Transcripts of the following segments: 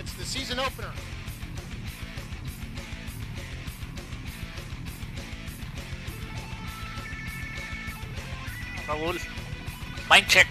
It's the season opener. Raul, mind check.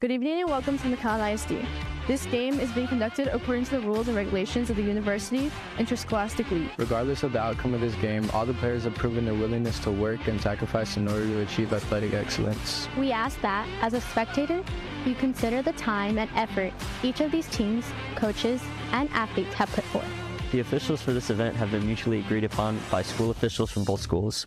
Good evening and welcome to McAllen ISD. This game is being conducted according to the rules and regulations of the University Interscholastic League. Regardless of the outcome of this game, all the players have proven their willingness to work and sacrifice in order to achieve athletic excellence. We ask that, as a spectator, you consider the time and effort each of these teams, coaches, and athletes have put forth. The officials for this event have been mutually agreed upon by school officials from both schools.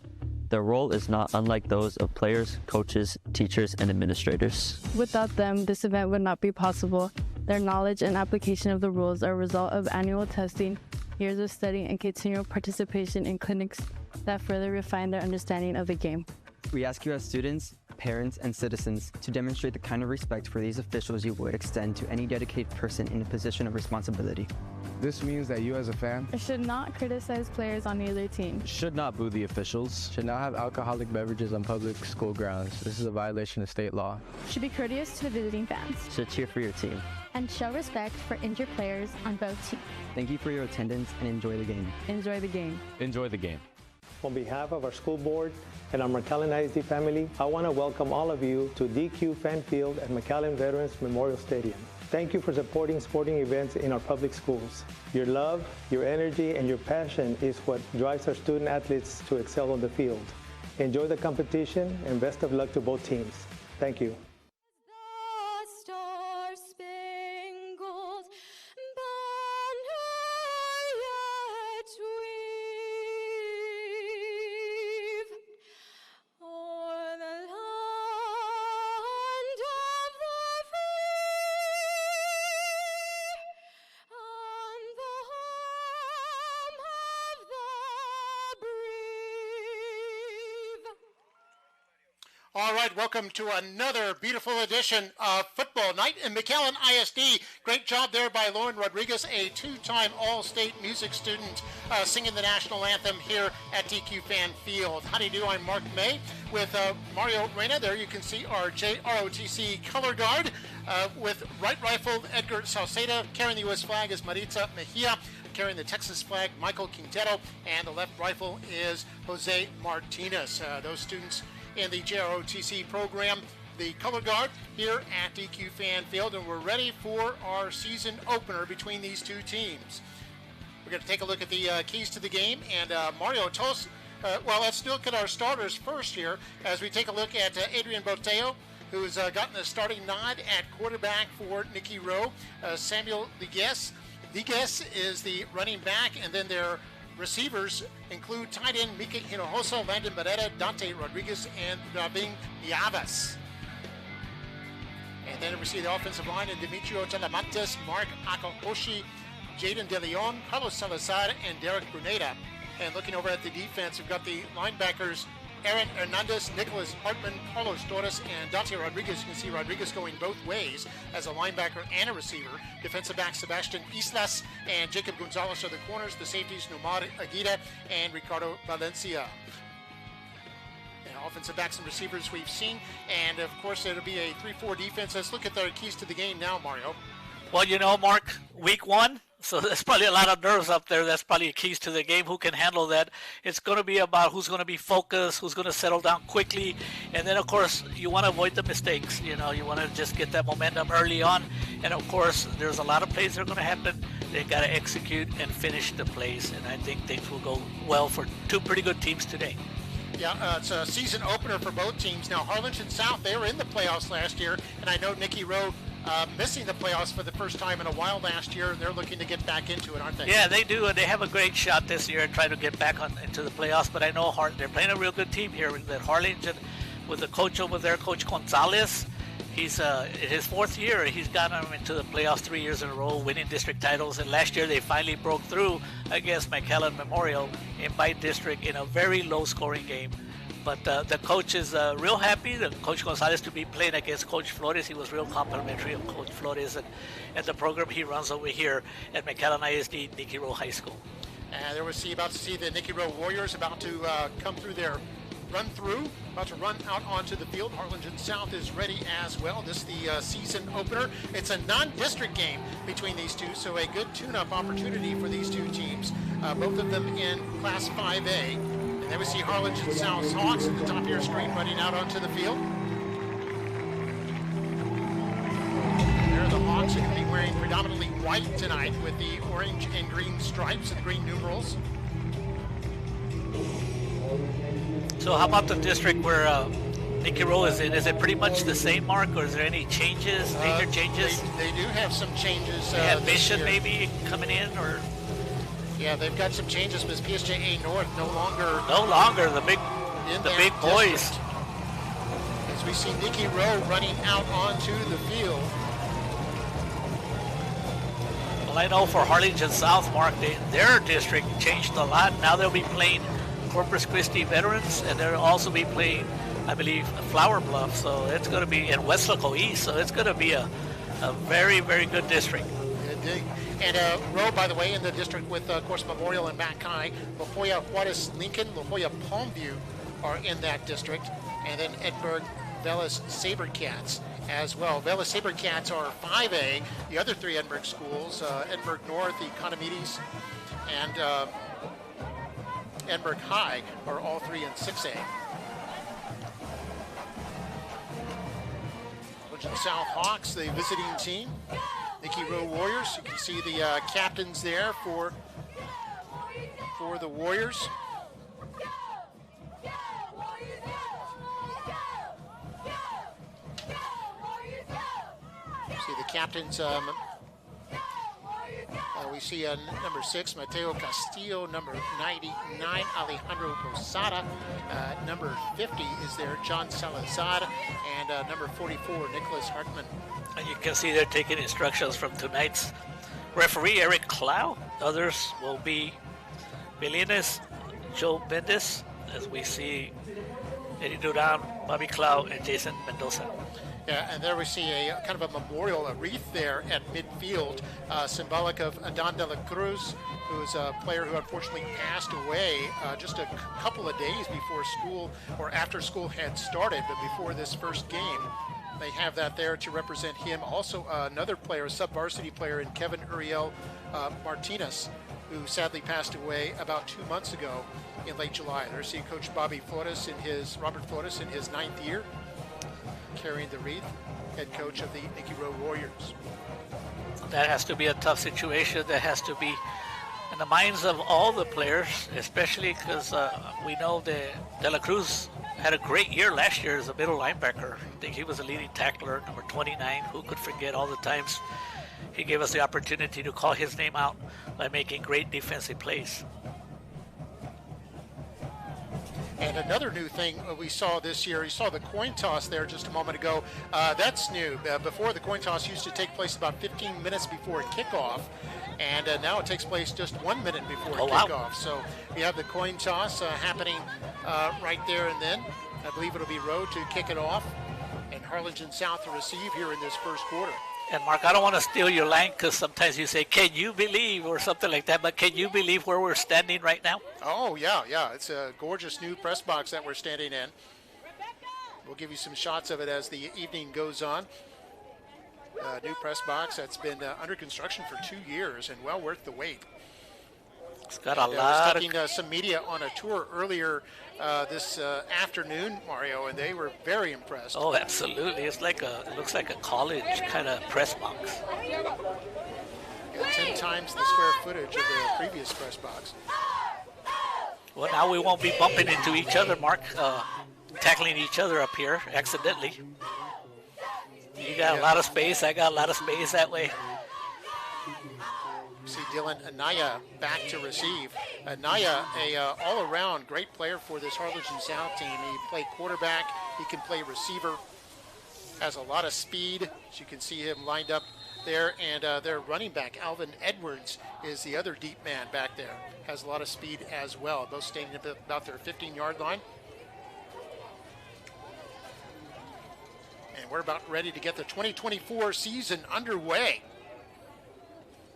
Their role is not unlike those of players, coaches, teachers, and administrators. Without them, this event would not be possible. Their knowledge and application of the rules are a result of annual testing, years of study, and continual participation in clinics that further refine their understanding of the game. We ask you as students, parents, and citizens to demonstrate the kind of respect for these officials you would extend to any dedicated person in a position of responsibility. This means that you as a fan Should not criticize players on either team. Should not boo the officials. should not have alcoholic beverages on public school grounds. This is a violation of state law. Should be courteous to the visiting fans. Should cheer for your team. And show respect for injured players on both teams. Thank you for your attendance and enjoy the game. Enjoy the game. Enjoy the game. On behalf of our school board and our McAllen ISD family, I want to welcome all of you to DQ Fan Field at McAllen Veterans Memorial Stadium. Thank you for supporting sporting events in our public schools. Your love, your energy, and your passion is what drives our student athletes to excel on the field. Enjoy the competition and best of luck to both teams. Thank you. All right, welcome to another beautiful edition of Football Night in McAllen ISD. Great job there by Lauren Rodriguez, a two-time All-State music student, singing the national anthem here at DQ Fan Field. How do you do? I'm Mark May with Mario Reyna. There you can see our JROTC color guard with right rifle Edgar Sauceda. Carrying the U.S. flag is Maritza Mejia. Carrying the Texas flag, Michael Quintero. And the left rifle is Jose Martinez. Those students in the JROTC program, the color guard here at DQ Fan Field, and we're ready for our season opener between these two teams. We're going to take a look at the keys to the game, and Mario, tell us, well, let's look at our starters first here as we take a look at Adrian Boteo, who's gotten a starting nod at quarterback for Nikki Rowe. Samuel Digues is the running back, and then their receivers include tight end Mika Hinojosa, Landon Barrera, Dante Rodriguez, and Raving Yavas. And then we see the offensive line in Demetrio Talamantes, Mark Akahoshi, Jaden De Leon, Carlos Salazar, and Derek Bruneta. And looking over at the defense, we've got the linebackers Aaron Hernandez, Nicholas Hartman, Carlos Torres, and Dante Rodriguez. You can see Rodriguez going both ways as a linebacker and a receiver. Defensive back Sebastian Islas and Jacob Gonzalez are the corners. The safeties Nomar Aguirre and Ricardo Valencia. Offensive backs and receivers we've seen, and of course it'll be a 3-4 defense. Let's look at their keys to the game now, Mario. Well, you know, Mark, week one, so there's probably a lot of nerves up there. That's probably keys to the game. Who can handle that? It's going to be about who's going to be focused, who's going to settle down quickly, and then of course you want to avoid the mistakes. You know, you want to just get that momentum early on, and of course there's a lot of plays that are going to happen. They got to execute and finish the plays, and I think things will go well for two pretty good teams today. Yeah, it's a season opener for both teams. Now, Harlingen South, they were in the playoffs last year, and I know Nikki Rowe missing the playoffs for the first time in a while last year, and they're looking to get back into it, aren't they? Yeah, they do, and they have a great shot this year and try to get back into the playoffs. But I know they're playing a real good team here with Harlingen, with the coach over there, Coach Gonzalez. He's in his fourth year. He's gotten them into the playoffs 3 years in a row, winning district titles. And last year they finally broke through against McAllen Memorial in by district in a very low-scoring game. But the coach is real happy. The Coach Gonzalez to be playing against Coach Flores. He was real complimentary of Coach Flores and the program he runs over here at McAllen ISD Nikki Rowe High School. And there we're about to see the Nikki Rowe Warriors about to come through their run-through, about to run out onto the field. Harlingen South is ready as well. This is the season opener. It's a non-district game between these two, so a good tune-up opportunity for these two teams, both of them in Class 5A. And then we see Harlingen South's Hawks at the top of your screen running out onto the field. There are the Hawks are going to be wearing predominantly white tonight with the orange and green stripes and green numerals. So how about the district where Nikki Rowe is in? Is it pretty much the same, Mark, or is there any changes, major changes? They do have some changes. They have Mission maybe coming in, or? Yeah, they've got some changes, but PSJA North no longer the big boys. As we see Nikki Rowe running out onto the field. Well, I know for Harlingen South, Mark, their district changed a lot. Now they'll be playing Corpus Christi veterans, and they'll also be playing, I believe, Flower Bluff. So it's going to be in Westlaco East. So it's going to be a very, very good district. And Rowe, by the way, in the district with, of course, Memorial and Mackay, La Jolla, Juarez, Lincoln, La Jolla, Palmview are in that district. And then Edinburgh, Velas, Sabercats as well. Velas, Sabercats are 5A. The other three Edinburgh schools, Edinburgh North, Economides, and Edinburgh High are all three in 6A. Harlingen South Hawks, the visiting team. Nikki Rowe Warriors. You can see the captains there for the Warriors. See the captains. We see number 6, Mateo Castillo. Number 99, Alejandro Posada. Number 50 is there, John Salazar. And number 44, Nicholas Hartman. And you can see they're taking instructions from tonight's referee, Eric Clow. Others will be Belines, Joe Bendis, as we see Eddie Duran, Bobby Clow, and Jason Mendoza. Yeah, and there we see a kind of a memorial, a wreath there at midfield, symbolic of Adan de la Cruz, who's a player who unfortunately passed away just a couple of days before school, or after school had started, but before this first game. They have that there to represent him. Also, another player, a sub-varsity player in Kevin Uriel Martinez, who sadly passed away about 2 months ago in late July. There see Coach Robert Flores in his 9th year, carrying the wreath, head coach of the Nikki Rowe Warriors. That has to be a tough situation. That has to be in the minds of all the players, especially because we know that De La Cruz had a great year last year as a middle linebacker. I think he was a leading tackler, number 29. Who could forget all the times he gave us the opportunity to call his name out by making great defensive plays. And another new thing we saw this year, you saw the coin toss there just a moment ago. That's new. Before, the coin toss used to take place about 15 minutes before kickoff, and now it takes place just 1 minute before kickoff. Wow. So we have the coin toss happening right there and then. I believe it'll be Rowe to kick it off, and Harlingen South to receive here in this first quarter. And Mark, I don't want to steal your line because sometimes you say, can you believe, or something like that, but can you believe where we're standing right now? Oh, yeah. It's a gorgeous new press box that we're standing in. We'll give you some shots of it as the evening goes on. New press box that's been under construction for 2 years and well worth the wait. It's got a lot of... some media on a tour earlier this afternoon, Mario, and they were very impressed. Oh, absolutely. It looks like a college kind of press box. 10 times the square footage of the previous press box. Well, now we won't be bumping into each other, Mark, tackling each other up here accidentally. You got a lot of space. I got a lot of space that way. See Dylan Anaya back to receive. Anaya, a all-around great player for this Harlingen South team. He played quarterback. He can play receiver. Has a lot of speed. As you can see him lined up there. And their running back, Alvin Edwards, is the other deep man back there. Has a lot of speed as well. Both standing about their 15-yard line. And we're about ready to get the 2024 season underway.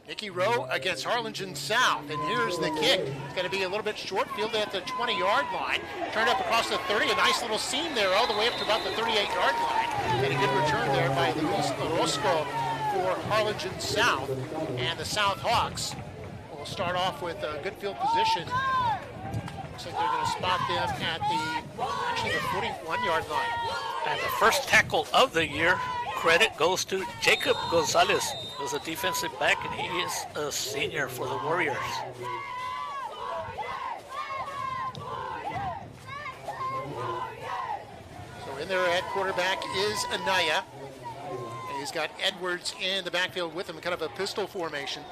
Nikki Rowe against Harlingen South, and here's the kick. It's going to be a little bit short, fielded at the 20-yard line. Turned up across the 30, a nice little seam there all the way up to about the 38-yard line. And a good return there by Luis Orozco for Harlingen South. And the South Hawks will start off with a good field position. Looks like they're going to spot them at the 41-yard line. And the first tackle of the year, credit goes to Jacob Gonzalez, who's a defensive back, and he is a senior for the Warriors. So in there at quarterback is Anaya. And he's got Edwards in the backfield with him, kind of a pistol formation.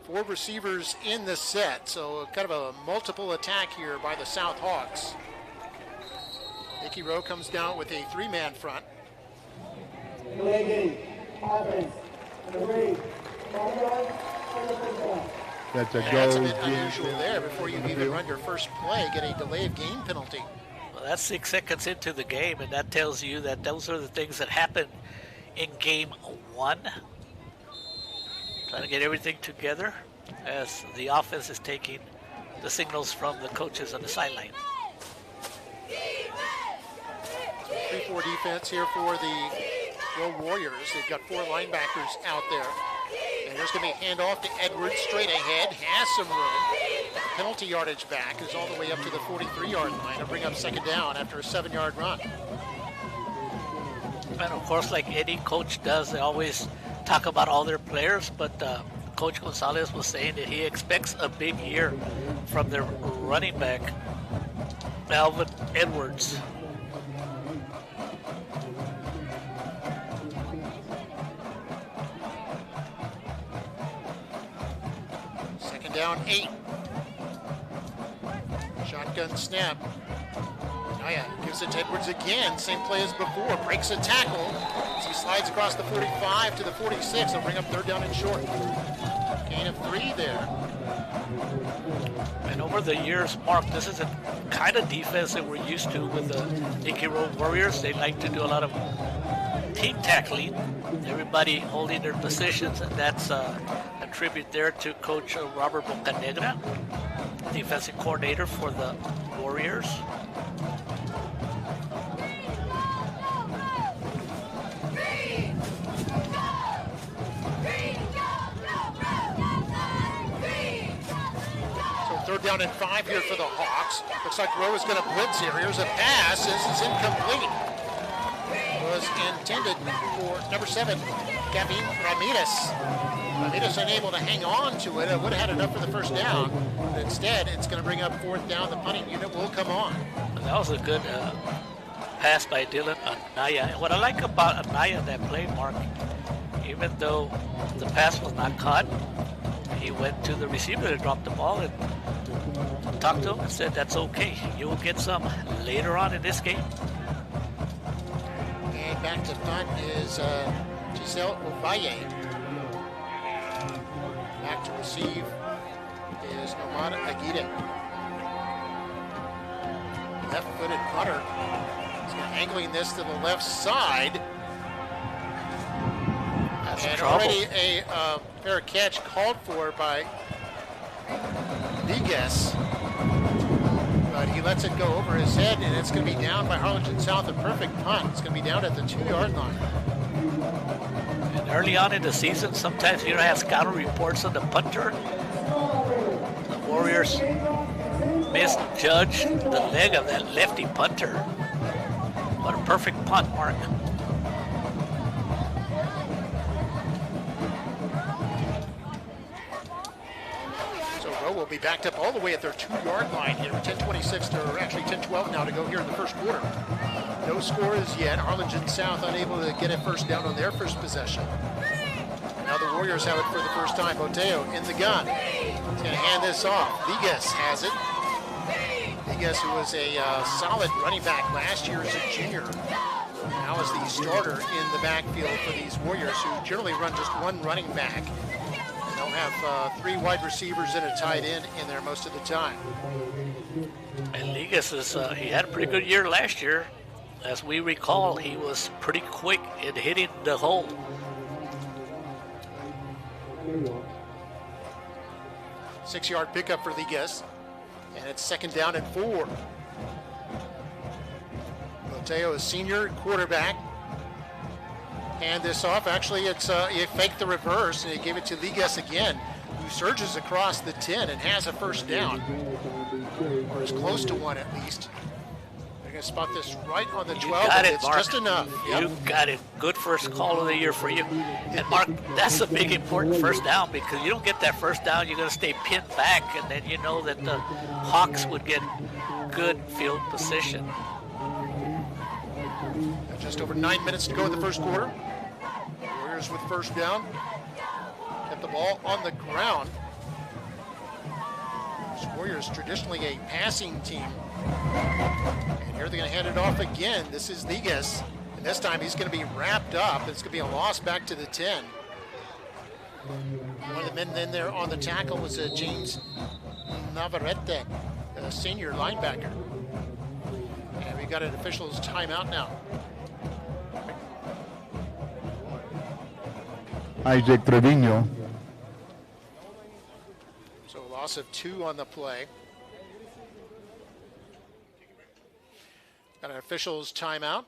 4 receivers in the set, so kind of a multiple attack here by the South Hawks. Nikki Rowe comes down with a 3-man front. That's a bit unusual there. Before you even run your first play, get a delay of game penalty. Well, that's 6 seconds into the game, and that tells you that those are the things that happen in game 1. Trying to get everything together as the offense is taking the signals from the coaches on the sideline. 3-4 defense here for the Rowe Warriors. They've got 4 linebackers out there. And there's going to be a handoff to Edwards straight ahead. Has some room. The penalty yardage back is all the way up to the 43-yard line. It'll bring up second down after a 7-yard run. And of course, like any coach does, they always talk about all their players, but Coach Gonzalez was saying that he expects a big year from their running back, Alvin Edwards. Second down, 8. Shotgun snap. Naya gives it to Edwards again. Same play as before. Breaks a tackle as he slides across the 45 to the 46. They'll bring up third down and short. Gain of 3 there. And over the years, Mark, this is a kind of defense that we're used to with the Nikki Rowe Warriors. They like to do a lot of team tackling, everybody holding their positions, and that's a tribute there to Coach Robert Bocanegra, defensive coordinator for the Warriors. down and 5 here for the Hawks. Looks like Rowe is going to blitz here. Here's a pass. This is incomplete. Was intended for number 7, Gavin Ramirez. Ramirez unable to hang on to it. It would have had enough for the first down. But instead, it's going to bring up 4th down. The punting unit will come on. That was a good pass by Dylan Anaya. And what I like about Anaya, that play, Mark, even though the pass was not caught, he went to the receiver to drop the ball and talked to him and said, that's okay. You will get some later on in this game. And back to punt is Giselle Ovalle. Back to receive is Nomada Aguirre. Left-footed punter. He's angling this to the left side. And already a fair catch called for by Viguez. But he lets it go over his head, and it's going to be down by Harlingen South. A perfect punt. It's going to be down at the 2-yard line. And early on in the season, sometimes you don't have scouting reports on the punter. The Warriors misjudged the leg of that lefty punter. What a perfect punt, Mark. Will be backed up all the way at their 2-yard line here. 10:26 or actually 10:12 now to go here in the first quarter. No scores yet. Harlingen South unable to get a first down on their first possession. Now the Warriors have it for the first time. Boteo in the gun. He's going to hand this off. Viguez has it. Viguez, who was a solid running back last year as a junior, now is the starter in the backfield for these Warriors, who generally run just one running back. They'll have 3 wide receivers and a tight end in there most of the time. And Ligas he had a pretty good year last year. As we recall, he was pretty quick in hitting the hole. Six-yard pickup for Ligas, and it's 2nd down and 4. Boteo is senior quarterback. Hand this off. Actually, it's he faked the reverse, and he gave it to Ligas again, who surges across the 10 and has a first down, or is close to one at least. They're going to spot this right on the 12. You got it, it's Mark. just enough. Yep. You got it. Good first call of the year for you. And Mark, that's a big important first down, because you don't get that first down, you're going to stay pinned back, and then you know that the Hawks would get good field position. Just over 9 minutes to go in the first quarter. Warriors with first down. Get the ball on the ground. This Warriors traditionally a passing team. And here they're going to hand it off again. This is Ligas. And this time he's going to be wrapped up. It's going to be a loss back to the 10. One of the men in there on the tackle was James Navarrete, a senior linebacker. And we got an official's timeout now. Isaac Trevino. So a loss of 2 on the play. Got an official's timeout.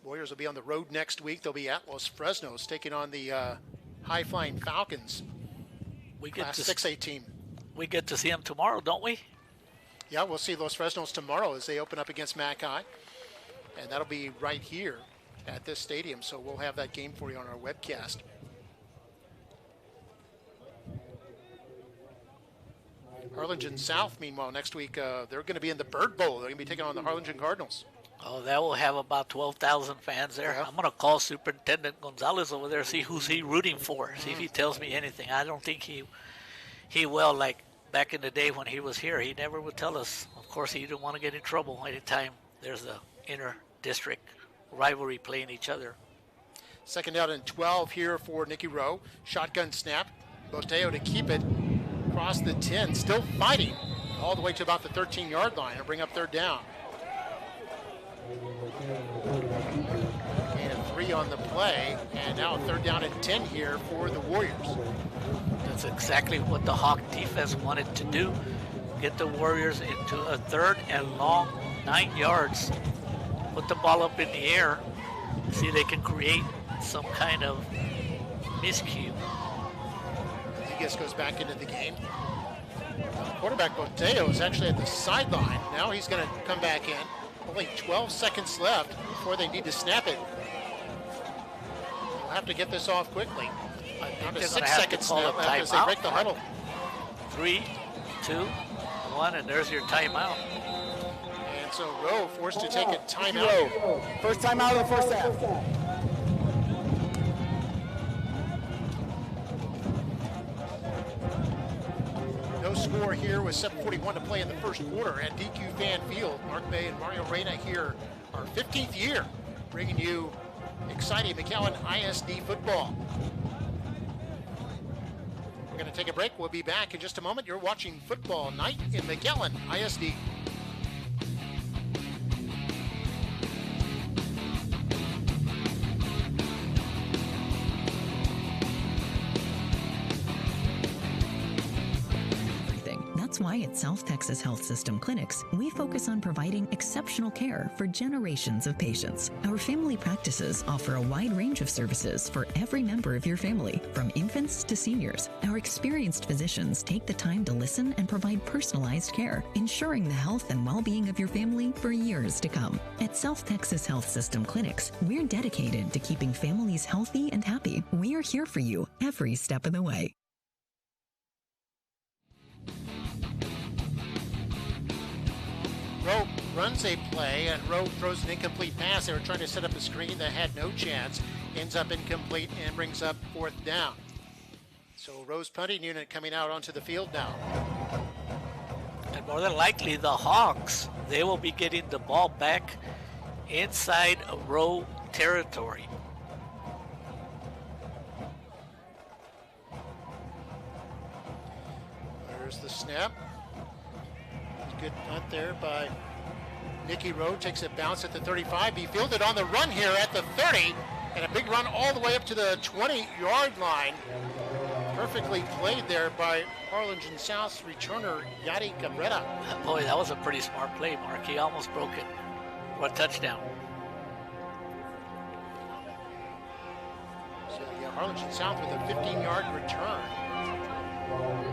Warriors will be on the road next week. They'll be at Los Fresnos taking on the high-flying Falcons. We get Class to 6A team. We get to see them tomorrow, don't we? Yeah, we'll see Los Fresnos tomorrow as they open up against McAllen. And that'll be right here at this stadium, so we'll have that game for you on our webcast. Harlingen South, meanwhile, next week, they're going to be in the Bird Bowl. They're going to be taking on the Harlingen Cardinals. Oh, that will have about 12,000 fans there. Yeah. I'm going to call Superintendent Gonzalez over there, see who's he rooting for, see if he tells me anything. I don't think he will, like back in the day when he was here. He never would tell us. Of course, he didn't want to get in trouble anytime there's the inter-district rivalry playing each other. 2nd down and 12 here for Nikki Rowe. Shotgun snap. Boteo to keep it across the 10. Still fighting all the way to about the 13-yard line and bring up 3rd down. Gain of 3 on the play, and now 3rd down and 10 here for the Warriors. That's exactly what the Hawk defense wanted to do. Get the Warriors into a 3rd and long, 9 yards. Put the ball up in the air, see if they can create some kind of miscue. Rodriguez goes back into the game. Quarterback Boteo is actually at the sideline. Now he's going to come back in. Only 12 seconds left before they need to snap it. They'll have to get this off quickly. Down to 6 seconds now as they break the huddle. 3, 2, 1, and there's your timeout. And so Rowe forced to take a timeout. First timeout of the first half. No score here with 7:41 to play in the first quarter at DQ Fan Field. Mark May and Mario Reyna here, our 15th year, bringing you exciting McAllen ISD football. We're going to take a break. We'll be back in just a moment. You're watching Football Night in McAllen ISD. That's why at South Texas Health System Clinics, we focus on providing exceptional care for generations of patients. Our family practices offer a wide range of services for every member of your family, from infants to seniors. Our experienced physicians take the time to listen and provide personalized care, ensuring the health and well-being of your family for years to come. At South Texas Health System Clinics, we're dedicated to keeping families healthy and happy. We are here for you every step of the way. Rowe runs a play, and Rowe throws an incomplete pass. They were trying to set up a screen that had no chance. Ends up incomplete and brings up 4th down. So Rowe's punting unit coming out onto the field now. And more than likely, the Hawks, they will be getting the ball back inside Rowe territory. There's the snap. Good punt there by Nikki Rowe. Takes a bounce at the 35. He fielded on the run here at the 30. And a big run all the way up to the 20-yard line. Perfectly played there by Harlingen South's returner, Yadi Cabrera. Boy, that was a pretty smart play, Mark. He almost broke it for a touchdown. So yeah, Harlingen South with a 15-yard return.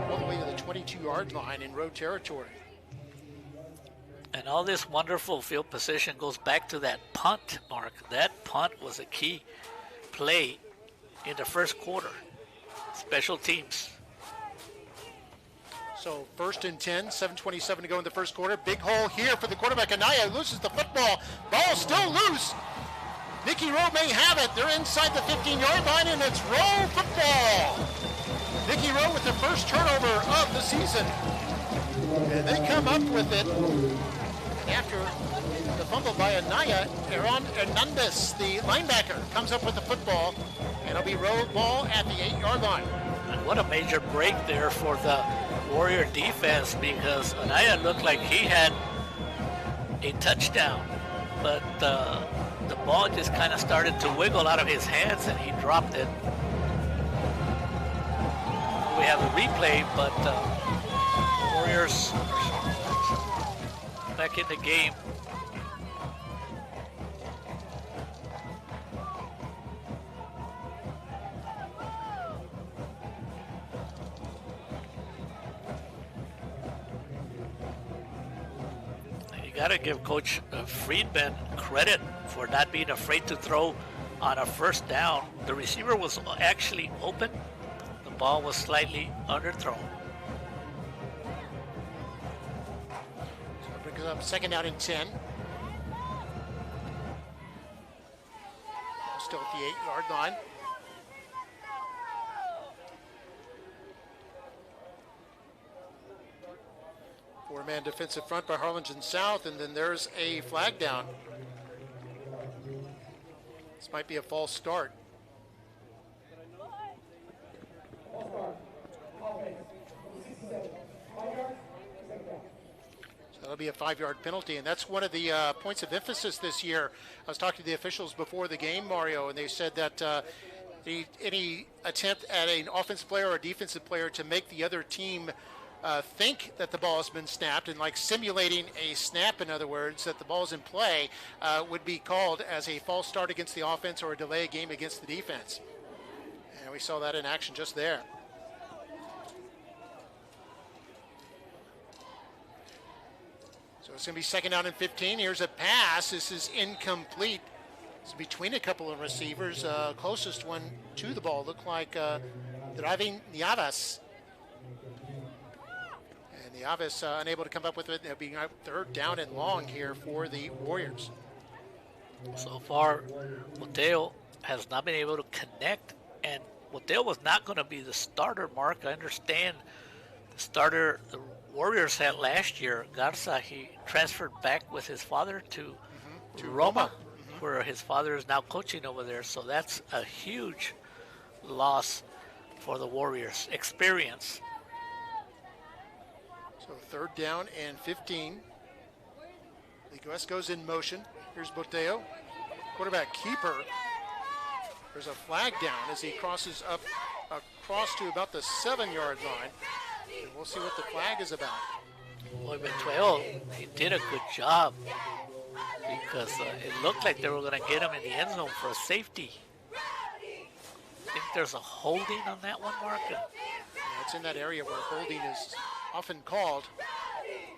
All the way to the 22-yard line in Rowe territory. And all this wonderful field position goes back to that punt, Mark. That punt was a key play in the first quarter. Special teams. So 1st and 10, 7:27 to go in the first quarter. Big hole here for the quarterback. Anaya loses the football. Ball still loose. Nikki Rowe may have it. They're inside the 15-yard line, and it's Rowe football. Nikki Rowe with the first turnover of the season. And they come up with it after the fumble by Anaya. Aaron Hernandez, the linebacker, comes up with the football, and it'll be Rowe ball at the 8-yard line. And what a major break there for the Warrior defense, because Anaya looked like he had a touchdown, but the ball just kind of started to wiggle out of his hands and he dropped it. We have a replay, but Warriors back in the game. You got to give Coach Friedman credit for not being afraid to throw on a first down. The receiver was actually open. The ball was slightly underthrown. Up 2nd out and 10. Still at the 8-yard line. Four-man defensive front by Harlingen South, and then there's a flag down. This might be a false start. That'll be a 5-yard penalty, and that's one of the points of emphasis this year. I was talking to the officials before the game, Mario, and they said that any attempt at an offensive player or a defensive player to make the other team think that the ball has been snapped, and like simulating a snap, in other words, that the ball's in play, would be called as a false start against the offense or a delay game against the defense. And we saw that in action just there. It's going to be second down and 15. Here's a pass. This is incomplete. It's between a couple of receivers. Closest one to the ball looked like Driving Niavas. And Niavas unable to come up with it. They'll be third down and long here for the Warriors. So far, Mateo has not been able to connect, and Mateo was not going to be the starter, Mark. I understand the starter the Warriors had last year, Garza, he transferred back with his father to Roma, where his father is now coaching over there. So that's a huge loss for the Warriors. Experience. So third down and 15. The West goes in motion. Here's Boteo. Quarterback keeper. There's a flag down as he crosses up across to about the 7-yard line. And we'll see what the flag is about. Boy, Betuel, he did a good job because it looked like they were going to get him in the end zone for a safety. I think there's a holding on that one, Mark. Yeah, it's in that area where holding is often called.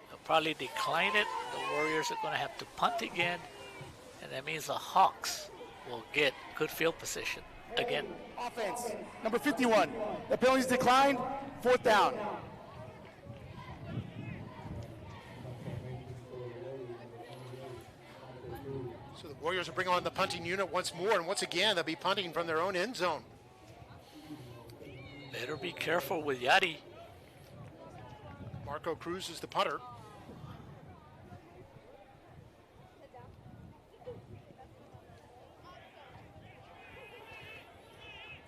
They'll probably decline it. The Warriors are going to have to punt again, and that means the Hawks will get good field position again. Offense, number 51. The penalty's declined, fourth down. So the Warriors will bring on the punting unit once more, and once again, they'll be punting from their own end zone. Better be careful with Yadi. Marco Cruz is the punter.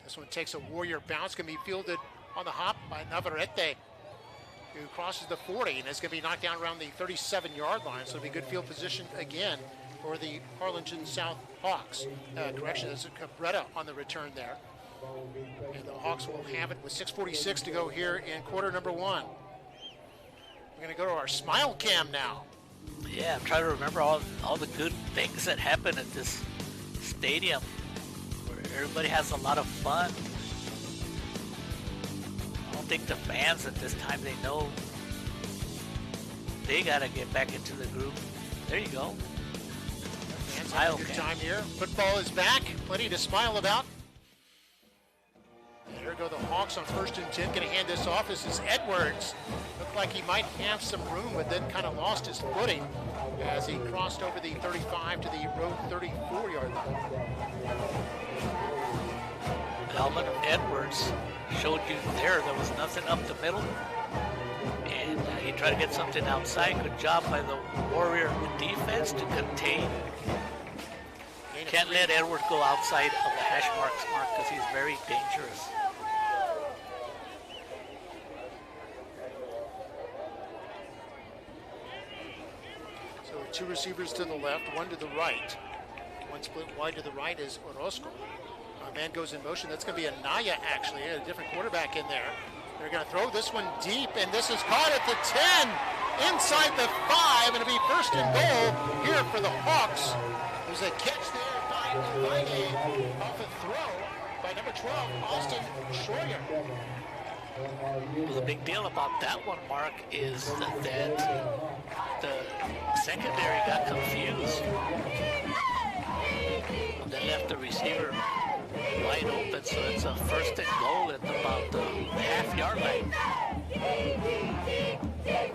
This one takes a Warrior bounce, going to be fielded on the hop by Navarrete, who crosses the 40, and is going to be knocked down around the 37-yard line, so it'll be good field position again for the Harlingen South Hawks. Correction, there's a Cabrera on the return there. And the Hawks will have it with 6:46 to go here in quarter number 1. We're going to go to our smile cam now. Yeah, I'm trying to remember all the good things that happen at this stadium, where everybody has a lot of fun. I don't think the fans at this time, they know they got to get back into the groove. There you go. Fans having a good time here. Football is back. Plenty to smile about. And here go the Hawks on 1st and 10. Going to hand this off. This is Edwards. Looked like he might have some room, but then kind of lost his footing as he crossed over the 35 to the road 34-yard line. Alvin Edwards showed you there was nothing up the middle, and he tried to get something outside. Good job by the Warrior defense to contain. Can't let Edwards go outside of the hash marks, Mark, because he's very dangerous. So 2 receivers to the left, 1 to the right. One split wide to the right is Orozco. Man goes in motion. That's going to be Anaya, actually. A different quarterback in there. They're going to throw this one deep, and this is caught at the 10, inside the 5, and it'll be 1st and goal here for the Hawks. There's a catch there by Levine off a throw by number 12, Austin Schroyer. Well, the big deal about that one, Mark, is that the secondary got confused. They left the receiver wide open, so it's a 1st and goal at about the half-yard line.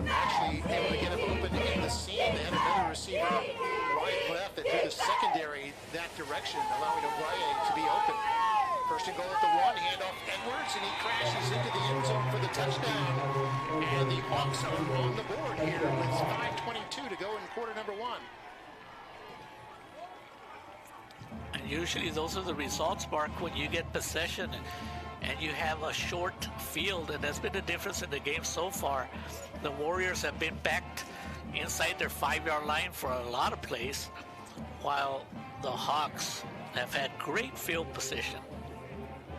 Actually able to get him open in the seam. They had another receiver right left that drew the secondary that direction, allowing O'Brien to be open. 1st and goal at the 1, handoff Edwards, and he crashes into the end zone for the touchdown. And the Hawks are on the board here with 5:22 to go in quarter number 1. And usually those are the results, Mark, when you get possession and you have a short field, and that's been the difference in the game so far. The Warriors have been backed inside their 5-yard line for a lot of plays, while the Hawks have had great field position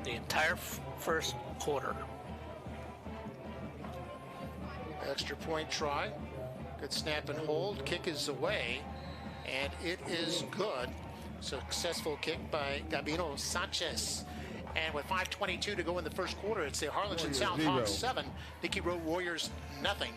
the entire first quarter. Extra point try. Good snap and hold. Kick is away, and it is good. Successful kick by Gabino Sanchez. And with 5:22 to go in the first quarter, it's the Harlingen South Hawks 7, Nikki Rowe Warriors nothing.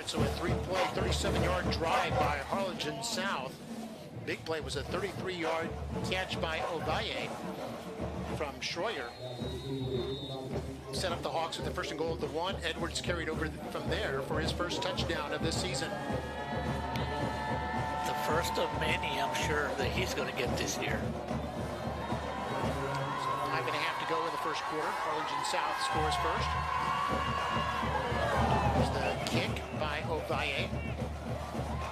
So a 3-play, 37-yard drive by Harlingen South. Big play was a 33-yard catch by Ovalle from Schroyer. Set up the Hawks with the first and goal at the 1. Edwards carried over from there for his first touchdown of this season. The first of many, I'm sure, that he's going to get this year. So 5.5 to go in the first quarter. Harlingen South scores first. There's the kick by Ovalle.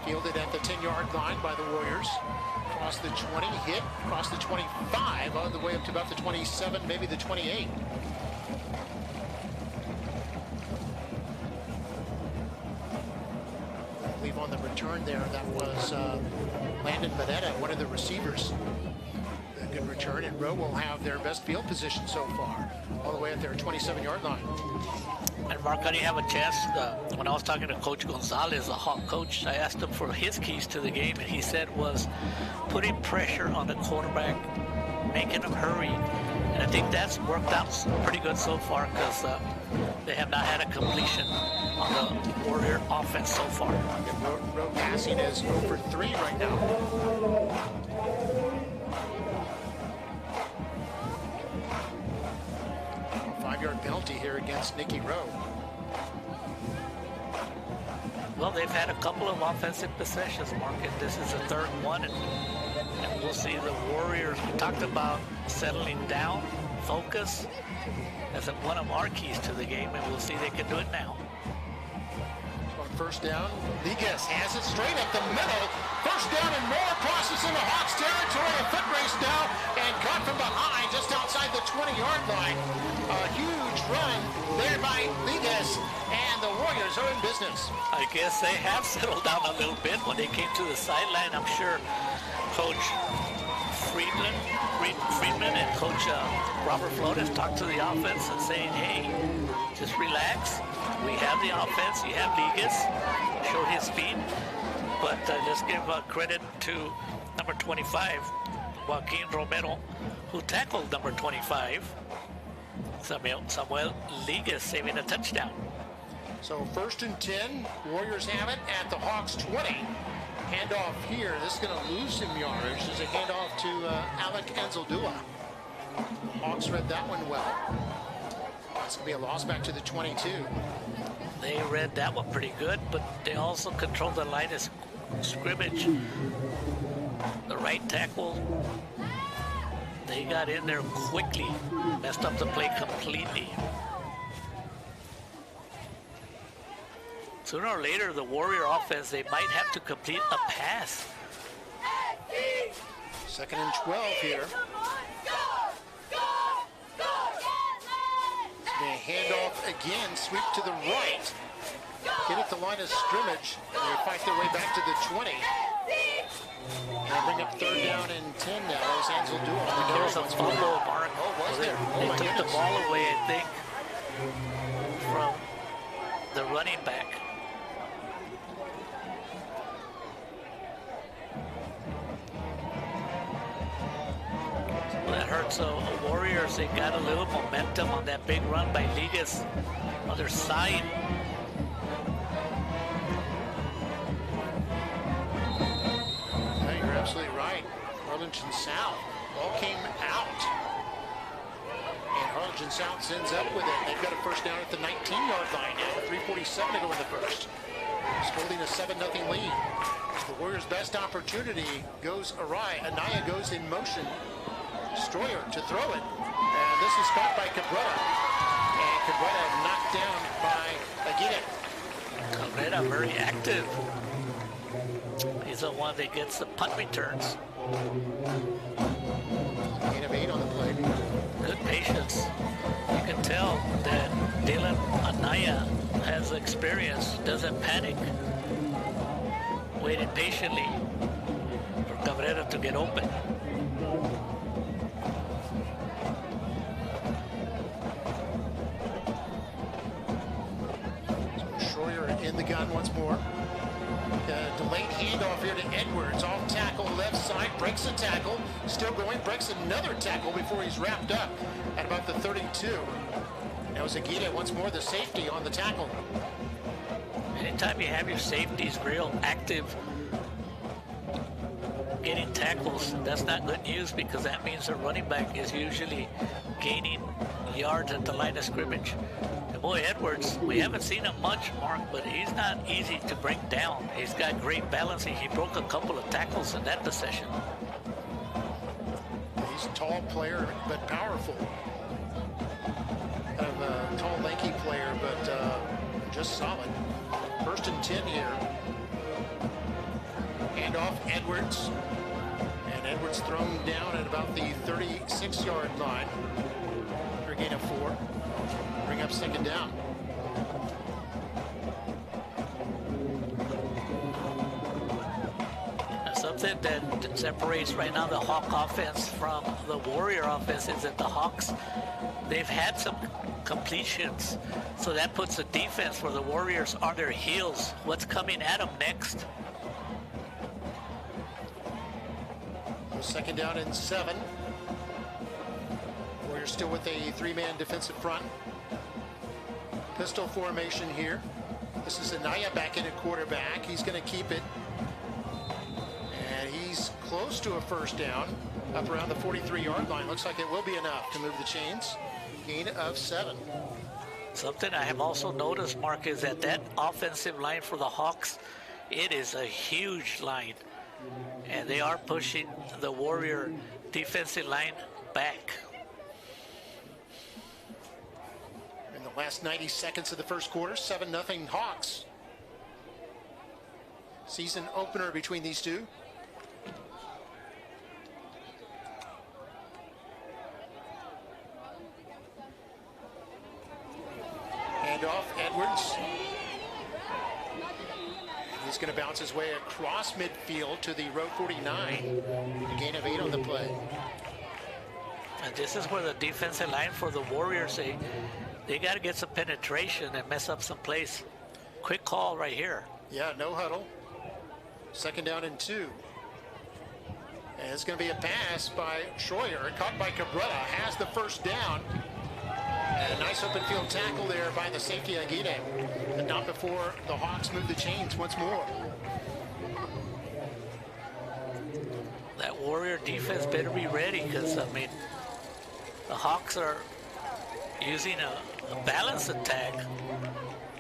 Fielded at the 10-yard line by the Warriors. Across the 20, hit, across the 25, on the way up to about the 27, maybe the 28. I believe on the return there, that was Landon Benetta, one of the receivers. A good return, and Rowe will have their best field position so far, all the way at their 27-yard line. And Mark, how do you have a chance? When I was talking to Coach Gonzalez, the Hawk coach, I asked him for his keys to the game, and he said was putting pressure on the quarterback, making him hurry. And I think that's worked out pretty good so far, because they have not had a completion on the Warrior offense so far. Rowe passing is 0 for 3 right now. Five-yard penalty here against Nikki Rowe. Well, they've had a couple of offensive possessions, Mark, and this is the third one, and we'll see the Warriors. We talked about settling down, focus, as one of our keys to the game, and we'll see they can do it now. On first down, Ligas has it straight up the middle. First down and more, crosses into Hawks territory. A foot race now, and caught from behind, just outside the 20-yard line. A huge run there by Ligas, and the Warriors are in business. I guess they have settled down a little bit when they came to the sideline. I'm sure Coach Friedman and Coach Robert Flores talked to the offense and saying, hey, just relax. We have the offense. You have Ligas. Showed his speed. But let's give credit to number 25, Joaquin Romero, who tackled number 25, Samuel Ligas, saving a touchdown. So 1st and 10, Warriors have it at the Hawks 20. Handoff here. This is going to lose some yardage. There's a handoff to Alec Anzaldua. Hawks read that one well. That's going to be a loss back to the 22. They read that one pretty good, but they also controlled the line of scrimmage. The right tackle, they got in there quickly, messed up the play completely. Sooner or later, the Warrior offense, they might have to complete a pass. 2nd and 12 here. They hand off again, sweep to the right. Get at the line of scrimmage, and they fight their way back to the 20. They'll bring up 3rd down and 10 now. As Anzaldua on the There carry was a once more. fumble, Mark. Oh, was there? Oh, They my took goodness. the ball away, I think, from the running back. That hurts the Warriors. They got a little momentum on that big run by Ligas on their side. Yeah, you're absolutely right. Harlingen South. Ball came out. And Harlingen South ends up with it. They've got a first down at the 19-yard line now. 3:47 to go in the first. Just holding a 7-0 lead. The Warriors' best opportunity goes awry. Anaya goes in motion. Stroyer to throw it. And this is caught by Cabrera. And Cabrera knocked down by Aguirre. Cabrera very active. He's the one that gets the punt returns. Gain of 8 on the play. Good patience. You can tell that Dylan Anaya has experience, doesn't panic. Waited patiently for Cabrera to get open. Schroyer in the gun once more. Delayed handoff here to Edwards. Off tackle left side. Breaks the tackle. Still going. Breaks another tackle before he's wrapped up at about the 32. Now Aguirre once more the safety on the tackle. anytime you have your safeties real active getting tackles, that's not good news because that means the running back is usually gaining yards at the line of scrimmage. And boy, Edwards, we haven't seen him much, Mark, but he's not easy to bring down. He's got great balancing. He broke a couple of tackles in that possession. He's a tall player, but powerful. Kind of a tall, lanky player, but just solid. 1st and 10 here. Handoff Edwards. And Edwards thrown down at about the 36-yard line. For a gain of 4. Bring up 2nd down. Something that separates right now the Hawk offense from the Warrior offense is that the Hawks, they've had some completions, so that puts the defense for the Warriors on their heels. What's coming at them next? 2nd down and 7. Warriors still with a 3-man defensive front. Pistol formation here. This is Anaya back in at quarterback. He's going to keep it. And he's close to a 1st down, up around the 43-yard line. Looks like it will be enough to move the chains. Gain of 7. Something I have also noticed, Mark, is that offensive line for the Hawks, it is a huge line. And they are pushing the Warrior defensive line back. In the last 90 seconds of the 1st quarter, 7-0 Hawks. Season opener between these two. Handoff, Edwards. He's going to bounce his way across midfield to the row 49. A gain of 8 on the play. And this is where the defensive line for the Warriors, they got to get some penetration and mess up some plays. Quick call right here. Yeah, no huddle. 2nd down and 2. And it's going to be a pass by Schroyer. Caught by Cabrera. Has the 1st down. And a nice open field tackle there by the safety Aguirre. But not before the Hawks move the chains once more. That Warrior defense better be ready because, I mean, the Hawks are using a balanced attack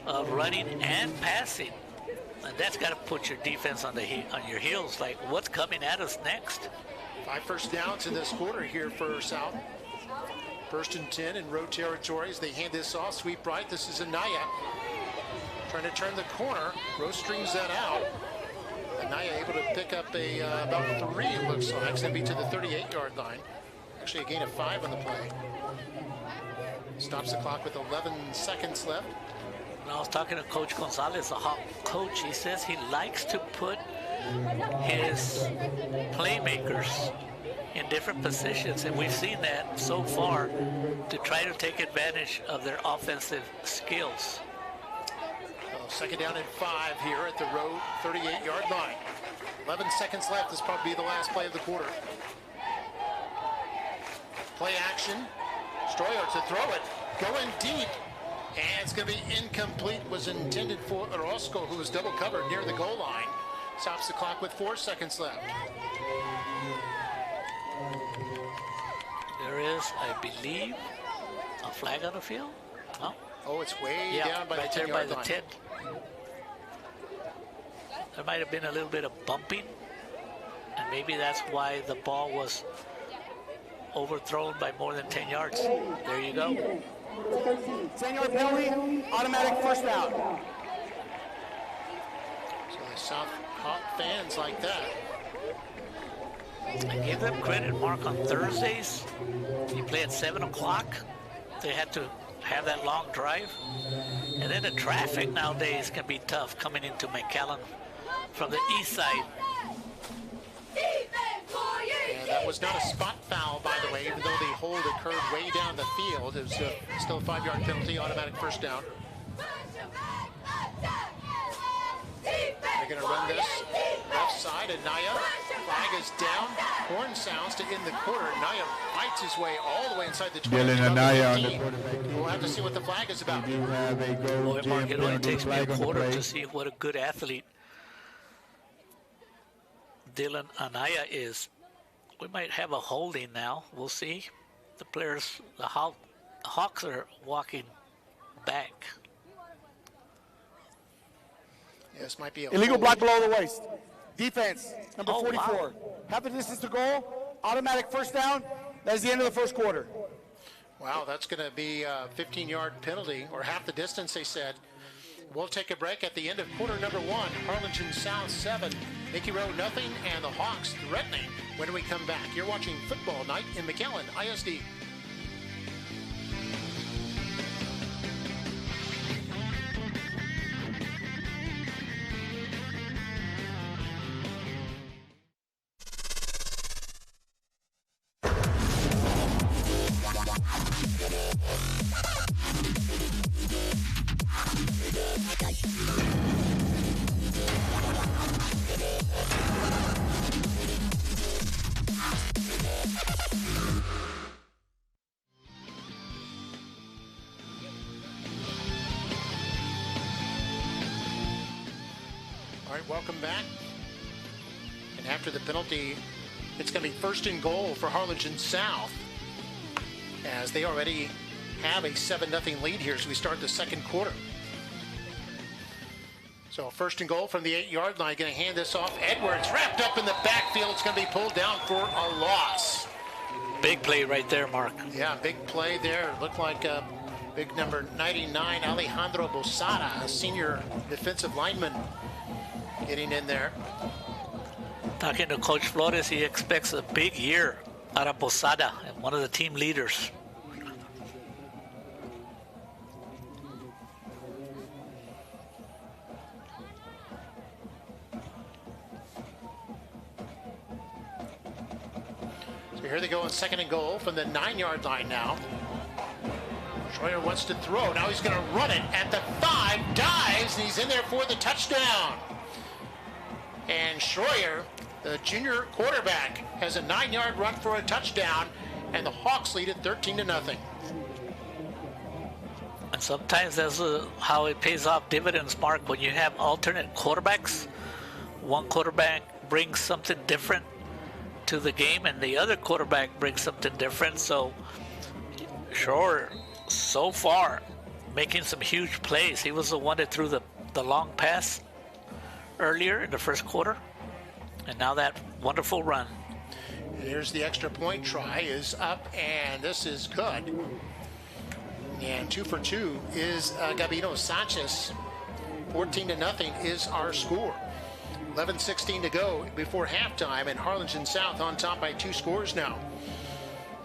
of running and passing. And that's got to put your defense on your heels. Like, what's coming at us next? 5 1st downs in this quarter here for South. 1st and 10 in road territories. They hand this off. Sweep right. This is Anaya. Trying to turn the corner. Rowe strings that out. Anaya able to pick up about 3, it looks like. It's going to be to the 38-yard line. Actually a gain of 5 on the play. Stops the clock with 11 seconds left. When I was talking to Coach Gonzalez, the Hawk coach, he says he likes to put his playmakers in different positions, and we've seen that so far to try to take advantage of their offensive skills. 2nd down and 5 here at the row 38-yard line. 11 seconds left. This will probably be the last play of the quarter. Play action. Stroyer to throw it. Going deep. And it's going to be incomplete. Was intended for Orozco, who was double covered near the goal line. Stops the clock with 4 seconds left. There is, I believe, a flag on the field. No? Oh, it's way down by right the 10-yard line. 10. There might have been a little bit of bumping, and maybe that's why the ball was overthrown by more than 10 yards. There you go. 10-yard penalty, automatic 1st down. So the South Hawk fans like that. I give them credit, Mark. On Thursdays, you play at 7 o'clock. They had to have that long drive. And then the traffic nowadays can be tough coming into McAllen from the east side. And that was not a spot foul, by the way, even though the hold occurred way down the field. It was still a 5-yard penalty, automatic 1st down. They're going to run this left side, and Naya. Flag is down. Horn sounds to end the quarter. Anaya fights his way all the way inside the 20. Dylan Anaya on the quarterback. We'll have to see what the flag is about. We do have a goal. Boy, Mark, it only takes me a quarter to see what a good athlete Dylan Anaya is. We might have a holding now. We'll see. The players, the Hawks are walking back. This might be a illegal hold. block below the waist. Defense, number 44. Wow. Half the distance to goal. Automatic first down. That is the end of the first quarter. Wow, that's going to be a 15-yard penalty, or half the distance, they said. We'll take a break at the end of quarter number 1. Harlingen South 7, Nikki Rowe nothing, and the Hawks threatening. When we come back, you're watching Football Night in McAllen ISD. All right, welcome back. And after the penalty, it's going to be first and goal for Harlingen South, as they already have a 7-0 lead here as we start the second quarter. So first and goal from the 8-yard line. Going to hand this off. Edwards wrapped up in the backfield. It's going to be pulled down for a loss. Big play right there, Mark. Yeah, big play there. Looked like big number 99, Alejandro Bosada, a senior defensive lineman, getting in there. Talking to Coach Flores, he expects a big year out of Bosada, one of the team leaders. So here they go on second and goal from the 9-yard line now. Schroyer wants to throw. Now he's going to run it at the 5, dives, and he's in there for the touchdown. And Schroyer, the junior quarterback, has a 9-yard run for a touchdown, and the Hawks lead it 13-0. And sometimes that's how it pays off dividends, Mark, when you have alternate quarterbacks. One quarterback brings something different to the game, and the other quarterback brings something different. So, Schroyer, so far, making some huge plays. He was the one that threw the long pass earlier in the first quarter, and now that wonderful run. And here's the extra point try is up, and this is good. And 2 for 2 is Gabino Sanchez. 14-0 is our score. 11:16 to go before halftime, and Harlingen South on top by 2 scores now.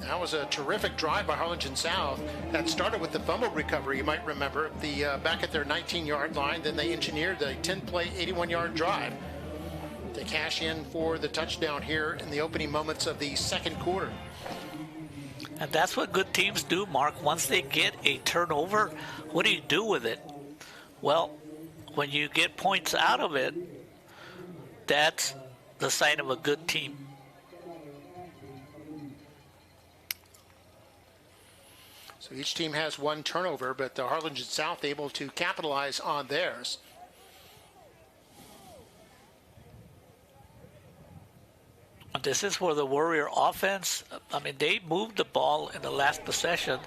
That was a terrific drive by Harlingen South that started with the fumble recovery, you might remember, back at their 19-yard line. Then they engineered a 10-play, 81-yard drive to cash in for the touchdown here in the opening moments of the second quarter. And that's what good teams do, Mark. Once they get a turnover, what do you do with it? Well, when you get points out of it, that's the sign of a good team. So each team has 1 turnover, but the Harlingen South able to capitalize on theirs. This is where the Warrior offense, I mean, they moved the ball in the last possession,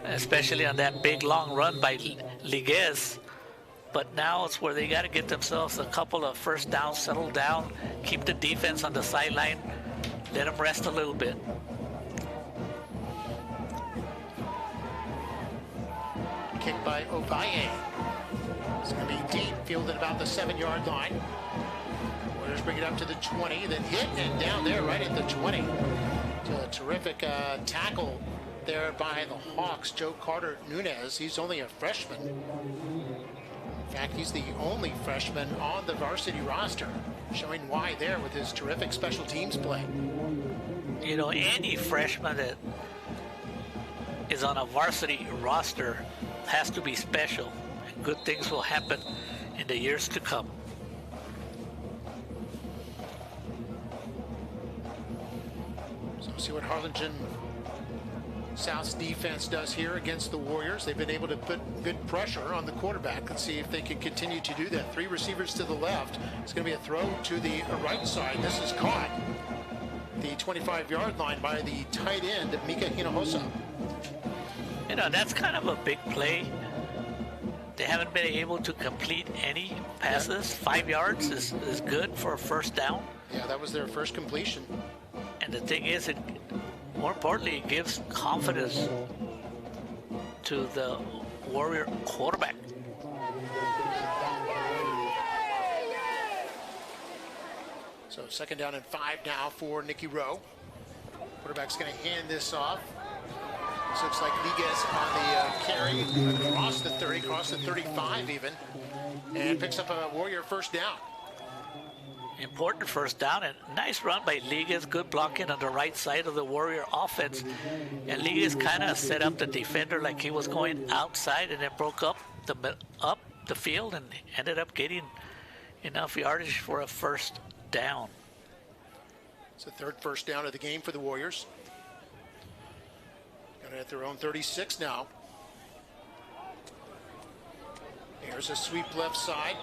especially on that big long run by Liguez. But now it's where they got to get themselves a couple of first downs, settle down, keep the defense on the sideline, let them rest a little bit. Kick by Ovalle. It's going to be deep, fielded about the 7-yard line. Warriors bring it up to the 20, then hit and down there right at the 20. It's a terrific tackle there by the Hawks. Joe Carter Nunez, he's only a freshman. In fact, he's the only freshman on the varsity roster, showing why there with his terrific special teams play. You know, any freshman that is on a varsity roster has to be special, and good things will happen in the years to come. We'll see what Harlingen South's defense does here against the Warriors. They've been able to put good pressure on the quarterback. Let's see if they can continue to do that. 3 receivers to the left. It's going to be a throw to the right side. This is caught the 25-yard line by the tight end, Mika Hinojosa. You know, that's kind of a big play. They haven't been able to complete any passes. 5 yards is good for a first down. Yeah, that was their first completion. And the thing is, more importantly, it gives confidence to the Warrior quarterback. So 2nd down and 5 now for Nikki Rowe. Quarterback's going to hand this off. This looks like Liguez on the carry across the 30, across the 35 even, and picks up a Warrior first down. Important first down, and nice run by Liguez. Good blocking on the right side of the Warrior offense. And Liguez kind of set up the defender like he was going outside, and then broke up the field and ended up getting enough yardage for a first down. It's the 3rd first down of the game for the Warriors. Got it at their own 36 now. Here's a sweep left side.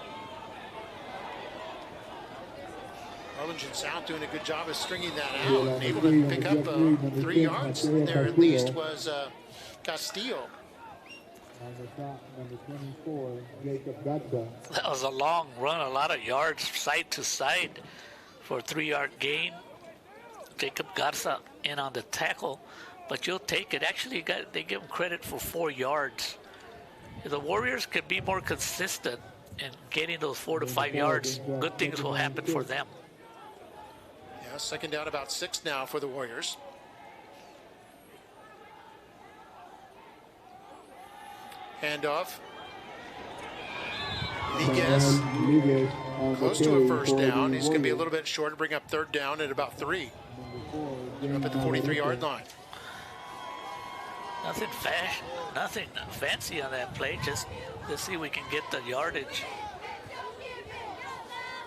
Harlingen South doing a good job of stringing that out and able to pick up 3 yards there at least was Castillo. That was a long run, a lot of yards side to side for a 3-yard gain. Jacob Garza in on the tackle, but you'll take it. Actually, they give him credit for 4 yards. If the Warriors can be more consistent in getting those 4 to 5 yards, good things will happen for them. Yeah, 2nd down, about 6 now for the Warriors. Handoff. Liguez, close to a first down. He's going to be a little bit short to bring up 3rd down at about 3. They're up at the 43-yard line. Nothing fancy on that play. Just to see if we can get the yardage.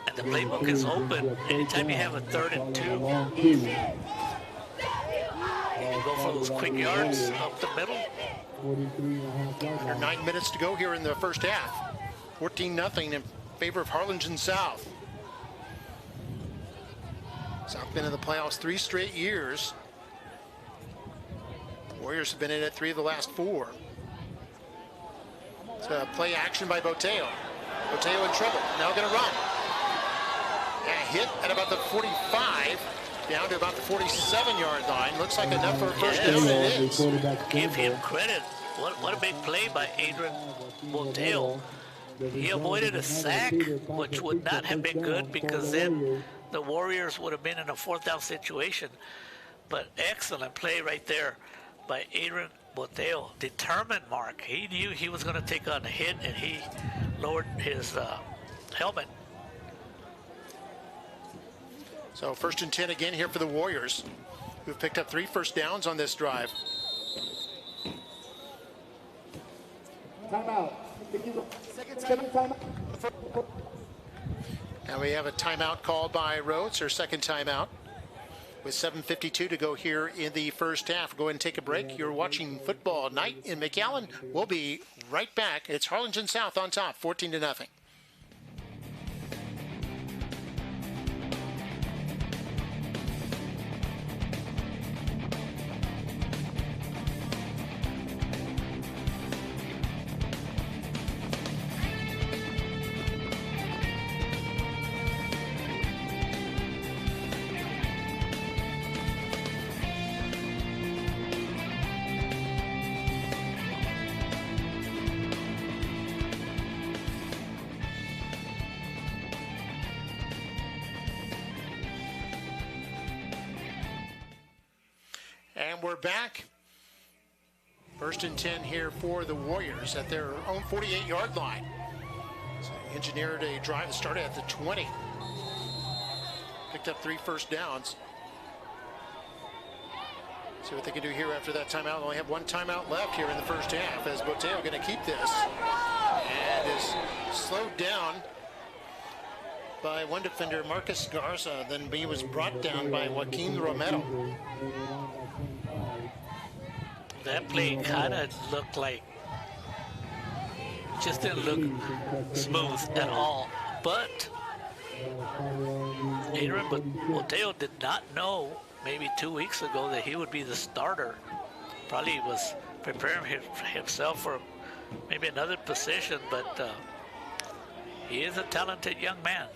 And the playbook is open. Anytime you have a 3rd and 2, you go for those quick yards up the middle. Under 9 minutes to go here in the first half. 14-0 in favor of Harlingen South. South been in the playoffs 3 straight years. Warriors have been in it 3 of the last 4. It's a play action by Boteo. Boteo in trouble. Now going to run. And hit at about the 45, down to about the 47-yard line. Looks like enough for a first down. It is. Give him credit. What a big play by Adrian Boteo. He avoided a sack, which would not have been good because then the Warriors would have been in a 4th down situation. But excellent play right there by Adrian Boteo. Determined mark. He knew he was going to take on a hit, and he lowered his helmet. So 1st and 10 again here for the Warriors, who've picked up 3 first downs on this drive. Timeout. Second timeout. Now we have a timeout called by Rhodes, her 2nd timeout, with 7:52 to go here in the first half. Go ahead and take a break. You're watching Football Night in McAllen. We'll be right back. It's Harlingen South on top, 14-0. And we're back. 1st and 10 here for the Warriors at their own 48-yard line. So they engineered a drive that started at the 20. Picked up 3 first downs. See what they can do here after that timeout. They only have 1 timeout left here in the first half, as Boteo going to keep this. And is slowed down by one defender, Marcus Garza. Then he was brought down by Joaquin Romero. That play kind of looked like, just didn't look smooth at all. But Adrian Boteo did not know maybe 2 weeks ago that he would be the starter. Probably was preparing himself for maybe another position, but he is a talented young man.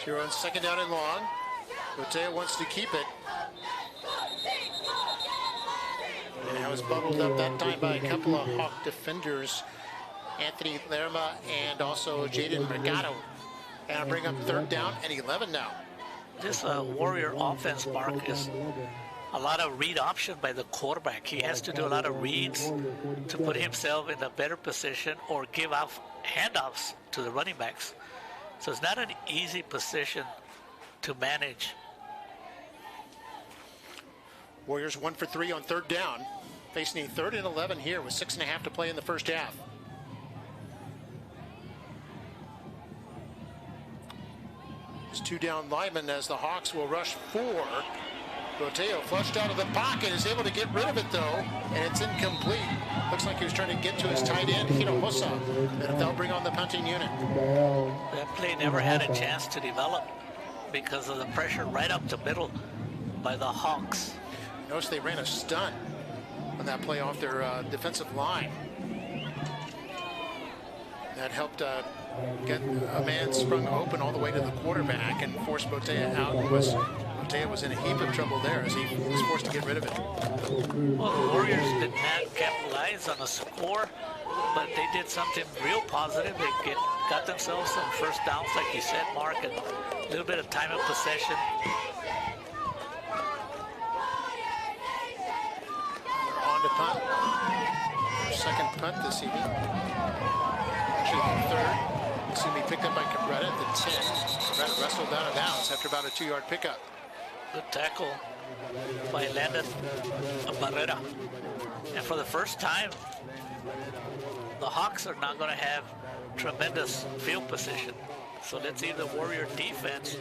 Here on second down and long. Boteo wants to keep it. And it was bubbled up that time by a couple of Hawk defenders, Anthony Lerma and also Jaden Mercado. And I'll bring up third down and 11 now. This Warrior offense, Mark, is a lot of read option by the quarterback. He has to do a lot of reads to put himself in a better position or give out handoffs to the running backs. So it's not an easy position to manage. Warriors 1 for 3 on third down. Facing a 3rd and 11 here with 6.5 to play in the first half. It's 2 down linemen as the Hawks will rush 4. Boteo flushed out of the pocket, is able to get rid of it though, and it's incomplete. Looks like he was trying to get to his tight end, Hinojosa, and they'll bring on the punting unit. That play never had a chance to develop because of the pressure right up the middle by the Hawks. Notice they ran a stunt on that play off their defensive line. That helped get a man sprung open all the way to the quarterback and forced Boteo out. Boteo was in a heap of trouble there as he was forced to get rid of it. Well, the Warriors did not capitalize on a score, but they did something real positive. They got themselves some first downs, like you said, Mark, and a little bit of time of possession. They're on to punt. Their second punt this evening. Actually, the third. It's going to be picked up by Cabrera at the 10. Cabrera wrestled out of bounds after about a 2-yard pickup. Good tackle by Landon Barrera. And for the first time, the Hawks are not going to have tremendous field position. So let's see if the Warrior defense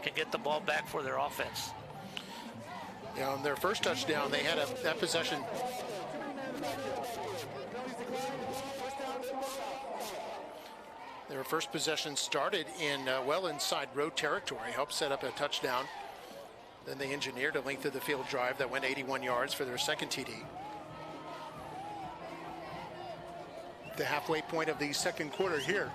can get the ball back for their offense. Yeah, on their first touchdown, they had that possession. Their first possession started in well inside road territory, helped set up a touchdown. Then they engineered a length of the field drive that went 81 yards for their second TD. The halfway point of the second quarter here.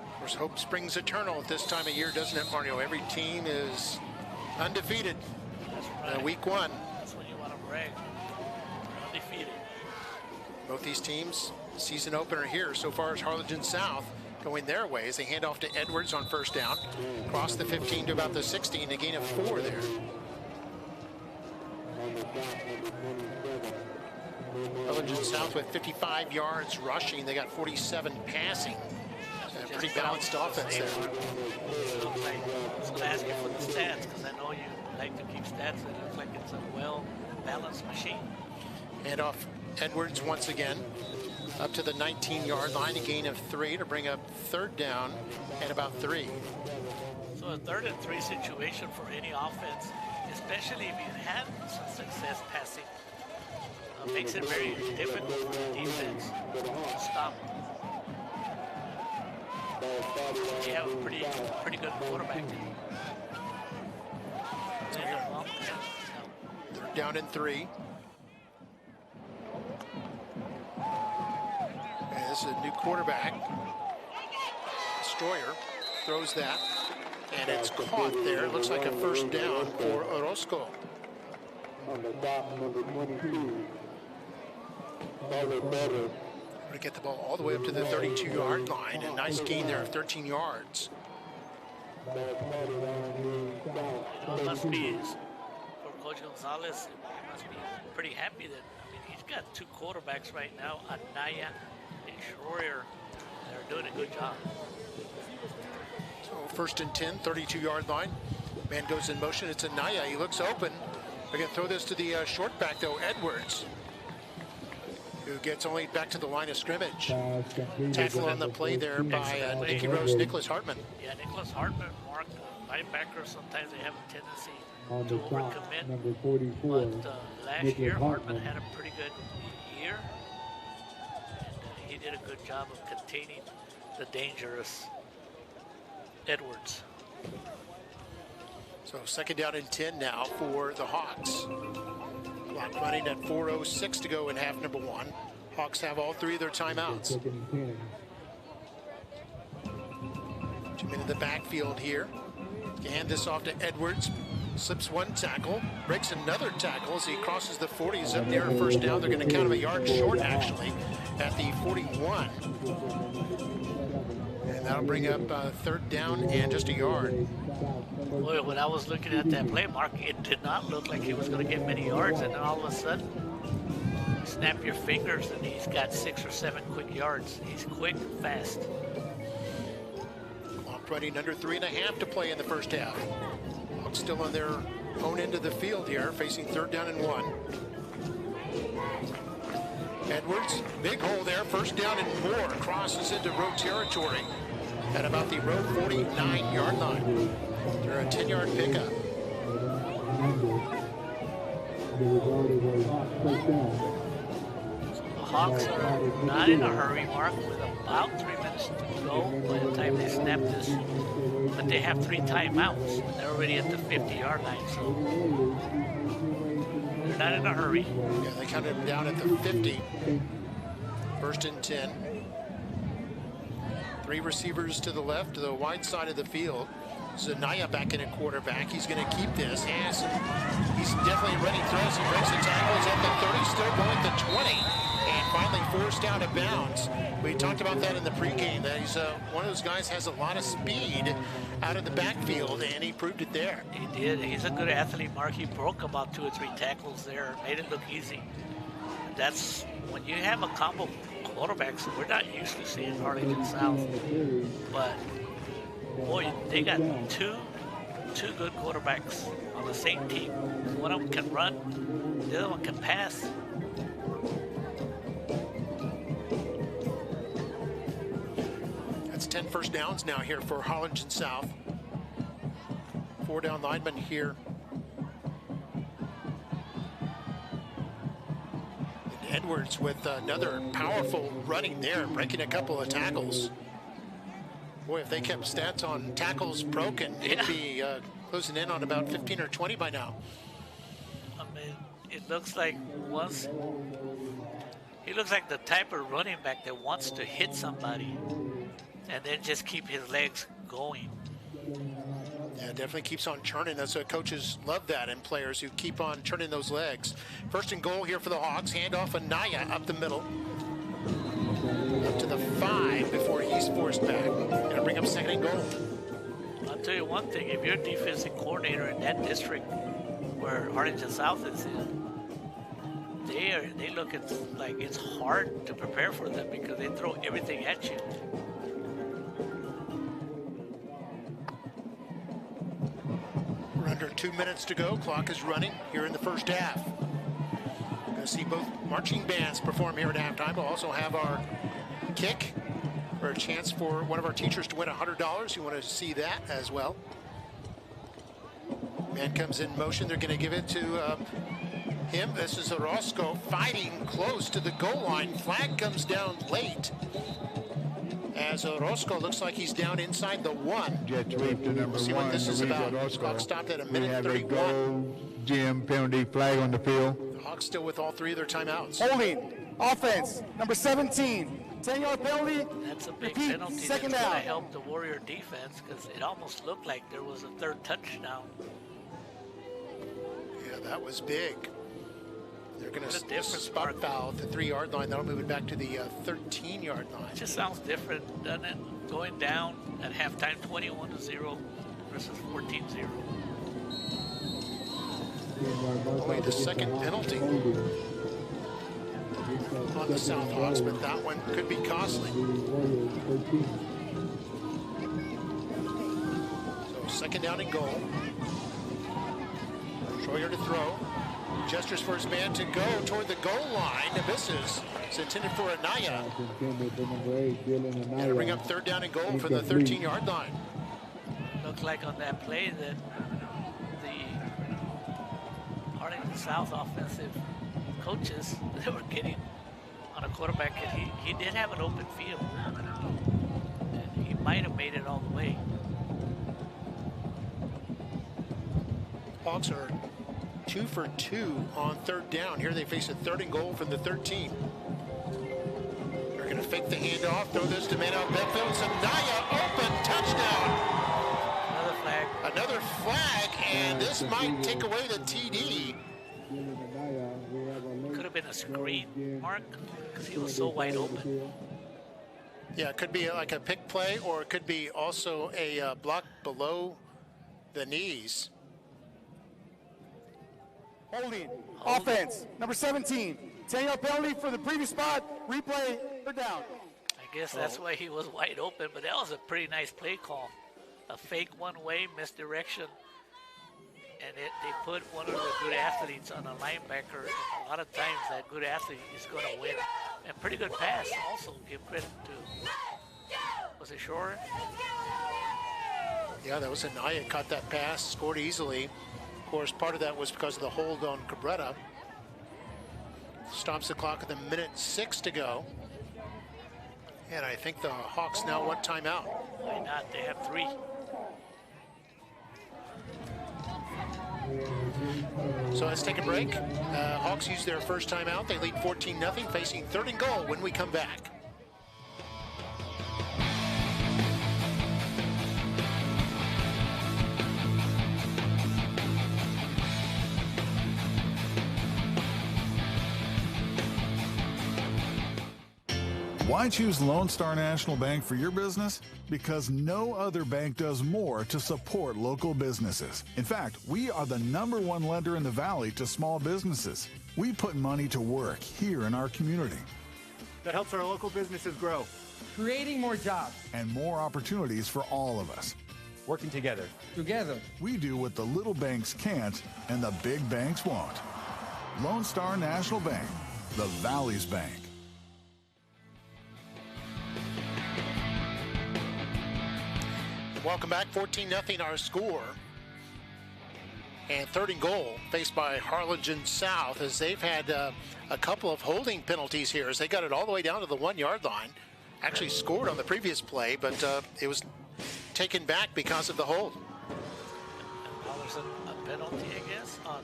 Of course, hope springs eternal at this time of year, doesn't it, Mario? Every team is undefeated. That's right. Week 1. That's when you want to brag. Undefeated. Both these teams, season opener here so far as Harlingen South, going their way as they hand off to Edwards on first down. Cross the 15 to about the 16, a gain of 4 there. Harlingen South with 55 yards rushing. They got 47 passing. A pretty balanced offense there. I was going to ask you for the stats because I know you like to keep stats. It looks like it's a well-balanced machine. Hand off Edwards once again up to the 19-yard line, a gain of 3 to bring up third down at about 3. So a 3rd and 3 situation for any offense, especially if you had some success passing, makes it very difficult for the defense to stop. You have a pretty good quarterback. They're down in 3. And this is a new quarterback. Destroyer throws that, and it's caught there. It looks like a first down for Orozco. On the dot, number 22. To get the ball all the way up to the 32-yard line. A nice gain there of 13 yards. It must be, for Coach Gonzalez, he must be pretty happy that, he's got 2 quarterbacks right now, Anaya and Schroyer. They're doing a good job. So first and 10, 32-yard line. Man goes in motion. It's Anaya. He looks open. They're going to throw this to the short back, though, Edwards, who gets only back to the line of scrimmage. Tackle on the play there by Nikki Rowe, Nicholas Hartman. Yeah, Nicholas Hartman, Mark, linebackers, sometimes they have a tendency to overcommit. But last year, Hartman had a pretty good year. And he did a good job of containing the dangerous Edwards. So 2nd down and 10 now for the Hawks. Clock running at 4:06 to go in half number 1. Hawks have all 3 of their timeouts. 2 men in the backfield here. You hand this off to Edwards. Slips 1 tackle, breaks another tackle as he crosses the 40. He's up near a 1st down. They're going to count him a yard short, actually, at the 41. And that'll bring up 3rd down and just a yard. Boy, when I was looking at that play, Mark, it did not look like he was going to get many yards, and then all of a sudden, you snap your fingers, and he's got 6 or 7 quick yards. He's quick, fast. Clock running under 3.5 to play in the 1st half. Hawks still on their own end of the field here, facing 3rd down and 1. Edwards, big hole there, 1st down and more, crosses into Rowe territory at about the Rowe 49-yard line. They're a 10-yard pickup. The Hawks are not in a hurry, Mark, with about 3 minutes to go by the time they snap this. But they have 3 timeouts. They're already at the 50-yard line, so they're not in a hurry. Yeah, they counted him down at the 50. 1st and 10. 3 receivers to the left, to the wide side of the field. Zanaya back in at quarterback. He's going to keep this. He's definitely running throws. He breaks the tackles at the 30, still going to 20, and finally forced out of bounds. We talked about that in the pregame, that he's one of those guys has a lot of speed out of the backfield, and he proved it there. He did. He's a good athlete, Mark. He broke about 2 or 3 tackles there, made it look easy. That's when you have a combo quarterbacks. We're not used to seeing Harlingen South, but boy, they got two good quarterbacks on the same team. One of them can run, the other one can pass. That's 10 1st downs now here for Harlingen South. 4 down linemen here. And Edwards with another powerful running there, breaking a couple of tackles. Boy, if they kept stats on tackles broken, it'd be closing in on about 15 or 20 by now. I mean, it looks like he looks like the type of running back that wants to hit somebody and then just keep his legs going. Yeah, definitely keeps on churning. That's what coaches love that in players who keep on turning those legs. 1st and goal here for the Hawks. Handoff Anaya up the middle. Up to the 5 before he's forced back. Gonna bring up 2nd and goal. I'll tell you one thing, if you're a defensive coordinator in that district where Harlingen South is in, they look at like it's hard to prepare for them because they throw everything at you. We're under 2 minutes to go. Clock is running here in the 1st half. Going to see both marching bands perform here at halftime. We'll also have our kick for a chance for one of our teachers to win $100. You want to see that as well. Man comes in motion. They're going to give it to him. This is Orozco fighting close to the goal line. Flag comes down late, as Orozco looks like he's down inside the 1. Jet sweep to number We'll see 1. what this is about. Clock stopped at a minute 31. Jim, penalty flag on the field. The Hawks still with all 3 of their timeouts. Holding, offense, number 17. 10-yard penalty. That's a big Repeat, penalty. That's 2nd going to down. help the Warrior defense because it almost looked like there was a 3rd touchdown. Yeah, that was big. They're going What a to difference, spot Mark. foul at the 3-yard line. That'll move it back to the 13-yard line. It just sounds different, doesn't it? Going down at halftime 21-0 versus 14-0. Only the 2nd penalty on the South Hawks, but that one could be costly. So Second down and goal. Schroyer to throw. Gestures for his man to go toward the goal line. It misses. It's intended for Anaya. And it'll bring up third down and goal from the 13-yard line. Looks like on that play that the Harlingen South offensive coaches, they were getting on a quarterback, and he did have an open field. And he might have made it all the way. Hawks are 2 for 2 on third down. Here they face a third and goal from the 13. They're going to fake the handoff, throw this to Manuel Bedfield. Sanaya, open, touchdown. Another flag, and this might take away the TD. Could have been a screen, Mark, because he was so wide open. Yeah, it could be like a pick play, or it could be also a block below the knees. Holding. Offense. Number 17. 10-yard penalty for the previous spot. Replay. Third down. I guess that's why he was wide open, but that was a pretty nice play call. A fake one-way misdirection, and they put one of the good athletes on a linebacker, and a lot of times that good athlete is going to win. And pretty good pass also, give credit to, was it Shore? Yeah, that was Anaya, caught that pass, scored easily. Of course, part of that was because of the hold on Cabrera. Stops the clock at the minute 6 to go. And I think the Hawks now want timeout. Why not? They have 3. So let's take a break. Hawks use their first timeout. They lead 14-0, facing third and goal when we come back. Why choose Lone Star National Bank for your business? Because no other bank does more to support local businesses. In fact, we are the #1 lender in the Valley to small businesses. We put money to work here in our community. That helps our local businesses grow. Creating more jobs. And more opportunities for all of us. Working together. Together. We do what the little banks can't and the big banks won't. Lone Star National Bank, the Valley's bank. Welcome back, 14-0 our score. And third and goal faced by Harlingen South, as they've had a couple of holding penalties here, as they got it all the way down to the 1-yard line. Actually scored on the previous play, but it was taken back because of the hold. Now there's a penalty, I guess, on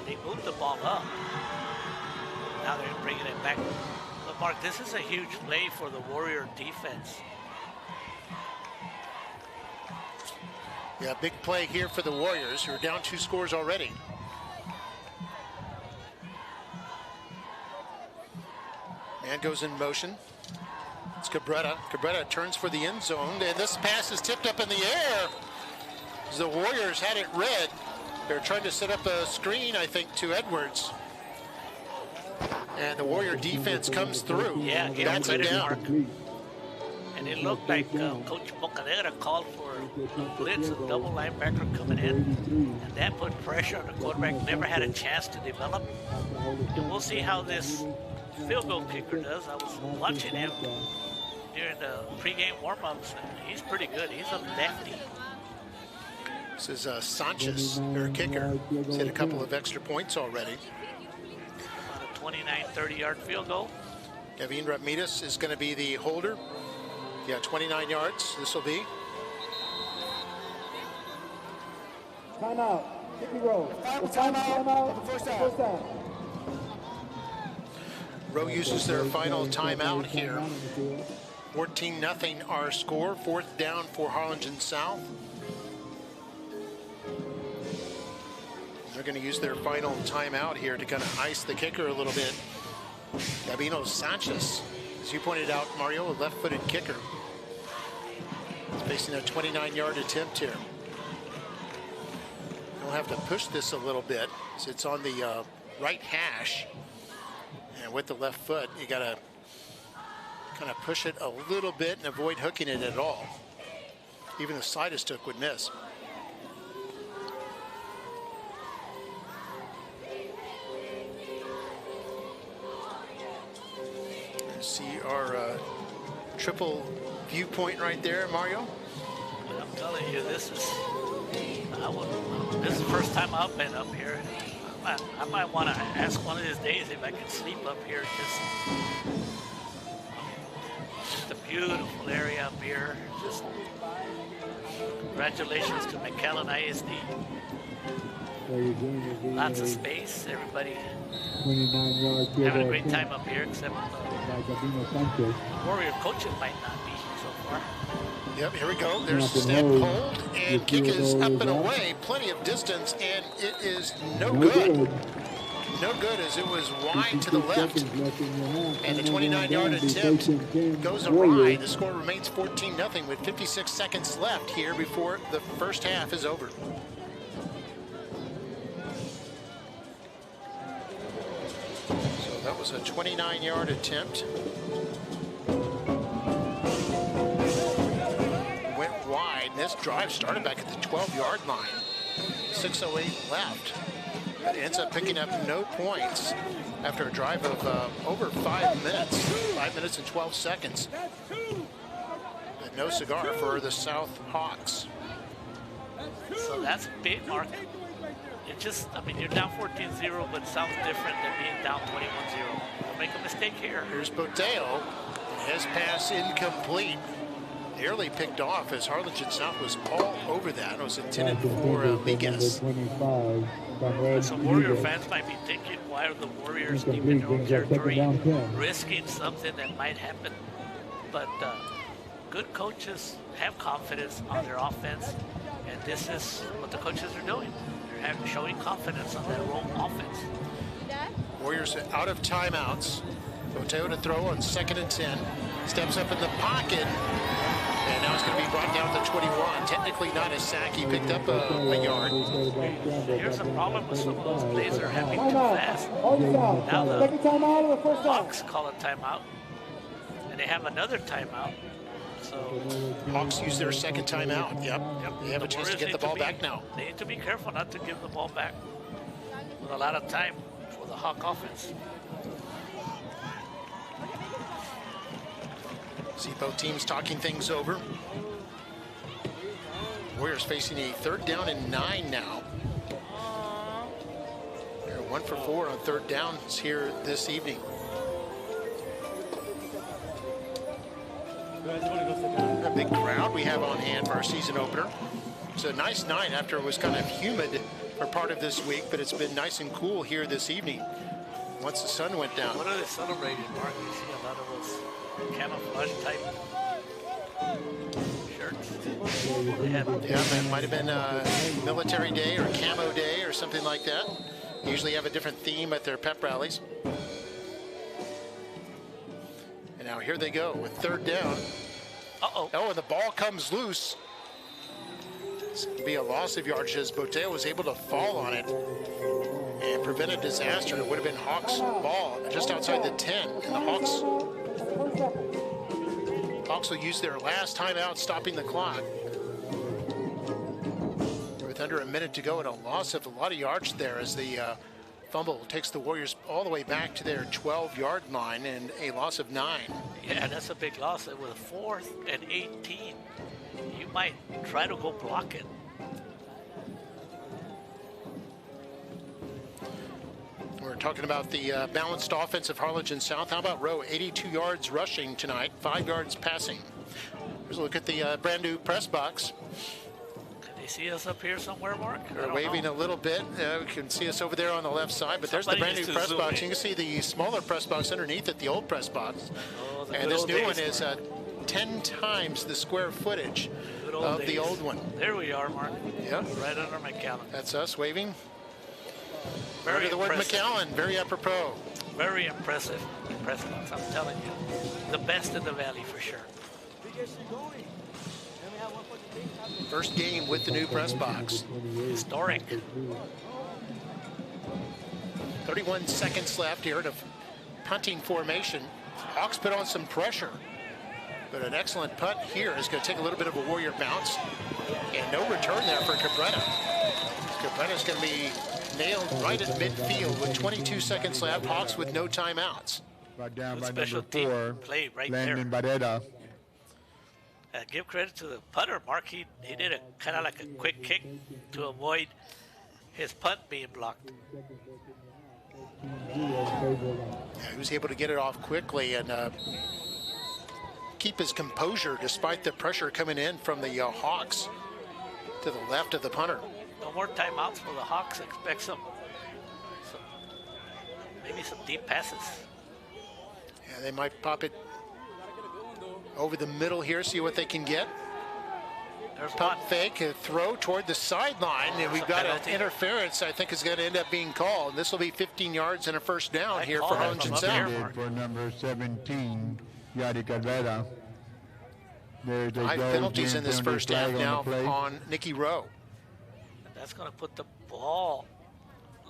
they moved the ball up. Now they're bringing it back. But Mark, this is a huge play for the Warrior defense. Yeah, big play here for the Warriors, who are down 2 scores already. Man goes in motion. It's Cabrera. Cabrera turns for the end zone, and this pass is tipped up in the air. The Warriors had it read. They're trying to set up a screen, I think, to Edwards. And the Warrior defense comes through. Yeah, that's it down. And it looked like Coach Bocadera called for a blitz, a double linebacker coming in. And that put pressure on the quarterback. Never had a chance to develop. And we'll see how this field goal kicker does. I was watching him during the pregame warm-ups, and he's pretty good. He's a lefty. This is Sanchez, their kicker. He's hit a couple of extra points already. On a 29, 30-yard field goal. Gavin Ramirez is going to be the holder. Yeah, 29 yards, this will be. Timeout. Nikki Rowe. Timeout. First down. Rowe uses their final timeout here. 14-0 our score. 4th down for Harlingen South. They're going to use their final timeout here to kind of ice the kicker a little bit. Gabino Sanchez, as you pointed out, Mario, a left-footed kicker. He's facing a 29-yard attempt here. You'll have to push this a little bit. So it's on the right hash. And with the left foot, you got to kind of push it a little bit and avoid hooking it at all. Even the slightest hook would miss. See our triple viewpoint right there, Mario. I'm telling you, this is the first time I've been up here. I might want to ask one of these days if I can sleep up here. Just a beautiful area up here. Just congratulations to McAllen ISD. Lots of space. Everybody having a great time up here, except Warrior coaches might not be so far. Yep, here we go. There's snap, hold, and kick is up and away. Plenty of distance, and it is no good. No good, as it was wide to the left. And the 29-yard attempt goes awry. The score remains 14-0 with 56 seconds left here before the first half is over. So that was a 29-yard attempt. Went wide. This drive started back at the 12-yard line. 6:08 left. But ends up picking up no points after a drive of over 5 minutes. 5 minutes and 12 seconds. But no cigar for the South Hawks. So that's big, Mark. It just, I mean, you're down 14-0, but it sounds different than being down 21-0. Don't make a mistake here. Here's Boteo. His pass incomplete. Nearly picked off as Harlingen South was all over that. It was intended for Ligas. Some Warrior fans might be thinking, why are the Warriors deep in their own territory risking something that might happen? But good coaches have confidence on their offense, and this is what the coaches are doing. They're showing confidence on their own offense. Warriors out of timeouts. Boteo to throw on 2nd and 10. Steps up in the pocket. And now it's going to be brought down to 21. Technically not a sack. He picked up a yard. Here's the problem with some of those plays they're having too fast. Now the Hawks call a timeout. And they have another timeout. So Hawks use their 2nd timeout. Yep. They have a chance to get the ball back now. They need to be careful not to give the ball back with a lot of time for the Hawk offense. See both teams talking things over. Warriors facing a 3rd down and 9 now. They're 1 for 4 on 3rd downs here this evening. A big crowd we have on hand for our season opener. It's a nice night after it was kind of humid for part of this week, but it's been nice and cool here this evening once the sun went down. What are they celebrating, Mark? You see a lot of those camouflage type shirts. Yeah, that might have been military day or camo day or something like that. Usually have a different theme at their pep rallies. And now here they go with 3rd down. Uh-oh. Oh, and the ball comes loose. It's going to be a loss of yardage as Boteo was able to fall on it and prevent a disaster. It would have been Hawks' ball just outside the 10. And the Hawks will use their last timeout, stopping the clock. With under a minute to go and a loss of a lot of yards there as the fumble takes the Warriors all the way back to their 12-yard line and a loss of 9. Yeah, that's a big loss. It was 4th and 18. You might try to go block it. We're talking about the balanced offense of Harlingen South. How about Rowe? 82 yards rushing tonight, 5 yards passing. Here's a look at the brand new press box. Can they see us up here somewhere, Mark? They're waving a little bit. You can see us over there on the left side, but there's the brand new press box. You can see the smaller press box underneath it, the old press box. Oh, and this new one is 10 times the square footage of the old one. There we are, Mark. Yep. Right under McAllen. That's us waving. Very the word McAllen, very apropos. Very impressive. I'm telling you. The best in the valley for sure. First game with the new press box. Historic. 31 seconds left here in a punting formation. Hawks put on some pressure. But an excellent putt here is going to take a little bit of a Warrior bounce. And no return there for Cabrera. Cabrera's going to be nailed right at midfield with 22 seconds left. Hawks with no timeouts. Right down by special number 4, play right Landon there. Barrera. Give credit to the putter, Mark. He did a kind of like a quick kick to avoid his putt being blocked. Yeah, he was able to get it off quickly and keep his composure despite the pressure coming in from the Hawks to the left of the punter. No more timeouts for the Hawks. Expect maybe some deep passes. Yeah, they might pop it over the middle here, see what they can get. There's pump fake, a throw toward the sideline, and we've got an interference I think is going to end up being called. This will be 15 yards and a first down here for Harlingen South. For number 17, Yadi Cabrera. 5 penalties in this first half now on Nikki Rowe. And that's going to put the ball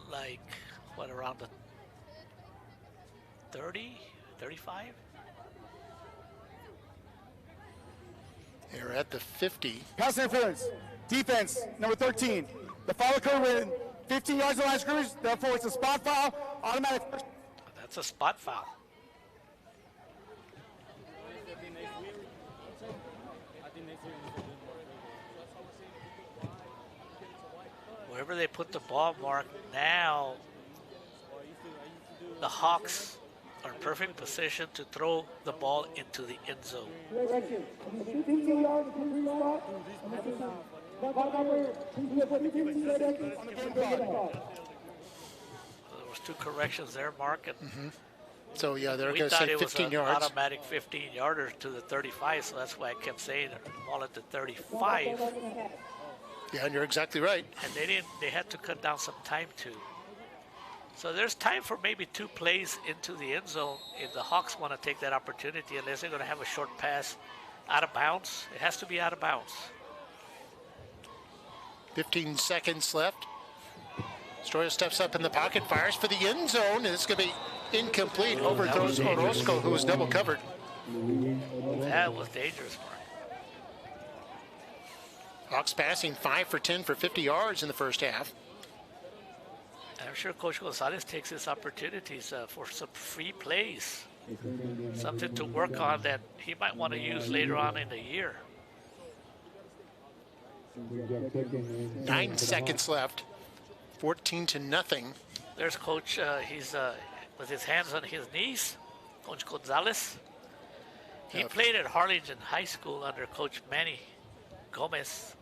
like, what, around the 30, 35? They're at the 50. Pass interference. Defense, number 13. The foul occurred within 15 yards of the line of scrimmage, therefore it's a spot foul, automatic. That's a spot foul. Wherever they put the ball, Mark, now the Hawks are in perfect position to throw the ball into the end zone. There was 2 corrections there, Mark. And so yeah, they're going to say 15 yards. An automatic 15-yarder to the 35, so that's why I kept saying ball at the 35. Yeah, and you're exactly right. And they had to cut down some time too. So there's time for maybe 2 plays into the end zone if the Hawks want to take that opportunity, unless they're going to have a short pass out of bounds. It has to be out of bounds. 15 seconds left. Stroya steps up in the pocket, fires for the end zone, and it's going to be incomplete. Overthrows Orozco, who was double covered. That was dangerous, Mark. Hawks passing 5 for 10 for 50 yards in the first half. I'm sure Coach Gonzalez takes his opportunities for some free plays. Something to work on that he might want to use later on in the year. 9 seconds left. 14-0. There's Coach, he's with his hands on his knees, Coach Gonzalez. He played at Harlingen High School under Coach Manny Gomez.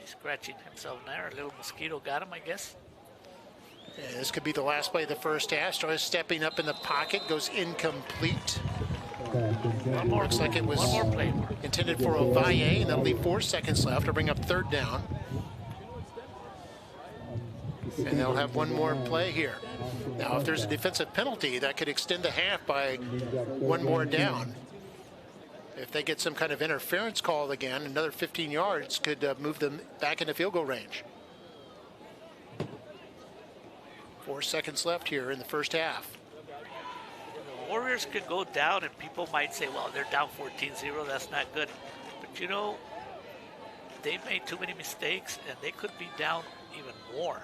He's scratching himself there. A little mosquito got him, I guess. Yeah, this could be the last play of the first half. Stroya stepping up in the pocket, goes incomplete. Looks like it was intended for Ovalle, and that'll leave 4 seconds left to bring up 3rd down. And they'll have 1 more play here. Now, if there's a defensive penalty, that could extend the half by 1 more down. If they get some kind of interference called again, another 15 yards could move them back into field goal range. 4 seconds left here in the first half. The Warriors could go down, and people might say, well, they're down 14-0. That's not good. But, you know, they made too many mistakes, and they could be down even more.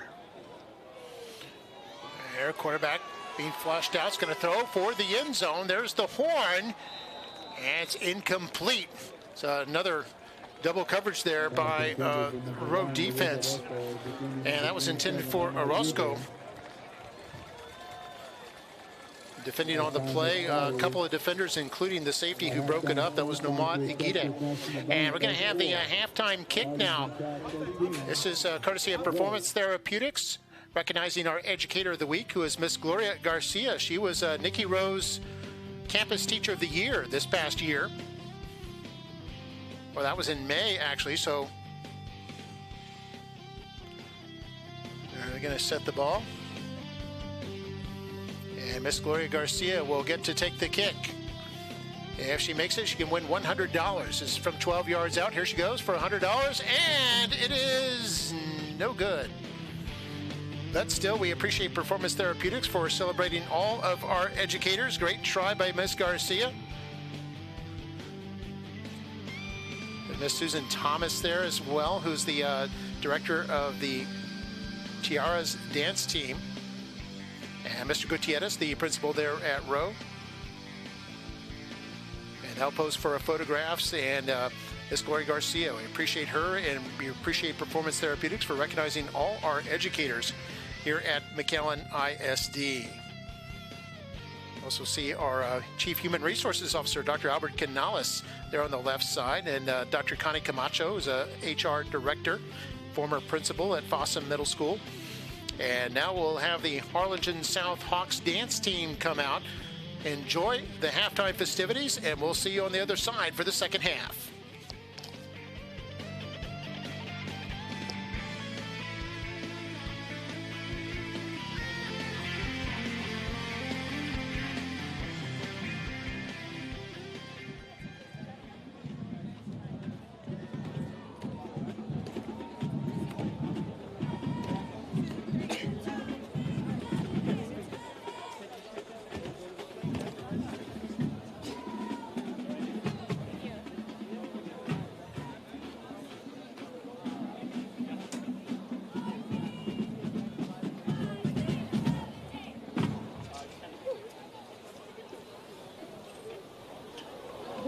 Their quarterback being flushed out. It's going to throw for the end zone. There's the horn, and it's incomplete. So another double coverage there by the Rowe defense. And that was intended for Orozco. Defending on the play, a couple of defenders, including the safety who broke it up. That was Nomad Igide. And we're going to have the halftime kick now. This is courtesy of Performance Therapeutics, recognizing our Educator of the Week, who is Miss Gloria Garcia. She was Nikki Rowe's Campus Teacher of the Year this past year. Well, that was in May, actually, so they're going to set the ball. And Miss Gloria Garcia will get to take the kick. If she makes it, she can win $100. This is from 12 yards out. Here she goes for $100, and it is no good. But still, we appreciate Performance Therapeutics for celebrating all of our educators. Great try by Miss Garcia. Miss Susan Thomas there as well, who's the director of the Tiaras dance team. And Mr. Gutierrez, the principal there at Rowe. And they'll pose for photographs. And Miss Gloria Garcia, we appreciate her, and we appreciate Performance Therapeutics for recognizing all our educators here at McAllen ISD. Also see our Chief Human Resources Officer, Dr. Albert Canales, there on the left side, and Dr. Connie Camacho, who's a HR director, former principal at Fossum Middle School. And now we'll have the Harlingen South Hawks dance team come out, enjoy the halftime festivities, and we'll see you on the other side for the second half.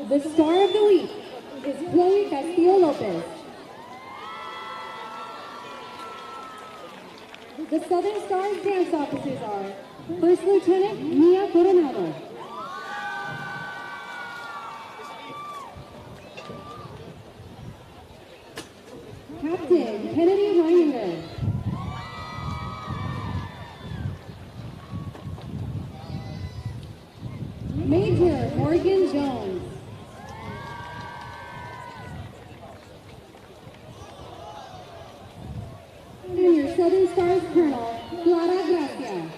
The star of the week is Chloe Castillo Lopez. The Southern Stars dance officers are First Lieutenant Mia Coronado, Captain Kennedy Reininger, Major Morgan Jones, and your Southern Stars Colonel, Clara Gracia.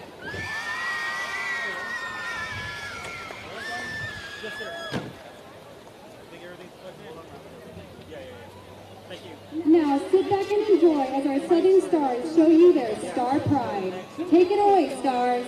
Now sit back and enjoy as our Southern Stars show you their star pride. Take it away, Stars.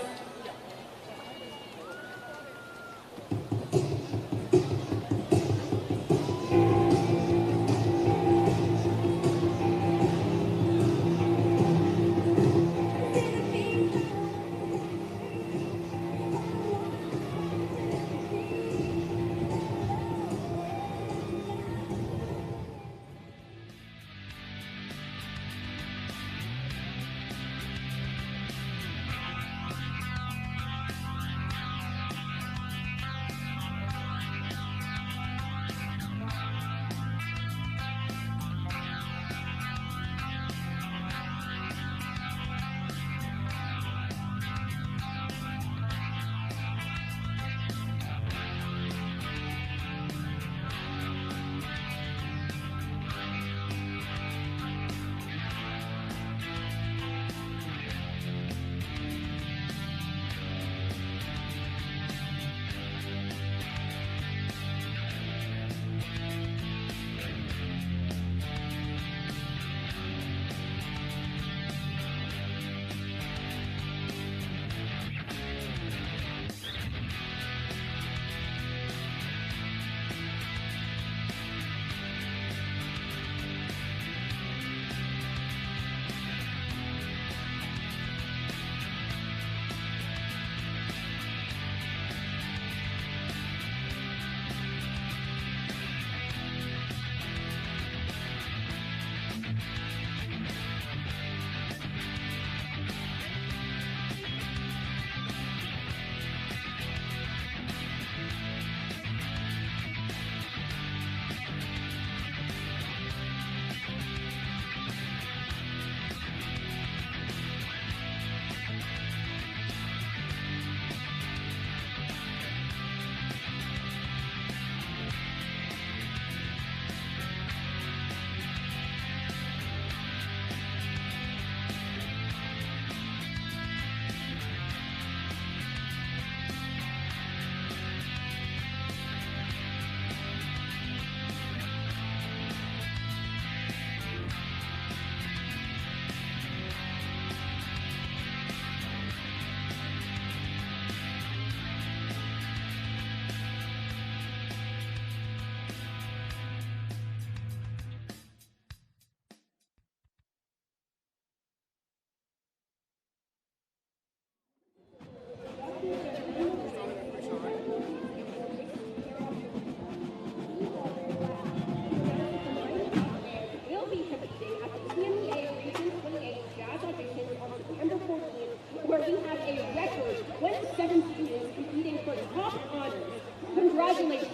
Congratulations.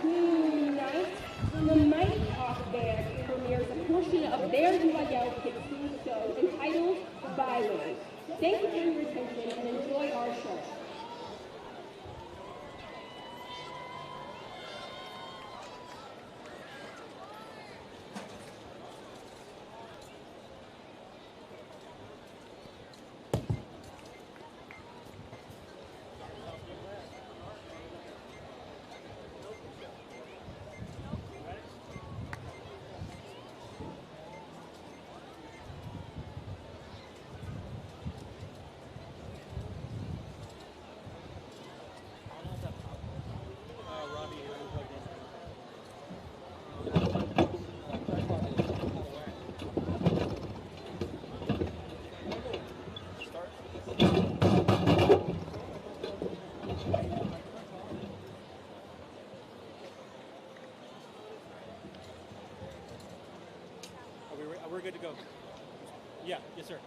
Tonight, the Mighty Off Band premieres a portion of their UIL Kids show entitled Byway. Thank you for your attention and enjoy our show. We're good to go. Yeah, yes, sir.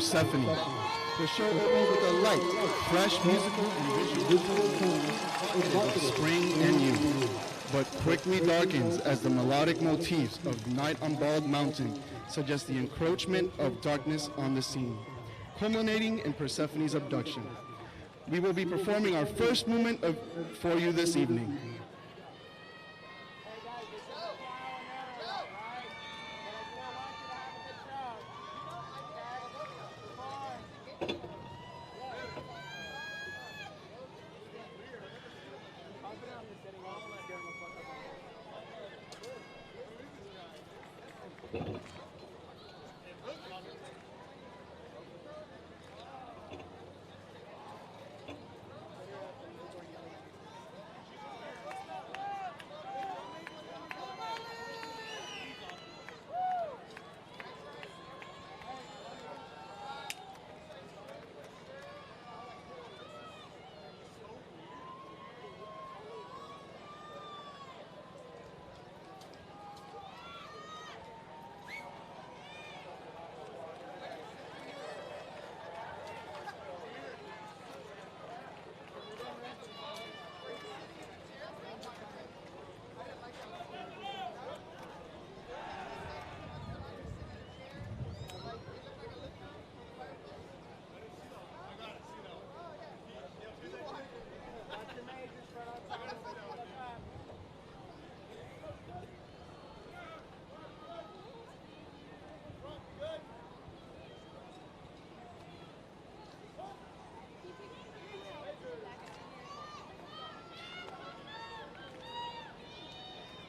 Persephone. The show opens with a light, fresh musical and visual tone of spring and youth, but quickly darkens as the melodic motifs of Night on Bald Mountain suggest the encroachment of darkness on the scene, culminating in Persephone's abduction. We will be performing our first movement for you this evening.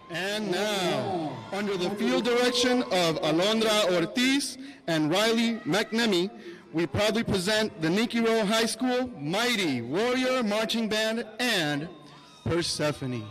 And now, under the field direction of Alondra Ortiz and Riley McNamee, we proudly present the Nikki Rowe High School Mighty Warrior Marching Band and Persephone.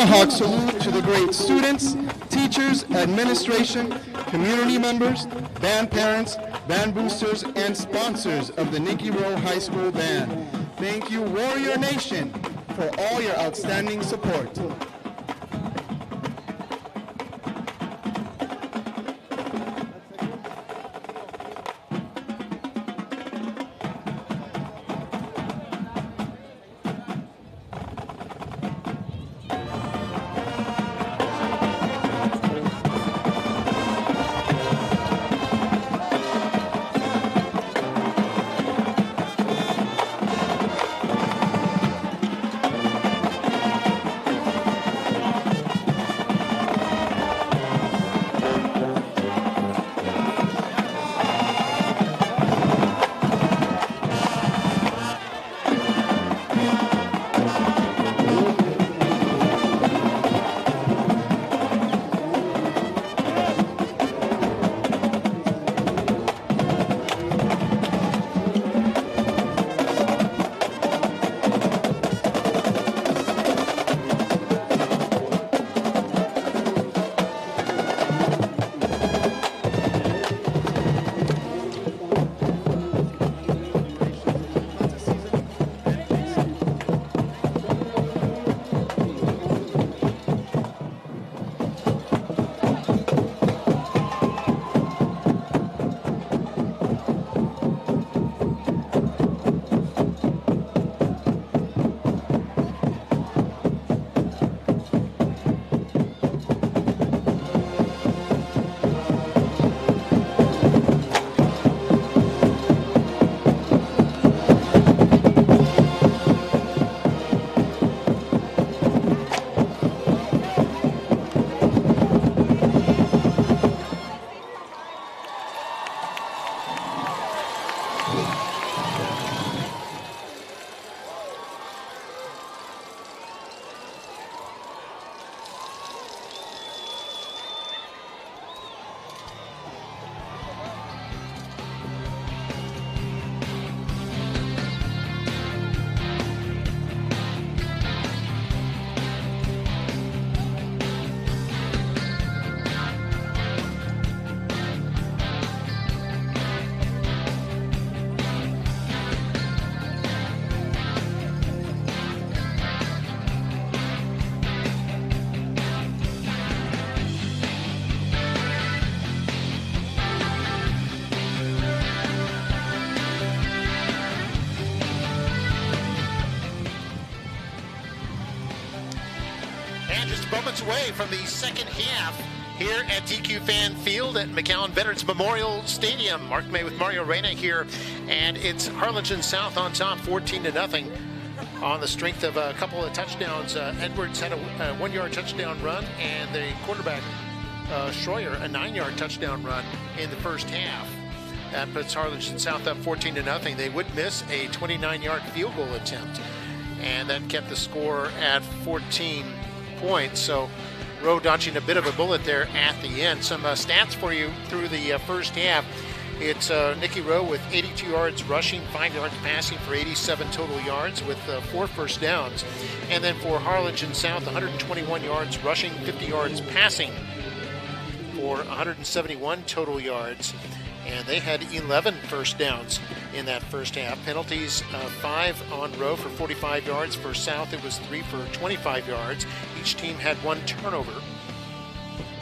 Tomahawk salute to the great students, teachers, administration, community members, band parents, band boosters, and sponsors of the Nikki Rowe High School Band. Thank you, Warrior Nation, for all your outstanding support. Moments away from the second half here at DQ Fan Field at McAllen Veterans Memorial Stadium. Mark May with Mario Reyna here, and it's Harlingen South on top, 14-0, on the strength of a couple of touchdowns. Edwards had a 1-yard touchdown run, and the quarterback Schroyer a 9-yard touchdown run in the first half. That puts Harlingen South up 14-0. They would miss a 29-yard field goal attempt, and that kept the score at 14 points. So Rowe dodging a bit of a bullet there at the end. Some stats for you through the first half. It's Nikki Rowe with 82 yards rushing, 5 yards passing for 87 total yards with 4 first downs. And then for Harlingen South, 121 yards rushing, 50 yards passing for 171 total yards. And they had 11 first downs in that first half. Penalties, 5 on Rowe for 45 yards. For South, it was 3 for 25 yards. Each team had 1 turnover.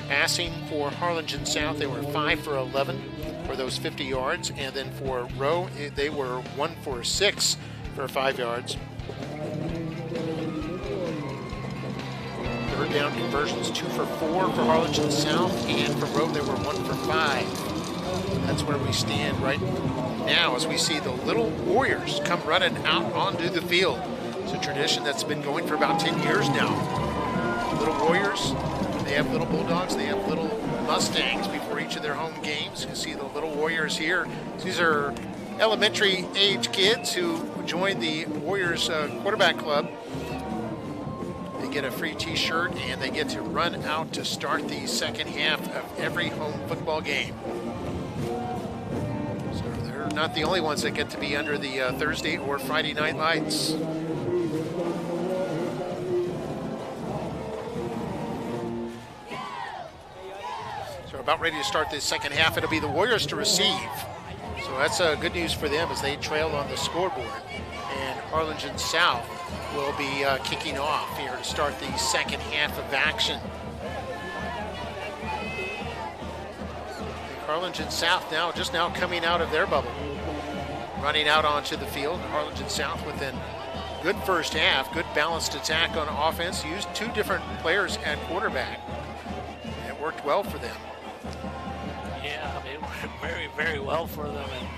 Passing for Harlingen South, they were 5 for 11 for those 50 yards. And then for Rowe, they were 1 for 6 for 5 yards. Third down conversions, 2 for 4 for Harlingen South. And for Rowe, they were 1 for 5. That's where we stand right now as we see the Little Warriors come running out onto the field. It's a tradition that's been going for about 10 years now. Little Warriors, they have little Bulldogs, they have little Mustangs before each of their home games. You see the Little Warriors here. These are elementary age kids who join the Warriors quarterback club. They get a free t-shirt and they get to run out to start the second half of every home football game. Not the only ones that get to be under the Thursday or Friday night lights. about ready to start the second half. It'll be the Warriors to receive. So that's good news for them as they trail on the scoreboard. And Harlingen South will be kicking off here to start the second half of action. Harlingen South just now coming out of their bubble. Running out onto the field. Harlingen South within good first half, good balanced attack on offense. Used two different players at quarterback. And it worked well for them. Yeah, I mean, it worked very, very well for them. And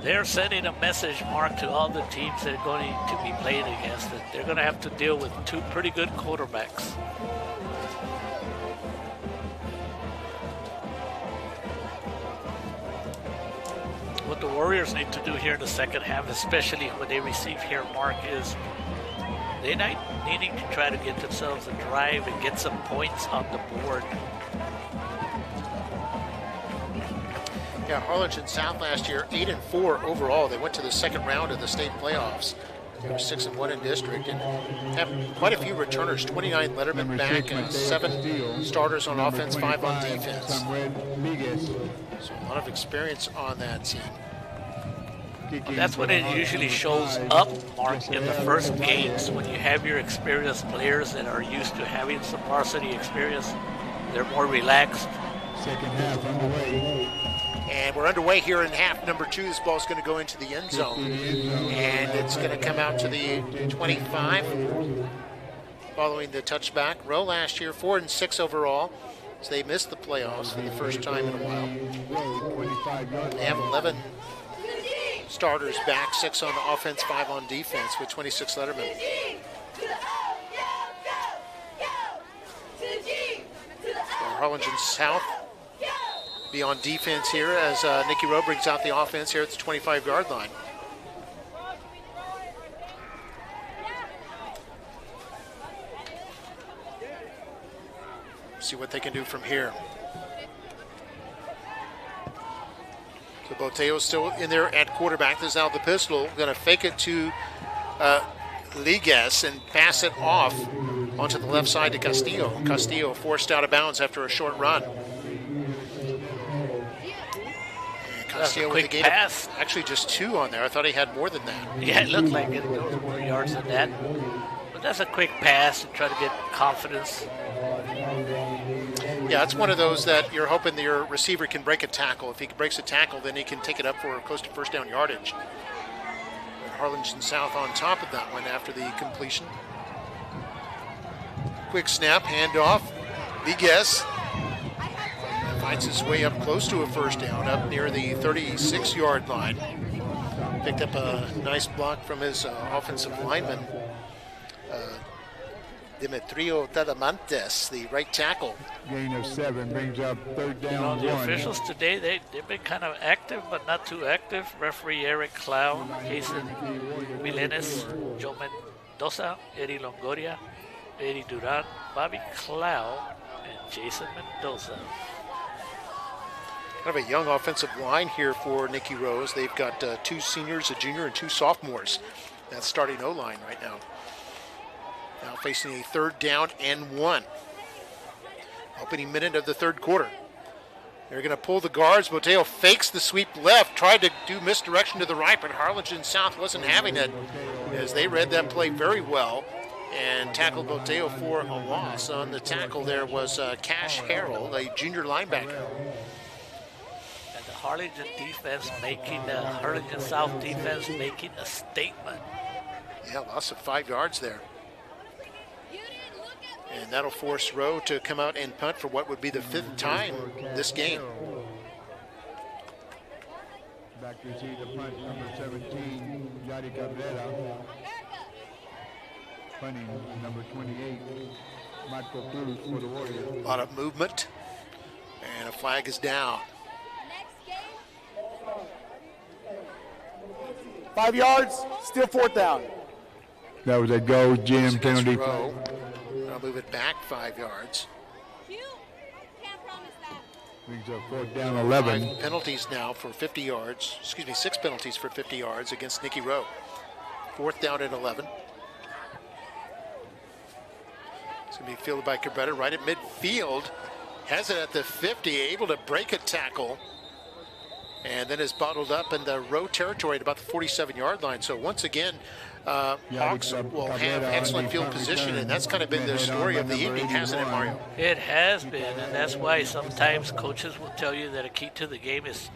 they're sending a message, Mark, to all the teams that are going to be playing against that they're going to have to deal with two pretty good quarterbacks. What the Warriors need to do here in the second half, especially when they receive here, Mark, is they're not needing to try to get themselves a drive and get some points on the board. Yeah, Harlingen South last year, 8-4 overall. They went to the second round of the state playoffs. They were 6-1 in district and have quite a few returners, 29 lettermen back and 7 starters on offense, 5 on defense. So a lot of experience on that team. Well, that's when it usually shows up, Mark, in the first games when you have your experienced players that are used to having some varsity experience. They're more relaxed. Second half underway. And we're underway here in half number 2. This ball's going to go into the end zone. And it's going to come out to the 25 following the touchback. Rowe last year, 4-6 overall. So they missed the playoffs for the first time in a while. They have 11 starters back, 6 on offense, 5 on defense with 26 lettermen. Harlingen South be on defense here as Nikki Rowe brings out the offense here at the 25-yard line. See what they can do from here. So Boteo's still in there at quarterback. This is now the pistol. Going to fake it to Ligues and pass it off onto the left side to Castillo. Castillo forced out of bounds after a short run. Castillo with a gain pass. Actually just 2 on there. I thought he had more than that. Yeah, it looked like it goes more yards than that. But that's a quick pass to try to get confidence. Yeah, it's one of those that you're hoping your receiver can break a tackle. If he breaks a tackle, then he can take it up for close to first down yardage. And Harlingen South on top of that one after the completion. Quick snap, handoff. Ligues finds his way up close to a first down, up near the 36-yard line. Picked up a nice block from his offensive lineman, Demetrio Tadamantes, the right tackle. Gain of 7 brings up third down. The officials today, they've been kind of active, but not too active. Referee Eric Clown, Jason Milenes, Joe Mendoza, Eddie Longoria, Eddie Duran, Bobby Clow, and Jason Mendoza. Kind of a young offensive line here for Nikki Rowe. They've got 2 seniors, a junior, and 2 sophomores. That's starting O-line right now. Now facing a 3rd down and 1. Opening minute of the 3rd quarter. They're going to pull the guards. Boteo fakes the sweep left, tried to do misdirection to the right, but Harlingen South wasn't having it as they read that play very well and tackled Boteo for a loss. On the tackle there was Cash Harrell, a junior linebacker. And the Harlingen defense Harlingen South defense making a statement. Yeah, loss of 5 yards there. And that'll force Rowe to come out and punt for what would be the 5th time this game. Back to see the punt, number 17, Yadi Cabrera. Punting, number 28, Marco Cruz for the Warriors. A lot of movement, and a flag is down. 5 yards, still 4th down. That was a go, Jim penalty. I'll move it back 5 yards. Brings up 4th down 11. 5 penalties now for 50 yards. 6 penalties for 50 yards against Nikki Rowe. 4th down at 11. It's going to be fielded by Cabrera right at midfield. Has it at the 50, able to break a tackle, and then is bottled up in the Rowe territory at about the 47-yard line. So once again, Hawks will have excellent field position, and that's kind of been the story of the evening, hasn't it, Mario? It has been, and that's why sometimes coaches will tell you that a key to the game is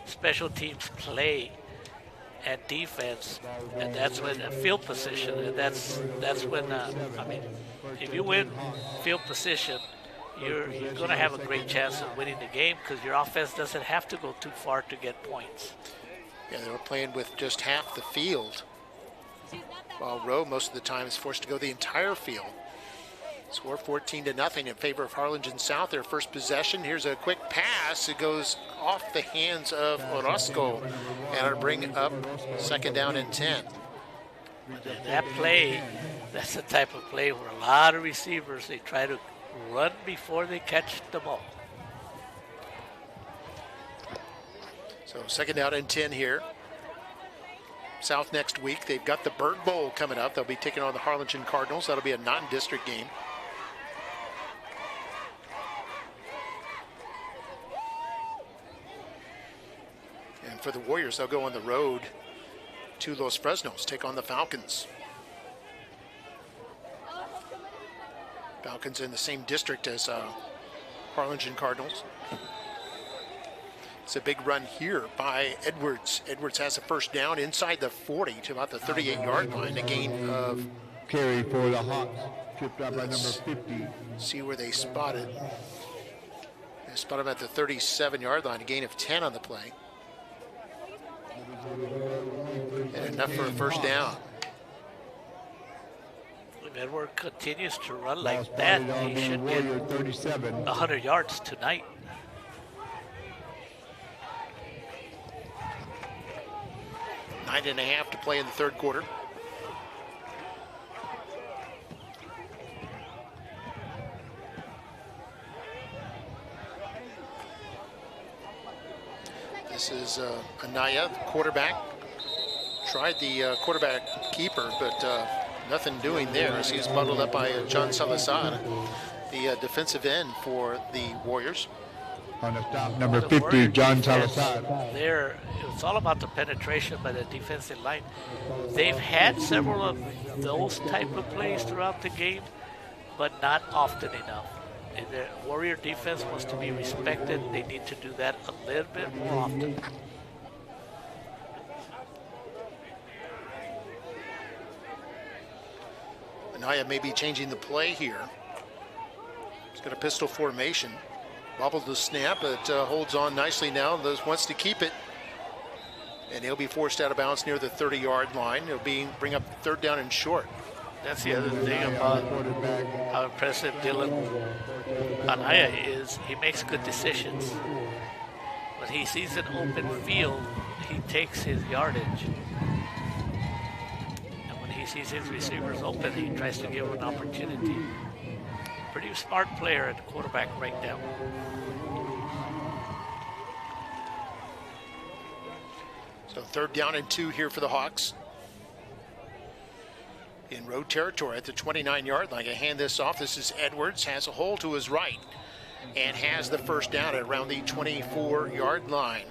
special teams play and defense, and that's when field position, and that's when I mean, if you win field position, you're going to have a great chance of winning the game because your offense doesn't have to go too far to get points. Yeah, they were playing with just half the field, while Rowe most of the time is forced to go the entire field. Score 14-0 in favor of Harlingen South. Their first possession. Here's a quick pass. It goes off the hands of Orozco, and it'll bring up 2nd down and 10. And that play, that's the type of play where a lot of receivers, they try to run before they catch the ball. So 2nd down and 10 here. South next week. They've got the Bird Bowl coming up. They'll be taking on the Harlingen Cardinals. That'll be a non-district game. And for the Warriors, they'll go on the road to Los Fresnos, take on the Falcons. Falcons in the same district as Harlingen Cardinals. It's a big run here by Edwards. Edwards has a first down inside the 40 to about the 38-yard line. A gain of carry for the Hawks, tripped up by number 50. See where they spotted. They spot him at the 37-yard line. A gain of 10 on the play. And enough for a first down. If Edward continues to run like that, he should get 100 yards tonight. Nine and a half to play in the third quarter. This is Anaya, the quarterback. Tried the quarterback keeper, but nothing doing there as he's bundled up by John Salazar, the defensive end for the Warriors. On the stop, number 50, John Salazar. There, it's all about the penetration by the defensive line. They've had several of those type of plays throughout the game, but not often enough. If the Warrior defense wants to be respected, they need to do that a little bit more often. Anaya may be changing the play here. He's got a pistol formation. Bobbled the snap, but holds on nicely now. Wants to keep it. And he'll be forced out of bounds near the 30-yard line. He'll bring up 3rd down and short. That's the other thing about how impressive Dylan Anaya is. He makes good decisions. When he sees an open field, he takes his yardage. And when he sees his receivers open, he tries to give them an opportunity. Pretty smart player at quarterback right now. So 3rd down and 2 here for the Hawks. In road territory at the 29-yard line. I hand this off. This is Edwards. Has a hole to his right and has the first down at around the 24-yard line.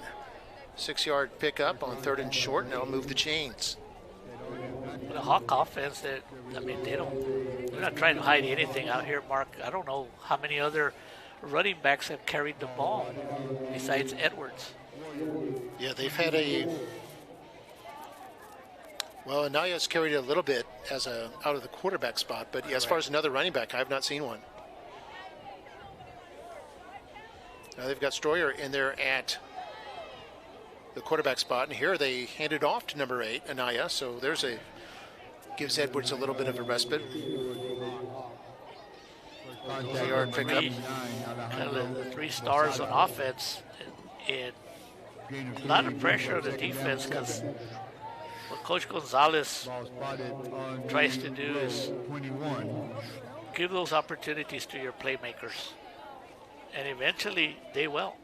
6-yard pickup on 3rd and short, and that'll move the chains. The Hawk offense, they're not trying to hide anything out here, Mark. I don't know how many other running backs have carried the ball besides Edwards. Yeah, they've had well, Anaya's carried it a little bit as out of the quarterback spot, but as far as another running back, I have not seen one. Now they've got Stroyer in there at the quarterback spot, and here they hand it off to number 8, Anaya, so gives Edwards a little bit of a respite. 3-yard pickup. The 3 stars on offense, and a lot of pressure on the defense because what Coach Gonzalez tries to do is give those opportunities to your playmakers, and eventually they will.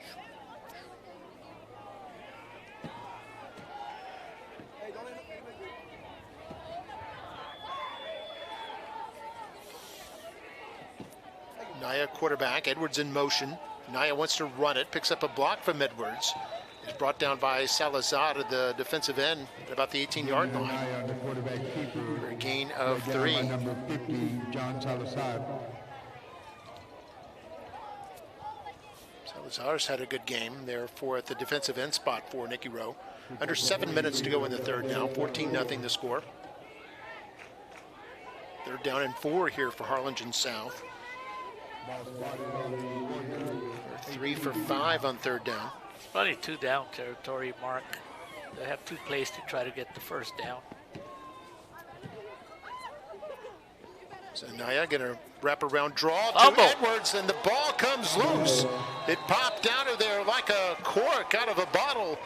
Naya quarterback, Edwards in motion. Naya wants to run it, picks up a block from Edwards. It's brought down by Salazar at the defensive end at about the 18-yard line. For a gain of 3. Number 50, John Salazar. Salazar's had a good game there for at the defensive end spot for Nikki Rowe. Under 7 minutes to go in the third now. 14-0 the score. Third down and 4 here for Harlingen South. 3 for 5 on third down. It's probably 2 down territory, Mark. They have 2 plays to try to get the first down. So Naya gonna wrap around draw to Edwards, and the ball comes loose. It popped out of there like a cork out of a bottle,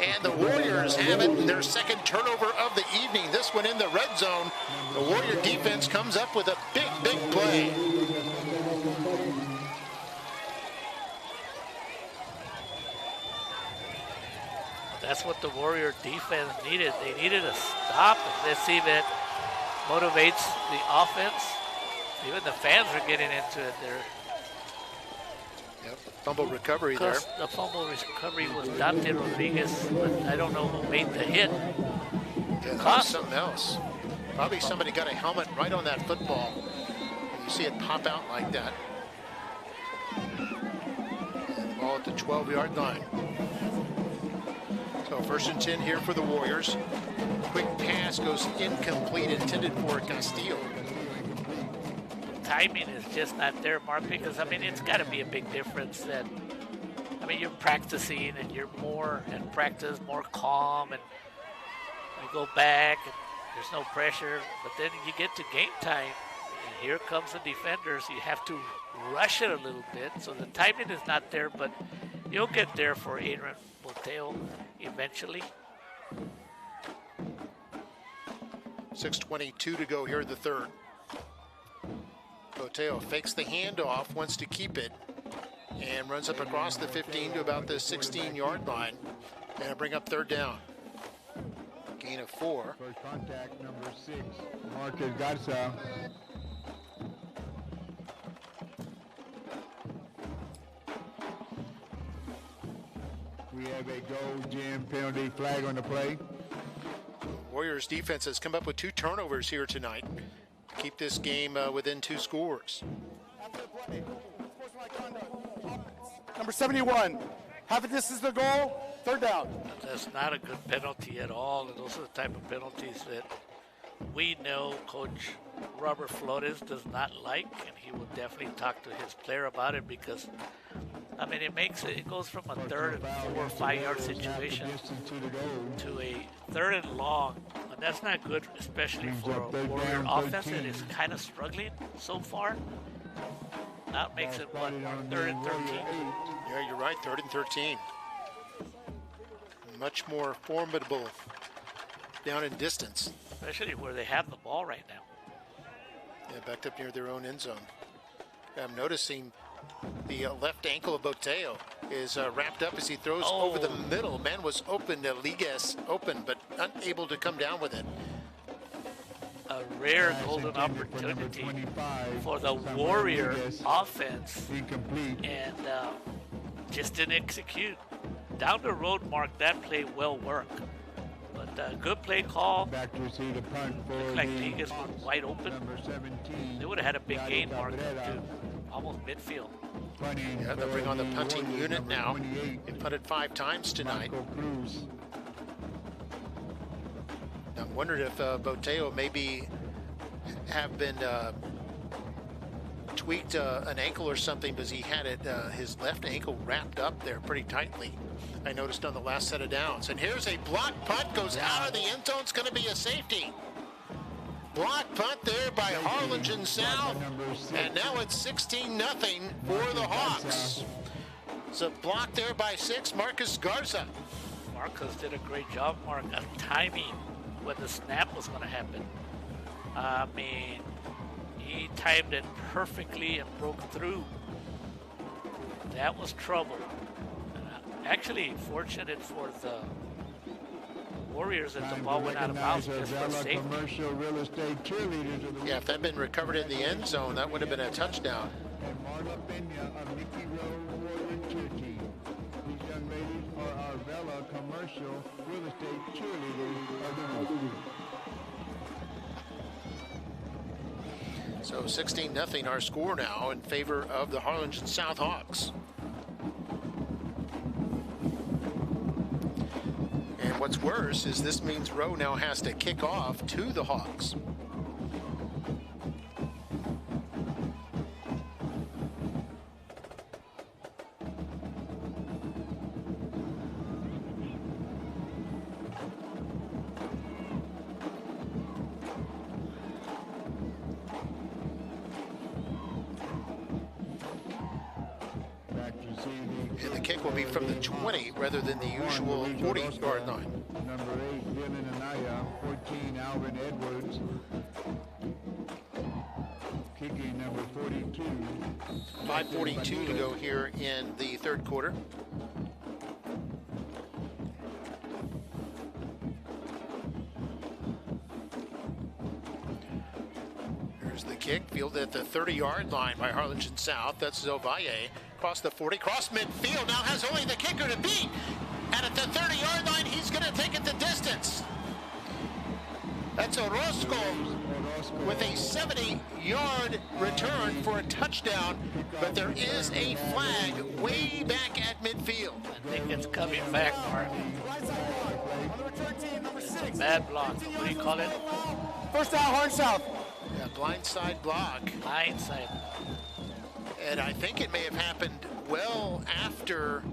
and the Warriors have it, their second turnover of the evening. This one in the red zone. The Warrior defense comes up with a big, big play. That's what the Warrior defense needed. They needed a stop. Let's see if it motivates the offense. Even the fans are getting into it there. Yep, fumble recovery there. The fumble recovery was Dante Rodriguez, but I don't know who made the hit. Yeah, that was something else. Probably somebody got a helmet right on that football. You see it pop out like that. And the ball at the 12-yard line. So 1st and 10 here for the Warriors. Quick pass goes incomplete, intended for Castillo. Timing is just not there, Mark, because, I mean, it's got to be a big difference that, I mean, you're practicing and you're more in practice, more calm, and you go back and there's no pressure, but then you get to game time and here comes the defenders. You have to rush it a little bit, so the timing is not there, but you'll get there for Adrian Boteo eventually. 6:22 to go here in the third. Boteo fakes the handoff, wants to keep it, and runs up across the 15 to about the 16-yard line. And bring up third down. Gain of 4. First contact, number 6, Marcus Garza. We have a goal, Jim, penalty flag on the play. Warriors defense has come up with 2 turnovers here tonight. Keep this game within 2 scores. Number 71. Half of this is the goal. Third down. That's not a good penalty at all. And those are the type of penalties that we know Coach Robert Flores does not like, and he will definitely talk to his player about it because, I mean, it goes from a 3rd and 4 or 5 yard situation to a 3rd and long. And that's not good, especially for a Warrior offense that is kind of struggling so far. That makes it, what, 3rd and 13? Yeah, you're right, 3rd and 13. Much more formidable down in distance. Especially where they have the ball right now. Yeah, backed up near their own end zone. I'm noticing the left ankle of Boteo is wrapped up as he throws over the middle. Man was open, Liguez open, but unable to come down with it. A rare golden opportunity for the Warrior offense, and just didn't execute. Down the road, Mark, that play well worked. But good play call. Looked like Liguez was wide open. They would have had a big gain, Mark, to almost midfield. Yeah, they'll bring on the punting unit now. They punted 5 times tonight. I'm wondering if Boteo maybe have been tweaked an ankle or something because he had it his left ankle wrapped up there pretty tightly. I noticed on the last set of downs. And here's a block punt, goes out of the end zone. It's going to be a safety. Block punt there by Harlingen South. And now it's 16-0 for the Hawks. It's a block there by 6, Marcus Garza. Marcus did a great job, Mark, of timing when the snap was going to happen. I mean, he timed it perfectly and broke through. That was trouble. Actually, fortunate for the Warriors that the ball went out of bounds just for safety. Yeah, if that had been recovered in the end zone, that would have been a touchdown. Carla Pena of Nikki Rowe Warrior Cheer Team. These young ladies are our Vela Commercial Real Estate Cheerleaders of the Week. So 16-0 our score now in favor of the Harlingen South Hawks. And what's worse is this means Rowe now has to kick off to the Hawks. And the kick will be from the 20 rather than the usual 40-yard line. Number 8, Dylan Anaya. 14, Alvin Edwards. Kicking number 42. 5:42 to go here in the third quarter. Here's the kick, fielded at the 30-yard line by Harlingen South. That's Zovalle. Across the 40, cross midfield, now has only the kicker to beat. And at the 30-yard line, he's going to take it the distance. That's Orozco with a 70-yard return for a touchdown, but there is a flag way back at midfield. I think it's coming back, Mark. Bad block. What do you call it? First down, Harlingen South. Yeah, blindside block. Blindside. And I think it may have happened well after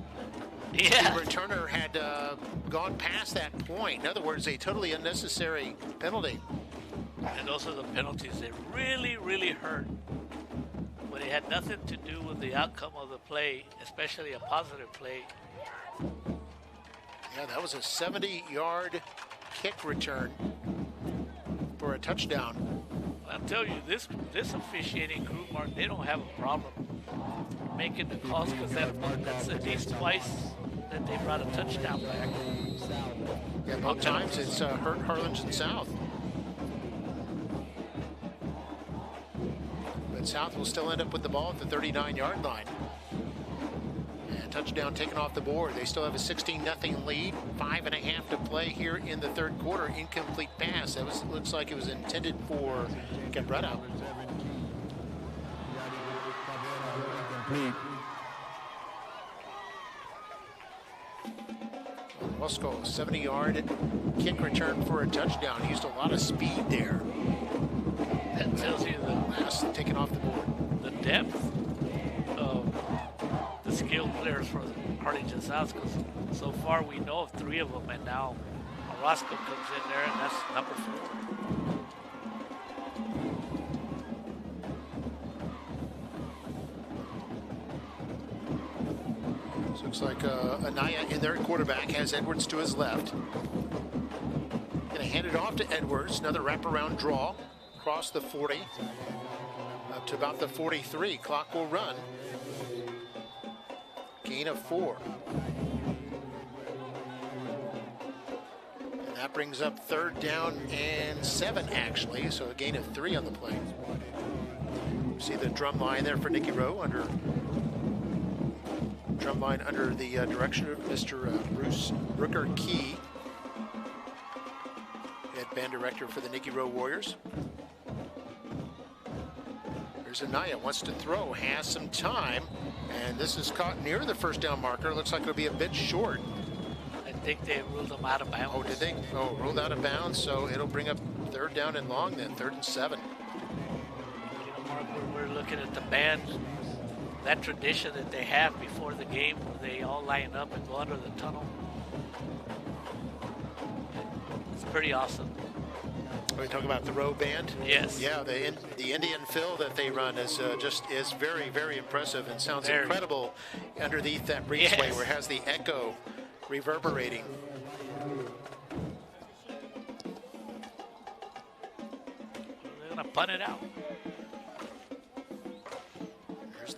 the returner had gone past that point. In other words, a totally unnecessary penalty. And those are the penalties that really, really hurt. But it had nothing to do with the outcome of the play, especially a positive play. Yeah, that was a 70-yard kick return for a touchdown. I'll tell you, this officiating group, Mark, they don't have a problem making the calls, because that's at least twice that they brought a touchdown back. Yeah, both times it's hurt Harlingen South. But South will still end up with the ball at the 39-yard line. And touchdown taken off the board. They still have a 16-0 lead. 5.5 to play here in the third quarter. Incomplete pass. That was, looks like it was intended for Cabrera. Wasco, 70-yard kick return for a touchdown. He used a lot of speed there. That tells you the pass taken off the board. The depth of the skilled players for Harlingen South, because so far we know of 3 of them, and now Orozco comes in there, and that's number 4. Looks like Anaya in there, quarterback, has Edwards to his left. Gonna hand it off to Edwards, another wraparound draw, across the 40, up to about the 43. Clock will run. Gain of 4. And that brings up 3rd down and 7, actually, so a gain of 3 on the play. See the drum line there for Nikki Rowe under drumline under the direction of Mr. Bruce Rooker-Key, head band director for the Nikki Rowe Warriors. There's Anaya, wants to throw, has some time, and this is caught near the first down marker. Looks like it'll be a bit short. I think they ruled him out of bounds. Oh, did they? Oh, ruled out of bounds, so it'll bring up 3rd down and long then, 3rd and 7. You know, Mark, we're looking at the band. That tradition that they have before the game, where they all line up and go under the tunnel. It's pretty awesome. Are we talking about the Rowe Band? Yes. Yeah, the Indian fill that they run is is very, very impressive and sounds incredible underneath that breezeway where it has the echo reverberating. They're gonna punt it out.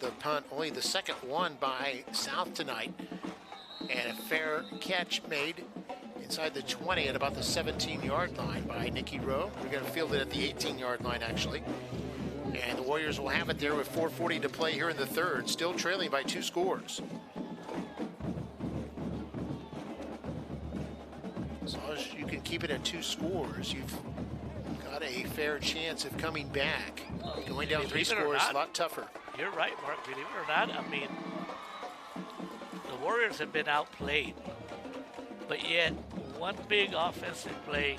The punt, only the second one by South tonight, and a fair catch made inside the 20 at about the 17-yard line by Nikki Rowe. We're going to field it at the 18-yard line, actually. And the Warriors will have it there with 4:40 to play here in the third, still trailing by 2 scores. As long as you can keep it at 2 scores, you've got a fair chance of coming back. Going down 3 scores, a lot tougher. You're right, Mark. Believe it or not, I mean, the Warriors have been outplayed, but yet one big offensive play,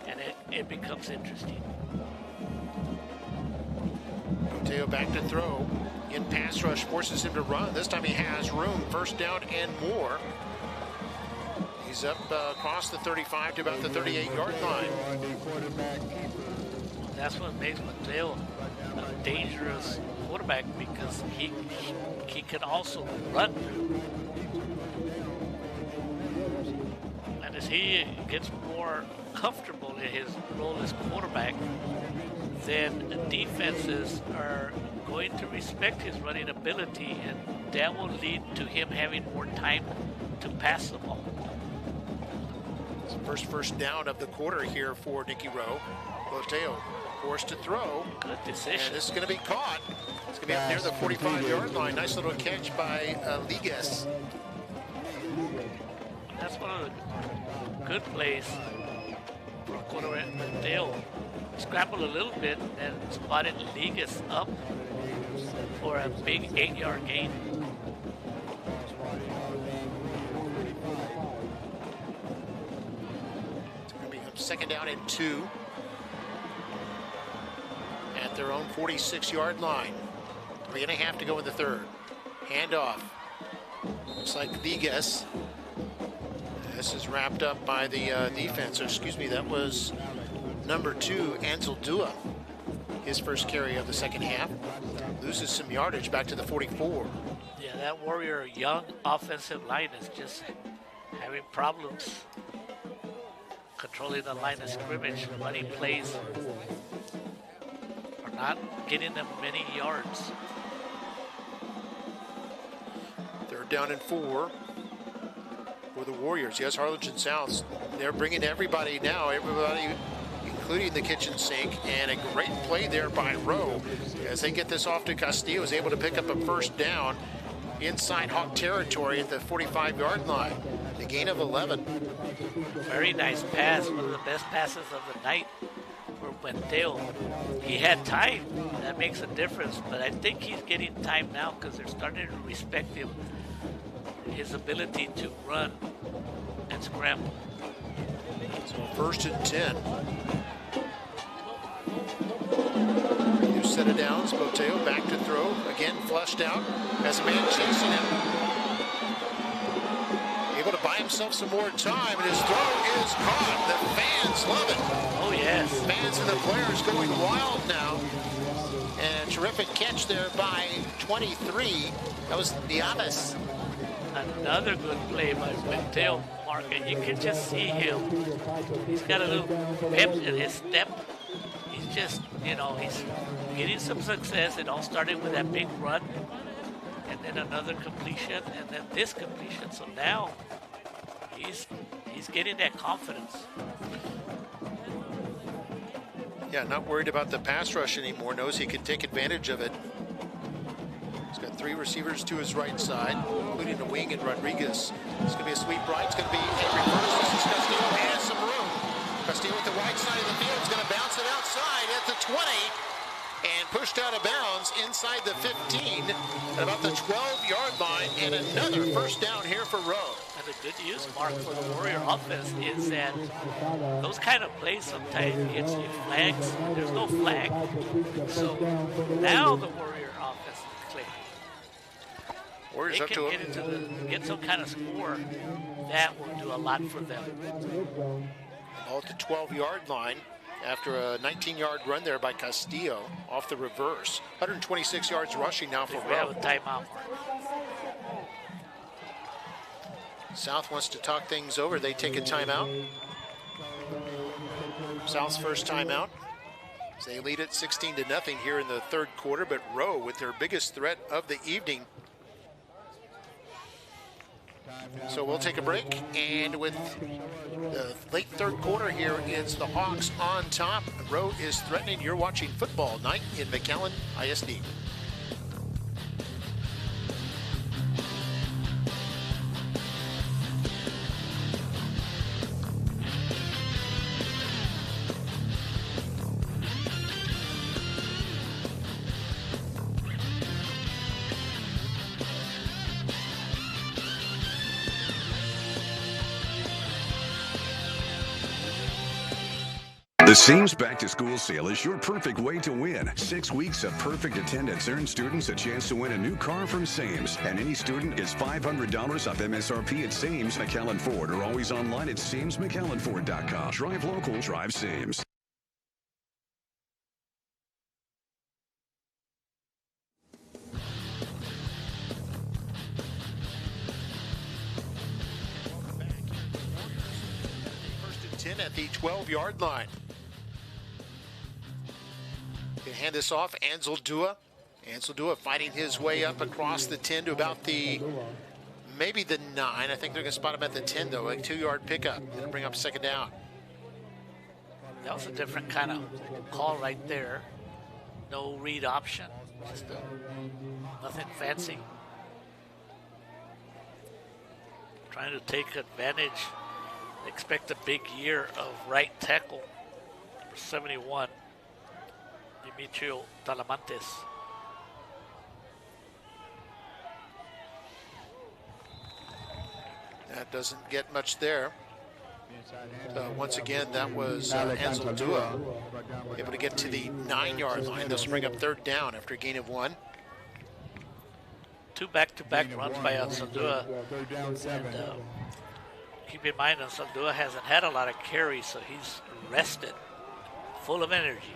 and it becomes interesting. Mateo back to throw. In pass rush, forces him to run. This time he has room. First down and more. He's up across the 35 to about the 38-yard line. That's what makes Mateo a dangerous quarterback, because he can also run. And as he gets more comfortable in his role as quarterback, then defenses are going to respect his running ability, and that will lead to him having more time to pass the ball. First down of the quarter here for Nikki Rowe. Mateo forced to throw. Good decision. And this is going to be caught. It's going to be up near the 45-yard line. Nice little catch by Ligas. That's one of the good plays for a quarterback. Mateo scrambled a little bit and spotted Ligas up for a big 8-yard gain. It's going to be up 2nd down and 2 at their own 46-yard line. 3.5 to go in the third. Handoff. Looks like Ligas. This is wrapped up by the defense. Excuse me, that was number 2, Ansel Dua. His first carry of the second half. Loses some yardage back to the 44. Yeah, that Warrior young offensive line is just having problems controlling the line of scrimmage. Running plays are not getting them many yards. 3rd down and 4 for the Warriors. Yes, Harlingen South, they're bringing everybody now. Everybody, including the kitchen sink, and a great play there by Rowe as they get this off to Castillo, is able to pick up a first down inside Hawk territory at the 45-yard line. The gain of 11. Very nice pass, one of the best passes of the night for Mateo. He had time, that makes a difference, but I think he's getting time now because they're starting to respect him, his ability to run and scramble. So 1st and 10. New set of downs. Mateo back to throw. Again, flushed out. Has a man chasing him. Able to buy himself some more time, and his throw is caught. The fans love it. Oh, yes. Fans and the players going wild now. And a terrific catch there by 23. That was Niaves. Another good play by Mateo, Mark, and you can just see him. He's got a little pep in his step. He's just, you know, he's getting some success. It all started with that big run, and then another completion, and then this completion. So now he's getting that confidence. Yeah, not worried about the pass rush anymore. Knows he can take advantage of it. He's got 3 receivers to his right side, including the wing and Rodriguez. It's going to be a sweep right. It's going to be a reverse. This is Castillo. Has some room. Castillo with the right side of the field. Is going to bounce it outside at the 20 and pushed out of bounds inside the 15 at about the 12-yard line, and another first down here for Rowe. And the good news, Mark, for the Warrior offense is that those kind of plays sometimes gets you flags. There's no flag. So now the Warrior offense is clicking. Warriors they up can to get some kind of score. That will do a lot for them. Ball at the 12-yard line after a 19-yard run there by Castillo off the reverse. 126 yards rushing now for Rowe. We have a timeout. South wants to talk things over. They take a timeout. South's first timeout. They lead it 16-0 here in the third quarter, but Rowe with their biggest threat of the evening. So we'll take a break, and with the late third quarter here, it's the Hawks on top. Rowe is threatening. You're watching Football Night in McAllen ISD. The Seams Back to School sale is your perfect way to win. 6 weeks of perfect attendance earns students a chance to win a new car from Seams. And any student gets $500 off MSRP at Seams McAllen Ford, or always online at SeamsMcAllenFord.com. Drive local, drive Seams. First and 10 at the 12-yard line. Can hand this off. Ansel Dua fighting his way up across the 10 to about maybe the 9. I think they're going to spot him at the 10, though. A 2-yard pickup. Going to bring up second down. That was a different kind of call right there. No read option. Just nothing fancy. Trying to take advantage. Expect a big year of right tackle. Number 71. Demetrio Talamantes. That doesn't get much there. Once again, that was Ansel Dua able to get to the 9-yard line. This will bring up third down after a gain of 1. 2 back-to-back runs by Ansel Dua. And keep in mind, Ansel Dua hasn't had a lot of carries, so he's rested, full of energy.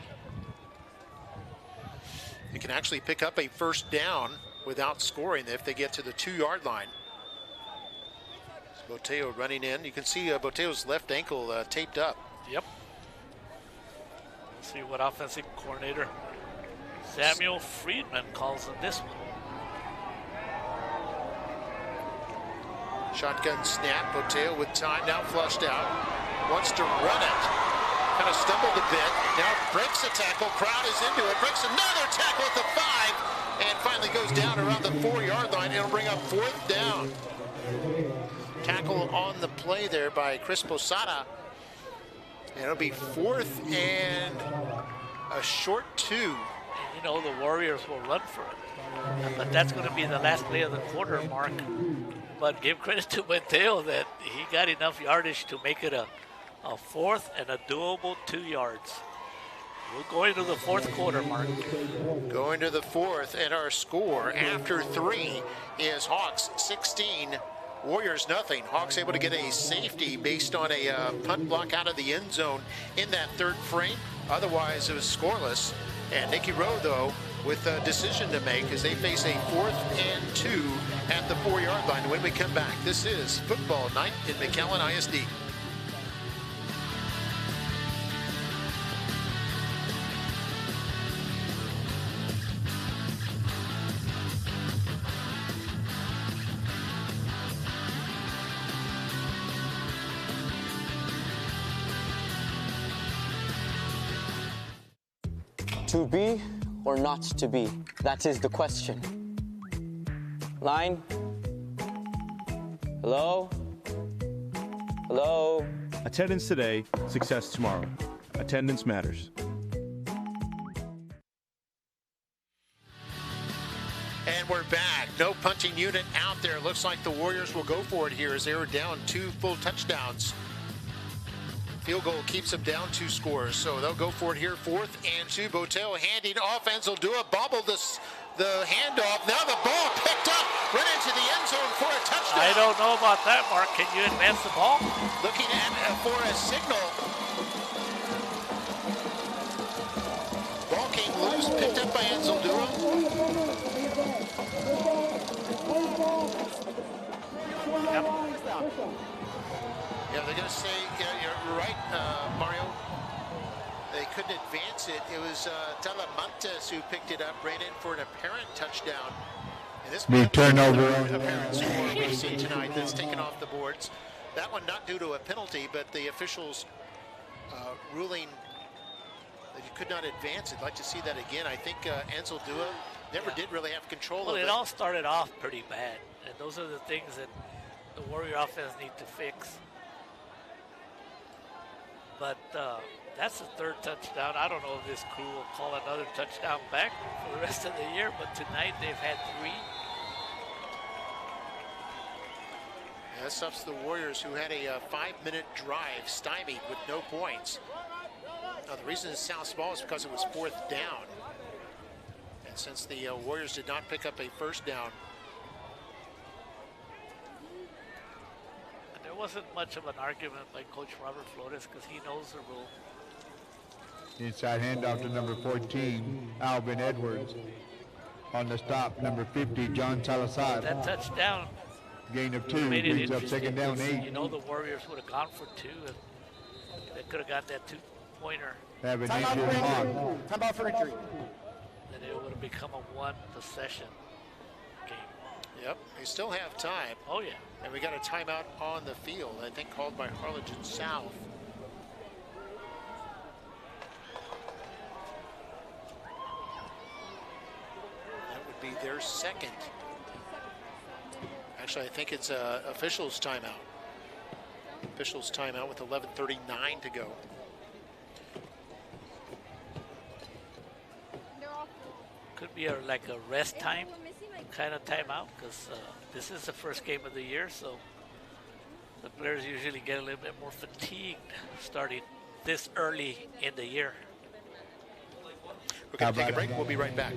They can actually pick up a first down without scoring if they get to the 2-yard line. So Boteo running in. You can see Boteo's left ankle taped up. Yep. Let's see what offensive coordinator Samuel Friedman calls on this one. Shotgun snap. Boteo with time now flushed out. Wants to run it. Kind of stumbled a bit. Now breaks a tackle. Crowd is into it. Breaks another tackle at the 5. And finally goes down around the 4-yard line. It'll bring up fourth down. Tackle on the play there by Chris Posada. And it'll be 4th and a short 2. You know the Warriors will run for it. But that's going to be the last play of the quarter, Mark. But give credit to Mateo that he got enough yardage to make it a 4th and a doable 2 yards. We're going to the 4th quarter, Mark. Going to the 4th, and our score after 3 is Hawks 16, Warriors nothing. Hawks able to get a safety based on a punt block out of the end zone in that third frame. Otherwise, it was scoreless. And Nikki Rowe, though, with a decision to make as they face a 4th and 2 at the 4-yard line. When we come back, this is Football Night in McAllen ISD. To be or not to be? That is the question. Line? Hello? Hello? Attendance today, success tomorrow. Attendance matters. And we're back. No punting unit out there. Looks like the Warriors will go for it here as they were down 2 full touchdowns. Field goal keeps them down 2 scores, so they'll go for it here. 4th and 2. Boteo handing off. Ansel Dua bobbled the handoff. Now the ball picked up, went into the end zone for a touchdown. I don't know about that, Mark. Can you advance the ball? Looking at for a signal. Ball came loose, picked up by Ansel Dua. Yep. Yeah, they're going to say, yeah, you're right, Mario. They couldn't advance it. It was Talamantes who picked it up, ran in for an apparent touchdown. Big turnover. Apparent score we've seen tonight that's taken off the boards. That one not due to a penalty, but the officials ruling that you could not advance. I'd like to see that again. I think Ansel Dua never did really have control of it. Well, it all started off pretty bad, and those are the things that the Warrior offense need to fix. But that's the third touchdown. I don't know if this crew will call another touchdown back for the rest of the year, but tonight they've had 3. That stops the Warriors, who had a 5-minute drive stymied with no points. Now, the reason it's South Ball is because it was 4th down. And since the Warriors did not pick up a first down, and there wasn't much of an argument by Coach Robert Flores because he knows the rule. Inside handoff to number 14, Alvin Edwards. On the stop, number 50, John Salazar. That touchdown. Gain of 2, brings up second down 8. You know the Warriors would have gone for 2 and they could have got that 2-pointer. Have an injured Hawk. Time out for injury. Then it would have become a 1-possession game. Yep, they still have time. Oh, yeah. And we got a timeout on the field, I think called by Harlingen South. That would be their second. Actually, I think it's officials timeout. Officials timeout with 11:39 to go. Could be like a rest time kind of timeout because this is the first game of the year, so the players usually get a little bit more fatigued starting this early in the year. We're going to take a break. We'll be right back.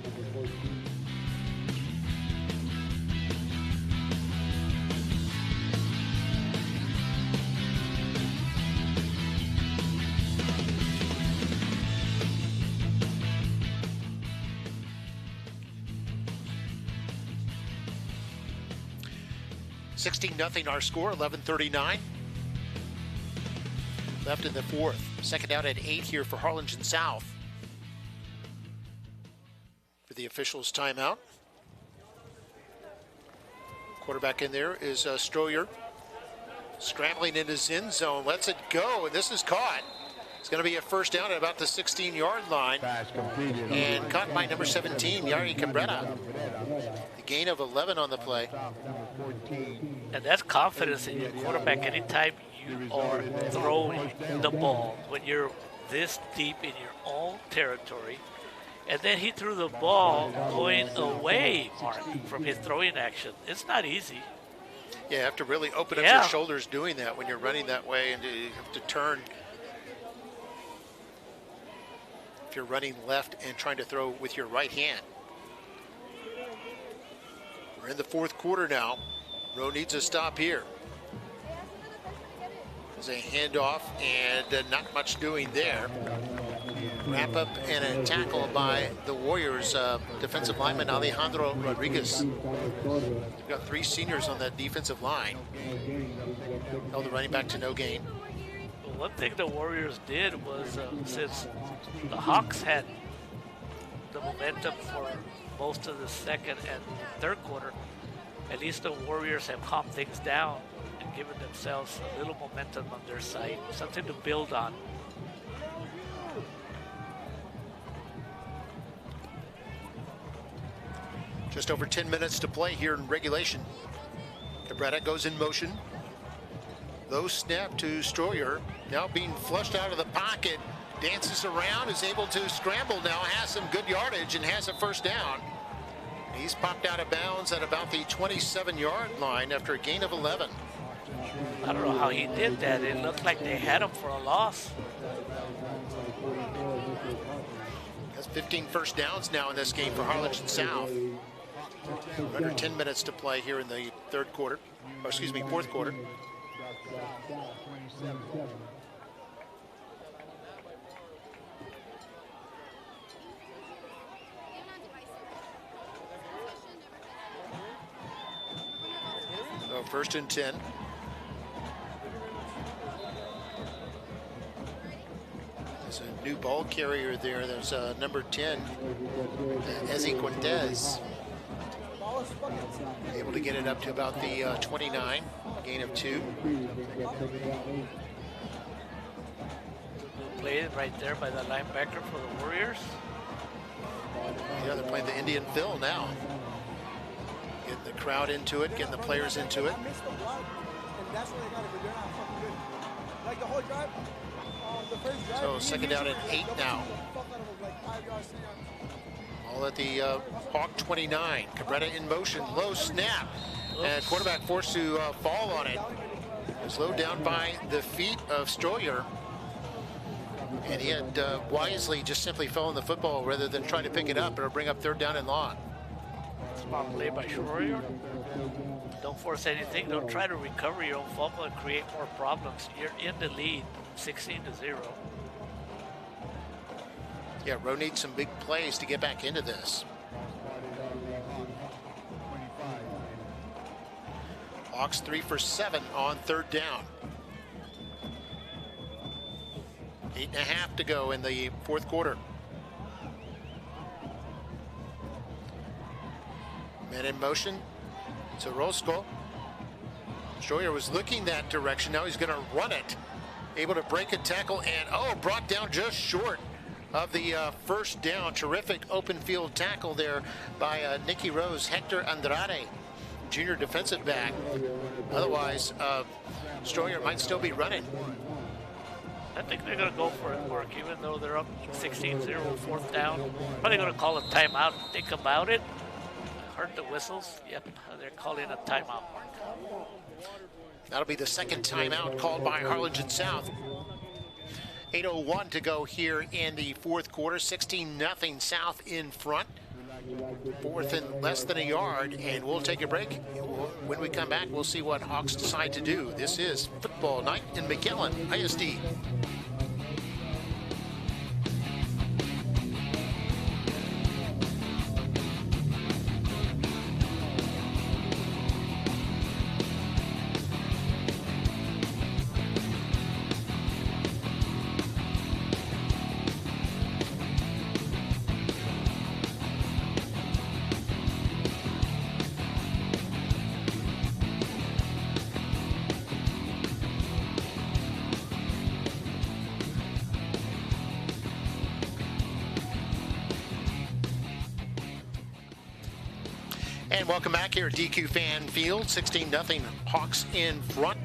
Nothing our score, 11:39. Left in the 4th. Second out at 8 here for Harlingen South. For the officials timeout. Quarterback in there is Stroyer. Scrambling in his end zone, lets it go, and this is caught. It's going to be a first down at about the 16-yard line. And caught by number 17, Yari Cabrera. The gain of 11 on the play. And that's confidence in your quarterback anytime you are throwing the ball when you're this deep in your own territory. And then he threw the ball going away, Mark, from his throwing action. It's not easy. Yeah, you have to really open up your shoulders doing that when you're running that way, and you have to turn. If you're running left and trying to throw with your right hand. We're in the 4th quarter now. Rowe needs a stop here. There's a handoff and not much doing there. Wrap up and a tackle by the Warriors defensive lineman Alejandro Rodriguez. We've got 3 seniors on that defensive line. Held the running back to no gain. One thing the Warriors did was, since the Hawks had the momentum for most of the second and third quarter, at least the Warriors have calmed things down and given themselves a little momentum on their side, something to build on. Just over 10 minutes to play here in regulation. Cabrera goes in motion. Low snap to Stroyer, now being flushed out of the pocket, dances around, is able to scramble now, has some good yardage and has a first down. He's popped out of bounds at about the 27-yard line after a gain of 11. I don't know how he did that. It looked like they had him for a loss. That's 15 first downs now in this game for Harlingen South. Under 10 minutes to play here in the fourth quarter. So 1st and 10. There's a new ball carrier there. There's number 10, Ezzy Cortez. Able to get it up to about the 29, gain of 2. Play right there by the linebacker for the Warriors. Yeah, they're playing the Indian fill now. Getting the crowd into it, getting the players into it. So second down and 8 now. All at the Hawk 29. Cabrera in motion, low snap. And quarterback forced to fall on it. Slowed down by the feet of Stroyer. And he had wisely just simply fell on the football rather than trying to pick it up or bring up third down and long. Smart play by Stroyer. Don't force anything. Don't try to recover your own fumble and create more problems. You're in the lead, 16-0. Yeah, Rowe needs some big plays to get back into this. Hawks 3 for 7 on third down. 8.5 to go in the fourth quarter. Men in motion. It's a Roscoe. Stroyer was looking that direction. Now he's going to run it. Able to break a tackle and, brought down just short of the first down. Terrific open field tackle there by Nikki Rowe's Hector Andrade, junior defensive back. Otherwise, Stroyer might still be running. I think they're going to go for it, Mark, even though they're up 16-0, fourth down. Probably going to call a timeout and think about it. Heard the whistles. Yep, they're calling a timeout, Mark. That'll be the second timeout called by Harlingen South. 8:01 to go here in the fourth quarter. 16-0 South in front. Fourth and less than a yard, and we'll take a break. When we come back, we'll see what Hawks decide to do. This is Football Night in McAllen ISD. And welcome back here at DQ Fan Field. 16-0 Hawks in front.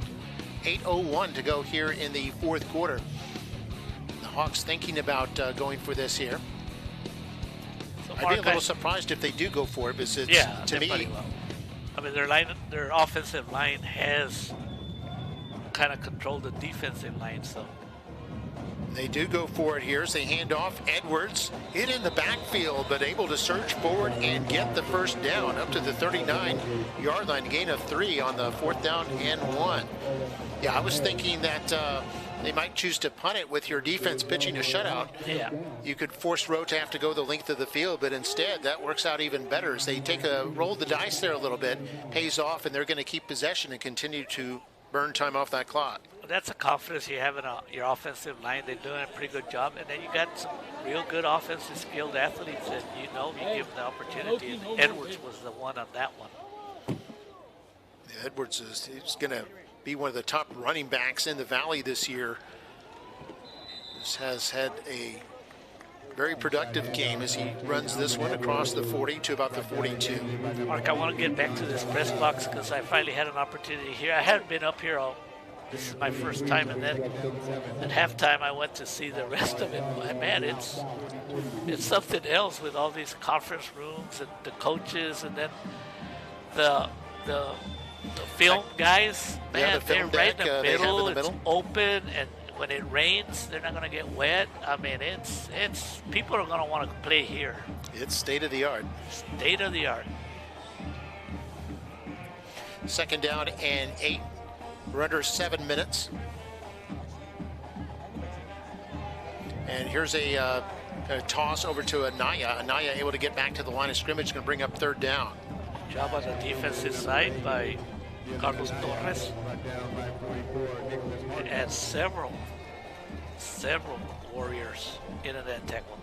8:01 to go here in the fourth quarter. The Hawks thinking about going for this here. So I'd be a little surprised if they do go for it, because it's, to me, well. I mean, their offensive line has kind of controlled the defensive line, so. They do go for it here as they hand off. Edwards hit in the backfield, but able to surge forward and get the first down up to the 39-yard line. Gain of 3 on the fourth down and 1. Yeah, I was thinking that they might choose to punt it with your defense pitching a shutout. Yeah. You could force Rowe to have to go the length of the field, but instead that works out even better as they roll the dice there a little bit, pays off, and they're going to keep possession and continue to burn time off that clock. That's a confidence you have in your offensive line. They're doing a pretty good job. And then you got some real good offensive skilled athletes that you give them the opportunity. And Edwards was the one on that one. Yeah, Edwards is going to be one of the top running backs in the Valley this year. This has had a very productive game as he runs this one across the 40 to about the 42. Mark, I want to get back to this press box because I finally had an opportunity here. I hadn't been up here all. This is my first time, and then at halftime I went to see the rest of it. Man, it's something else with all these conference rooms and the coaches, and then the film guys. Man, they're right in the middle. It's open, and when it rains, they're not going to get wet. I mean, it's people are going to want to play here. It's state of the art. State of the art. Second down and 8. We're under 7 minutes. And here's a toss over to Anaya. Anaya able to get back to the line of scrimmage, going to bring up third down. Good job on the defensive side by Carlos Torres. And several Warriors into that tackle.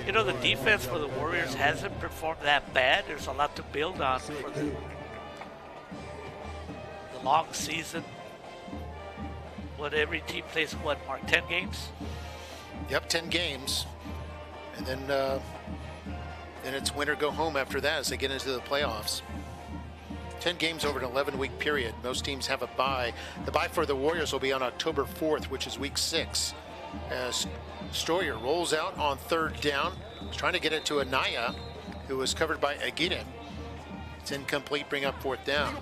You know, the defense for the Warriors hasn't performed that bad. There's a lot to build on for the long season. What, every team plays, what, Mark, 10 games? Yep, 10 games. And then it's win or go home after that as they get into the playoffs. 10 games over an 11-week period. Most teams have a bye. The bye for the Warriors will be on October 4th, which is week 6. As Stroyer rolls out on 3rd down. He's trying to get it to Anaya, who was covered by Aguirre. It's incomplete, bring up 4th down.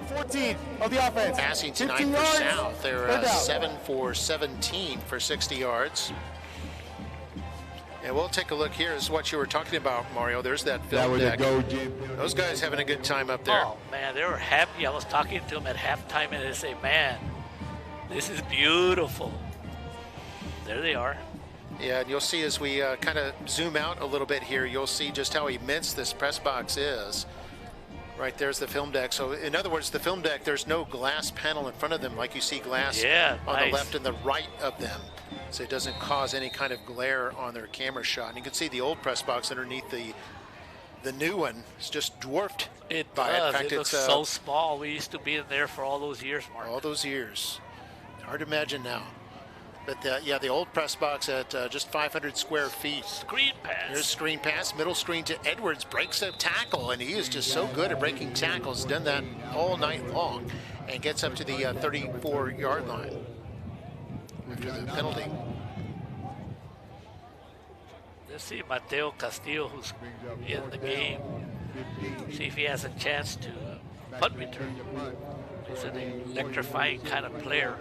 14 of the offense. Passing tonight for South. They're 7 for 17 for 60 yards. And we'll take a look here. This is what you were talking about, Mario. There's that film deck. Those guys having a good time up there. Oh, man, they were happy. I was talking to them at halftime, and they say, man, this is beautiful. There they are. Yeah, and you'll see as we kind of zoom out a little bit here, you'll see just how immense this press box is. Right there's the film deck. So in other words, the film deck, there's no glass panel in front of them like you see glass on the left and the right of them. So it doesn't cause any kind of glare on their camera shot. And you can see the old press box underneath the new one. It's just dwarfed by it. In fact, it looks so small. We used to be in there for all those years, Mark. All those years. Hard to imagine now. But yeah, the old press box at just 500 square feet. Screen pass. Here's screen pass, middle screen to Edwards, breaks a tackle, and he is just so good at breaking tackles. Done that all night long, and gets up to the 34-yard line after the penalty. Let's see Mateo Castillo, who's in the game. See if he has a chance to punt return. He's an electrifying kind of player.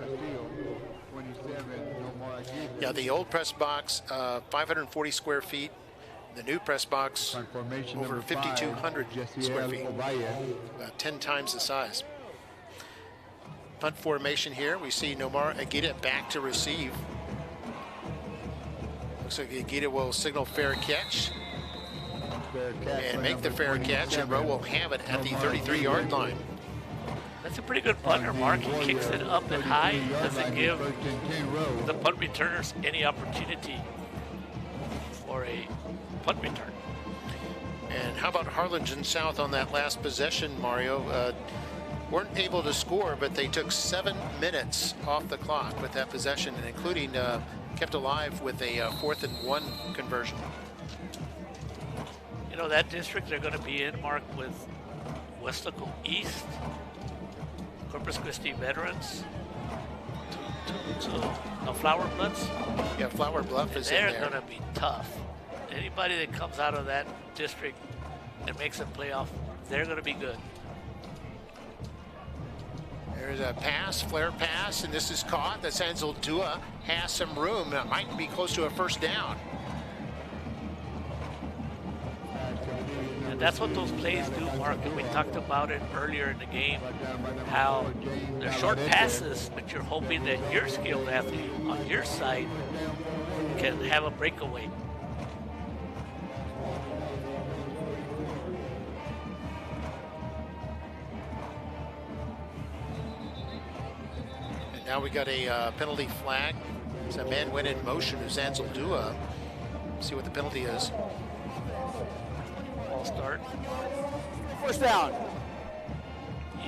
Yeah, the old press box, 540 square feet. The new press box, over 5,200 square feet, about 10 times the size. Punt formation here. We see Nomar Aguirre back to receive. Looks like Aguirre will signal fair catch and make the fair catch, and Rowe will have it at the 33-yard line. That's a pretty good punter, Mark. He kicks it up and high. Doesn't give the punt returners any opportunity for a punt return. And how about Harlingen South on that last possession, Mario? Weren't able to score, but they took 7 minutes off the clock with that possession, and including kept alive with a 4th and 1 conversion. You know, that district they're going to be in, Mark, with Westlaco East, Corpus Christi Veterans, no, Flower Bloods. Yeah, Flower Bluff is in there. They're going to be tough. Anybody that comes out of that district and makes a playoff, they're going to be good. There's a pass, flare pass, and this is caught. That's Ansel Dua has some room. That might be close to a first down. And that's what those plays do, Mark. And we talked about it earlier in the game, how they're short passes, but you're hoping that your skilled athlete on your side can have a breakaway. And now we got a penalty flag. As a man went in motion, who's Ansel Dua. See what the penalty is. Start. First down.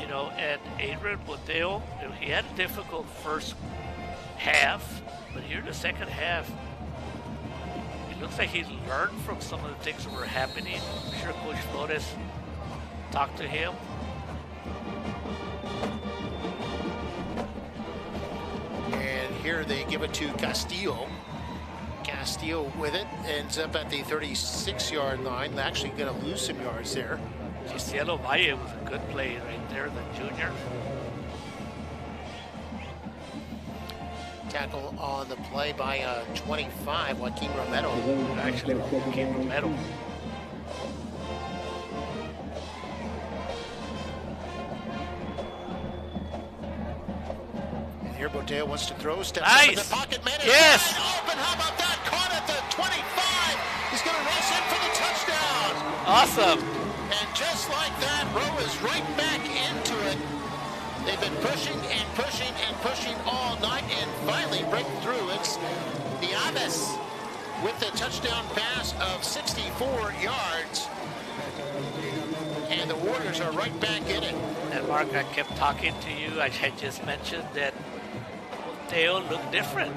You know, and Adrian Boteo, he had a difficult first half, but here in the second half, it looks like he's learned from some of the things that were happening. I'm sure Coach Flores talked to him. And here they give it to Castillo. Castillo with it, ends up at the 36-yard line. Actually going to lose some yards there. Giselo Valle was a good play right there, the junior. Tackle on the play by 25, Joaquin Romero. Actually, Joaquin Romero. And here Boteo wants to throw, steps nice. up in the pocket, man. Yes. Open, how about that? Caught at the 25. He's going to race in for the touchdown. Awesome. And just like that, Rowe is right back into it. They've been pushing and pushing and pushing all night and finally break through. It's the Aves with a touchdown pass of 64 yards. And the Warriors are right back in it. And Mark, I kept talking to you. I just mentioned that Dale looked different.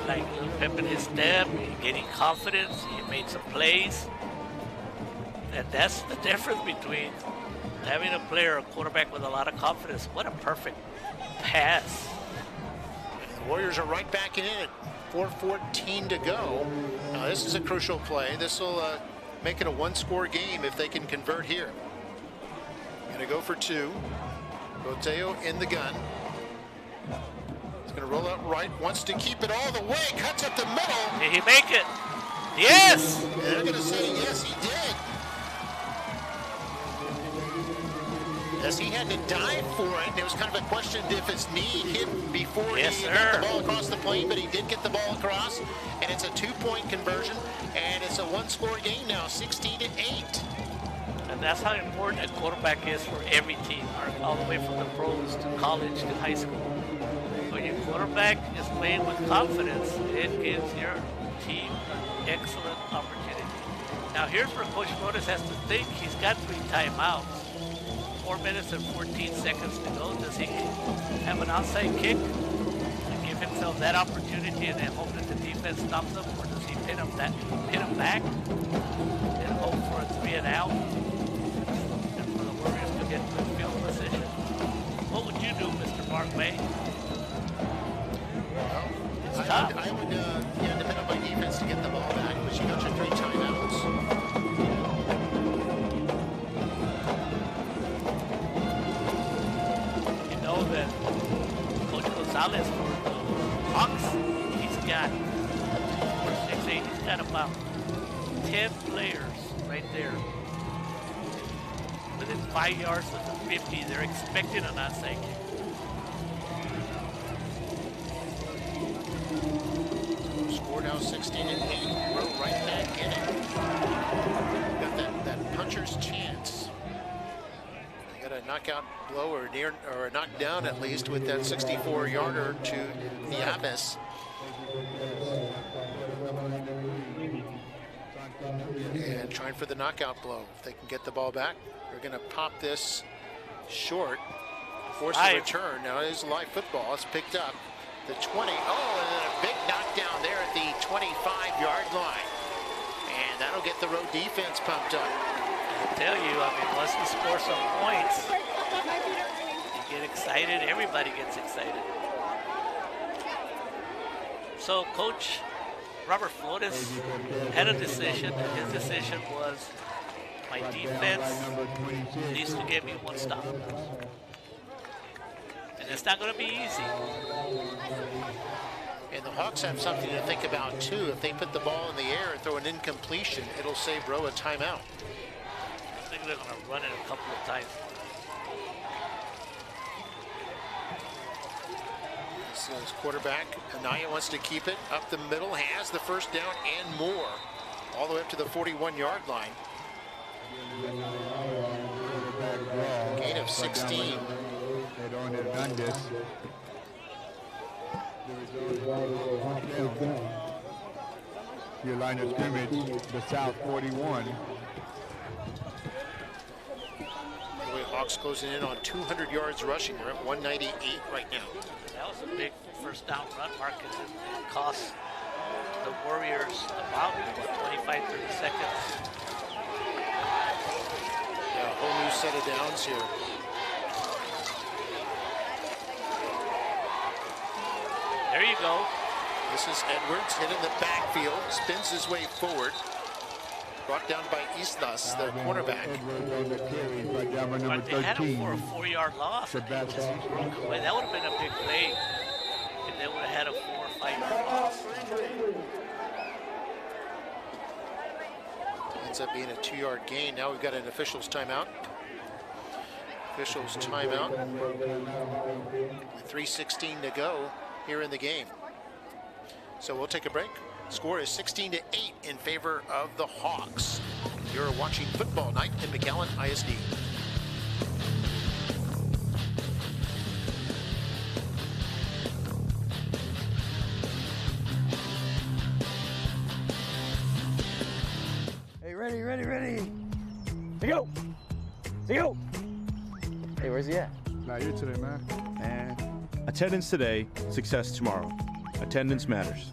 Like a little pep in his step, getting confidence. He made some plays. And that's the difference between having a player, a quarterback with a lot of confidence. What a perfect pass. The Warriors are right back in it. 4:14 to go. Now this is a crucial play. This will make it a one-score game if they can convert here. Going to go for two. Roteo in the gun. He's going to roll out right. Wants to keep it all the way. Cuts up the middle. Did he make it? Yes! And they're going to say yes, he did. Yes, he had to dive for it. And it was kind of a question if his knee hit before he got the ball across the plane, but he did get the ball across. And it's a two-point conversion. And it's a one-score game now, 16-8. And that's how important a quarterback is for every team, all the way from the pros to college to high school. When your quarterback is playing with confidence, it gives your team an excellent opportunity. Now here's where Coach Flores has to think. He's got 3 timeouts. 4 minutes and 14 seconds to go. Does he have an outside kick to give himself that opportunity and then hope that the defense stops him, or does he pin him back and hope for a 3 and out? Warriors to get good field position. What would you do, Mr. Mark May? Well, I would depend on my defense to get the ball back, but you got your 3 timeouts. You know that Coach Gonzalez for the Hawks, he's got about 10 players right there. Within 5 yards of the 50, they're expecting an onside kick. Score now 16-8. Rowe right back in it. Got that puncher's chance. They got a knockout blow or a knockdown at least with that 64-yarder to the abyss. And trying for the knockout blow. If they can get the ball back, they're going to pop this short, force a return. Now it is live football. It's picked up. The 20. Oh, and then a big knockdown there at the 25-yard line. And that'll get the road defense pumped up. I tell you, I mean, once you score some points, you get excited. Everybody gets excited. So, Coach Robert Flores had a decision, and his decision was, my defense needs to get me 1 stop. And it's not going to be easy. And the Hawks have something to think about, too. If they put the ball in the air and throw an incompletion, it'll save Rowe a timeout. I think they're going to run it a couple of times. So his quarterback, Anaya, wants to keep it up the middle, has the first down and more, all the way up to the 41-yard line. Gain of 16. Your line of scrimmage, the South 41. Anyway, Hawks closing in on 200 yards rushing. They're at 198 right now. That was a big first down run, Marcus. It cost the Warriors about 25, 30 seconds. Yeah, a whole new set of downs here. There you go. This is Edwards, hit in the backfield, spins his way forward. Brought down by Islas, the cornerback. But they had him for a 4-yard loss. And he just broke away. That would have been a big play if they would have had a 4 or 5-yard loss. Ends up being a 2-yard gain. Now we've got an official's timeout. Official's timeout. With 3:16 to go here in the game. So we'll take a break. Score is 16-8 in favor of the Hawks. You're watching Football Night in McAllen ISD. Go. Go. Hey, where's he at? Not here today, man. Attendance today, success tomorrow. Attendance matters.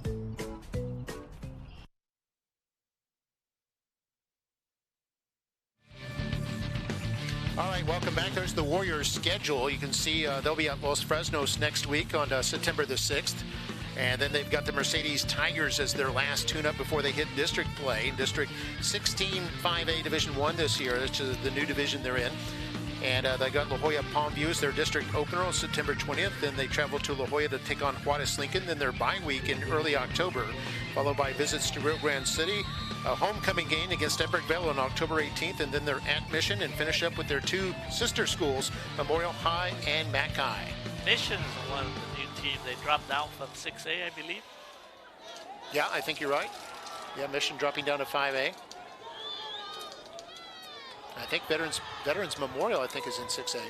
All right, welcome back. There's the Warriors' schedule. You can see they'll be at Los Fresnos next week on September the 6th. And then they've got the Mercedes Tigers as their last tune-up before they hit district play. District 16 5A Division 1 this year, which is the new division they're in. And they got La Jolla Palmview as their district opener on September 20th. Then they travel to La Jolla to take on Juarez Lincoln. Then their bye week in early October, followed by visits to Rio Grande City, a homecoming game against Embretville on October 18th, and then they're at Mission and finish up with their two sister schools, Memorial High and Mac High. Mission is one of the new teams. They dropped down from 6A, I believe. Yeah, I think you're right. Yeah, Mission dropping down to 5A. I think Veterans Memorial, I think, is in 6A.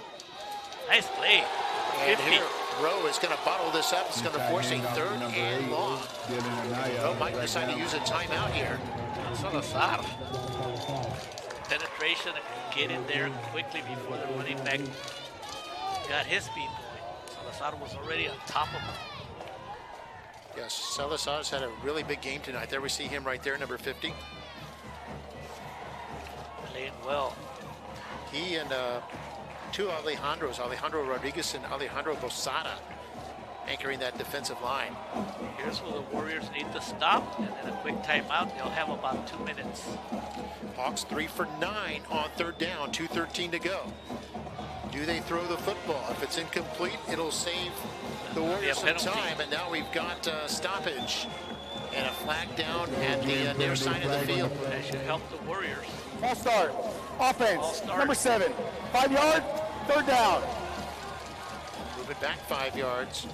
Nice play. And here, Rowe is going to bottle this up. It's going to force a third and long. Rowe might decide to use a timeout here. Salazar. Penetration and get in there quickly before the running back got his speed going. Salazar was already on top of him. Yes, Salazar's had a really big game tonight. There we see him right there, number 50. Playing well. He and two Alejandros, Alejandro Rodriguez and Alejandro Losada, anchoring that defensive line. Here's where the Warriors need to stop, and then a quick timeout. They'll have about 2 minutes. Hawks 3 for 9 on third down, 2:13 to go. Do they throw the football? If it's incomplete, it'll save the Warriors some time. And now we've got stoppage and a flag down at the near side of the field. That should help the Warriors. False start. Offense. Number 7. 5 yard. Third down. Move it back 5 yards.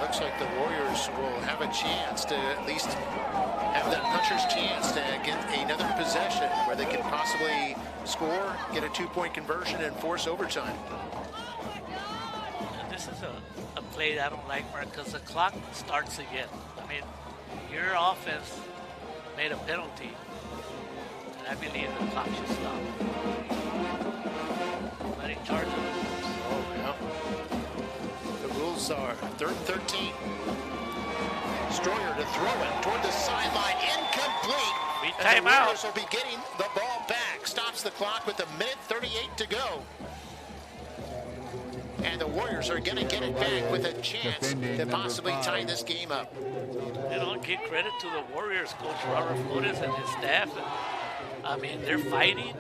Looks like the Warriors will have a chance to at least have that puncher's chance to get another possession where they can possibly score, get a 2-point conversion, and force overtime. This is a play that I don't like, Mark, because the clock starts again. I mean, your offense made a penalty, and I believe the clock should stop. Letting charge of the rules. Oh, yeah. The rules are 3rd and 13. Stroyer to throw it toward the sideline, incomplete. And the Warriors will be getting the ball back. Stops the clock with 1:38 to go. And the Warriors are going to get it back with a chance to possibly tie this game up. You know, give credit to the Warriors, Coach Robert Flores and his staff. I mean, they're fighting.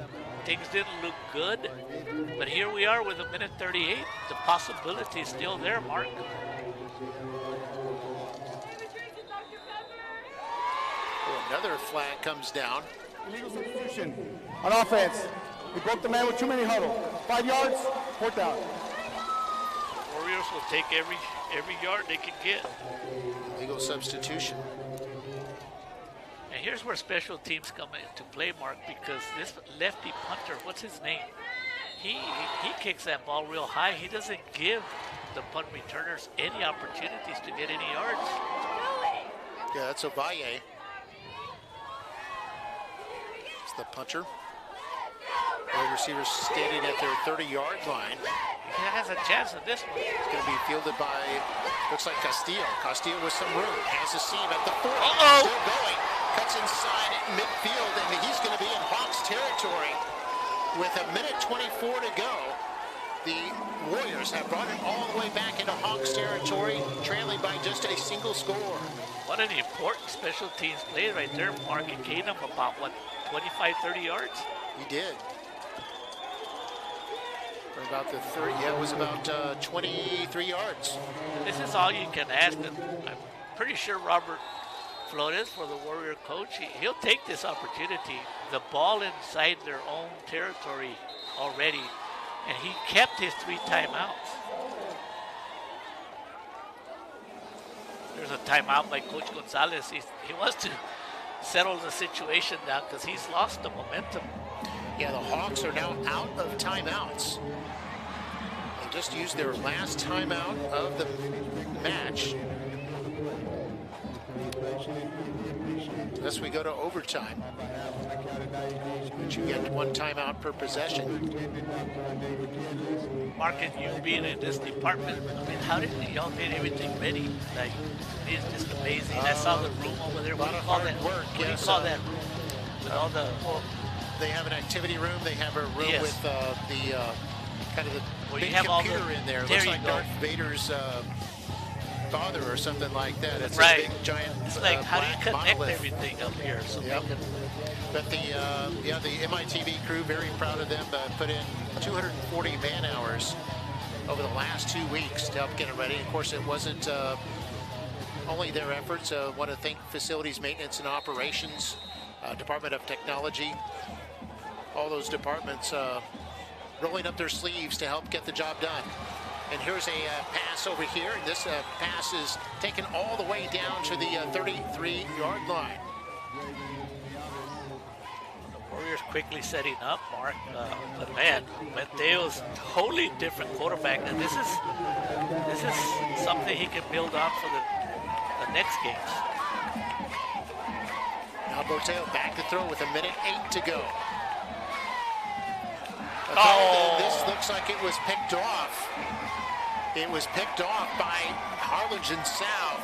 Things didn't look good. But here we are with 1:38. The possibility is still there, Mark. Another flag comes down. Illegal substitution on offense. We broke the man with too many huddle. 5 yards, fourth down. Warriors will take every yard they can get. Illegal substitution. And here's where special teams come into play, Mark, because this lefty punter, what's his name? He kicks that ball real high. He doesn't give the punt returners any opportunities to get any yards. Yeah, that's Ovalle. It's the punter. Wide receivers standing at their 30-yard line. He has a chance at this one. It's going to be fielded by, looks like Castillo. Castillo with some room. Has a seam at the 40. Still going. Cuts inside at midfield, and he's going to be in Hawks territory. With 1:24 to go, the Warriors have brought it all the way back into Hawks territory, trailing by just a single score. What an important special teams play right there, Mark. He gained them about, 25, 30 yards? He did. For about the 30, yeah, it was about 23 yards. This is all you can ask. And I'm pretty sure Robert Flores, for the Warrior coach, he'll take this opportunity. The ball inside their own territory already, and he kept his 3 timeouts. There's a timeout by Coach Gonzalez. He wants to settle the situation down because he's lost the momentum. Yeah, the Hawks are now out of timeouts. They just used their last timeout of the match. Unless we go to overtime. But you get one timeout per possession. Mark, and you being in this department, I mean, how did y'all get everything ready? Like, it's just amazing. I saw the room over there. A lot of hard work. What do you call that? All the... They have an activity room. They have a room with the kind of the big have computer in there. It looks like Darth Vader's father or something like that. It's a big giant. It's like how do you connect monolith. everything up here? So they can... But the MITV crew, very proud of them. Put in 240 man hours over the last 2 weeks to help get it ready. Of course, it wasn't only their efforts. I want to thank Facilities Maintenance and Operations, Department of Technology, all those departments rolling up their sleeves to help get the job done. And here's a pass over here. And this pass is taken all the way down to the 33-yard line. The Warriors quickly setting up, Mark. But man, Mateo's totally different quarterback. And this is something he can build on for the next games. Now Mateo back to throw with 1:08 to go. This looks like it was picked off. It was picked off by Harlingen South.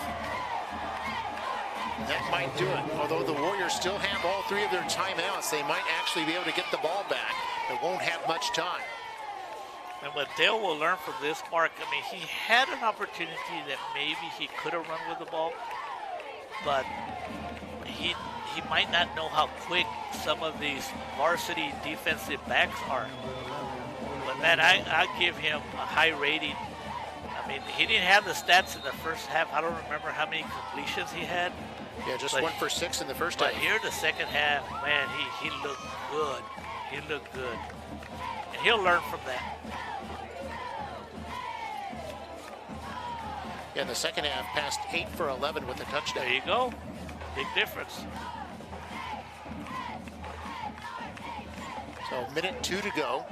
That might do it. Although the Warriors still have all three of their timeouts, they might actually be able to get the ball back. They won't have much time. And what Dale will learn from this, Mark, I mean, he had an opportunity that maybe he could have run with the ball, but he might not know how quick some of these varsity defensive backs are. But man, I give him a high rating. I mean, he didn't have the stats in the first half. I don't remember how many completions he had. Yeah, just 1 for 6 in the first half. But here, the second half, man, he looked good. He looked good. And he'll learn from that. Yeah, in the second half, passed 8 for 11 with a touchdown. There you go. Big difference. So 1:02 to go.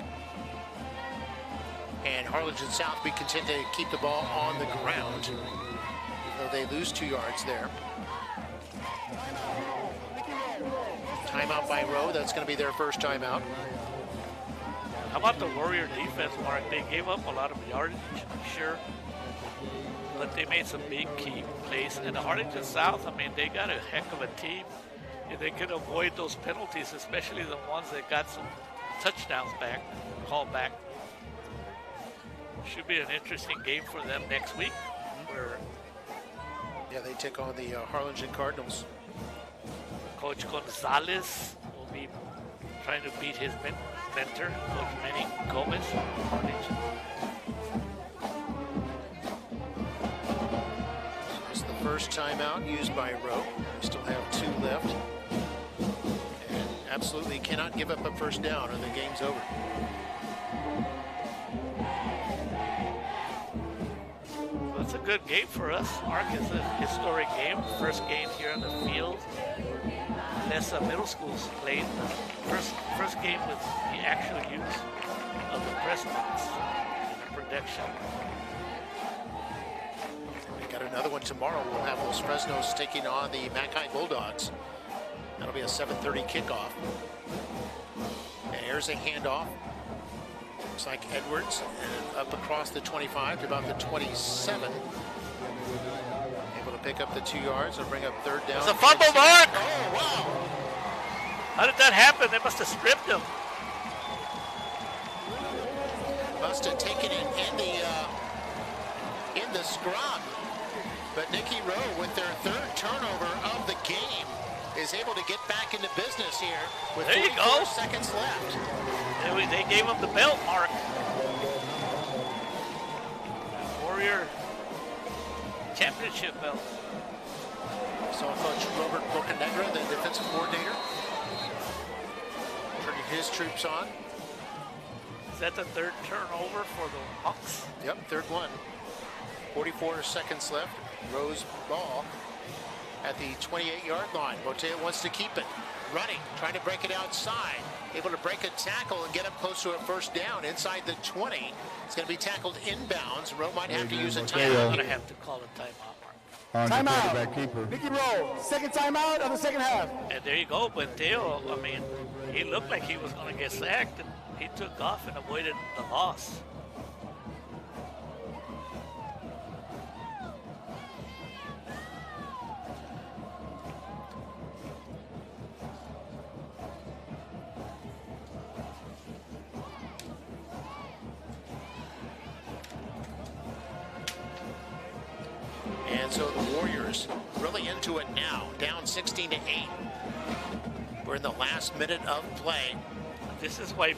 And Harlingen South, we continue to keep the ball on the ground, even though they lose 2 yards there. Timeout by Rowe. That's going to be their first timeout. How about the Warrior defense, Mark? They gave up a lot of yardage, sure, but they made some big key plays. And the Harlingen South, I mean, they got a heck of a team. If they could avoid those penalties, especially the ones that got some touchdowns back, called back. Should be an interesting game for them next week. Yeah, they take on the Harlingen Cardinals. Coach Gonzalez will be trying to beat his mentor, Coach Manny Gomez. It's the first timeout used by Rowe. We still have 2 left. And absolutely cannot give up a first down or the game's over. It's a good game for us. Mark, it's a historic game. First game here on the field. Unless middle schools played. First game with the actual use of the press box and the production. We got another one tomorrow. We'll have those Fresnos taking on the Mackay Bulldogs. That'll be a 7:30 kickoff. And here's a handoff. Looks like Edwards up across the 25 to about the 27. Able to pick up the 2 yards and bring up third down. It's a fumble, Mark! Oh, wow! How did that happen? They must have stripped him. Must have taken it in the scrum. But Nikki Rowe, with their 3rd turnover of the game, is able to get back into business here with 44 seconds left. They gave him the belt, Mark. Warrior championship belt. So Coach Robert Bocanegra, the defensive coordinator, turning his troops on. Is that the 3rd turnover for the Hawks? Yep, 3rd one. 44 seconds left. Rose ball at the 28-yard line. Boteo wants to keep it. Running, trying to break it outside. Able to break a tackle and get up close to a first down inside the 20. It's going to be tackled inbounds. Rowe might have to use a timeout. I'm going to have to call a timeout, Mark. on the Timeout. quarterback keeper. Nikki Rowe, second timeout of the second half. And there you go. But Theo, I mean, he looked like he was going to get sacked, and he took off and avoided the loss. And so the Warriors really into it now, down 16-8. We're in the last minute of play. This is why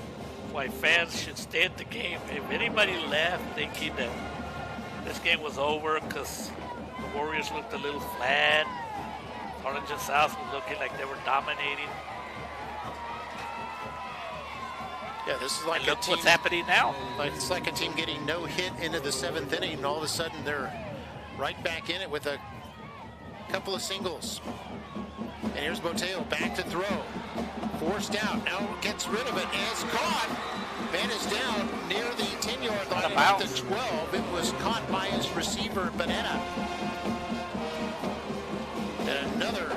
fans should stay at the game. If anybody left thinking that this game was over because the Warriors looked a little flat, Harlingen South was looking like they were dominating. Yeah, this is like and look what's happening now. It's like a team getting no hit into the 7th inning, and all of a sudden they're right back in it with a couple of singles. And here's Boteo back to throw. Forced out. Now gets rid of it. It's caught. Man is down near the 10-yard line at the 12. It was caught by his receiver, Banana. And another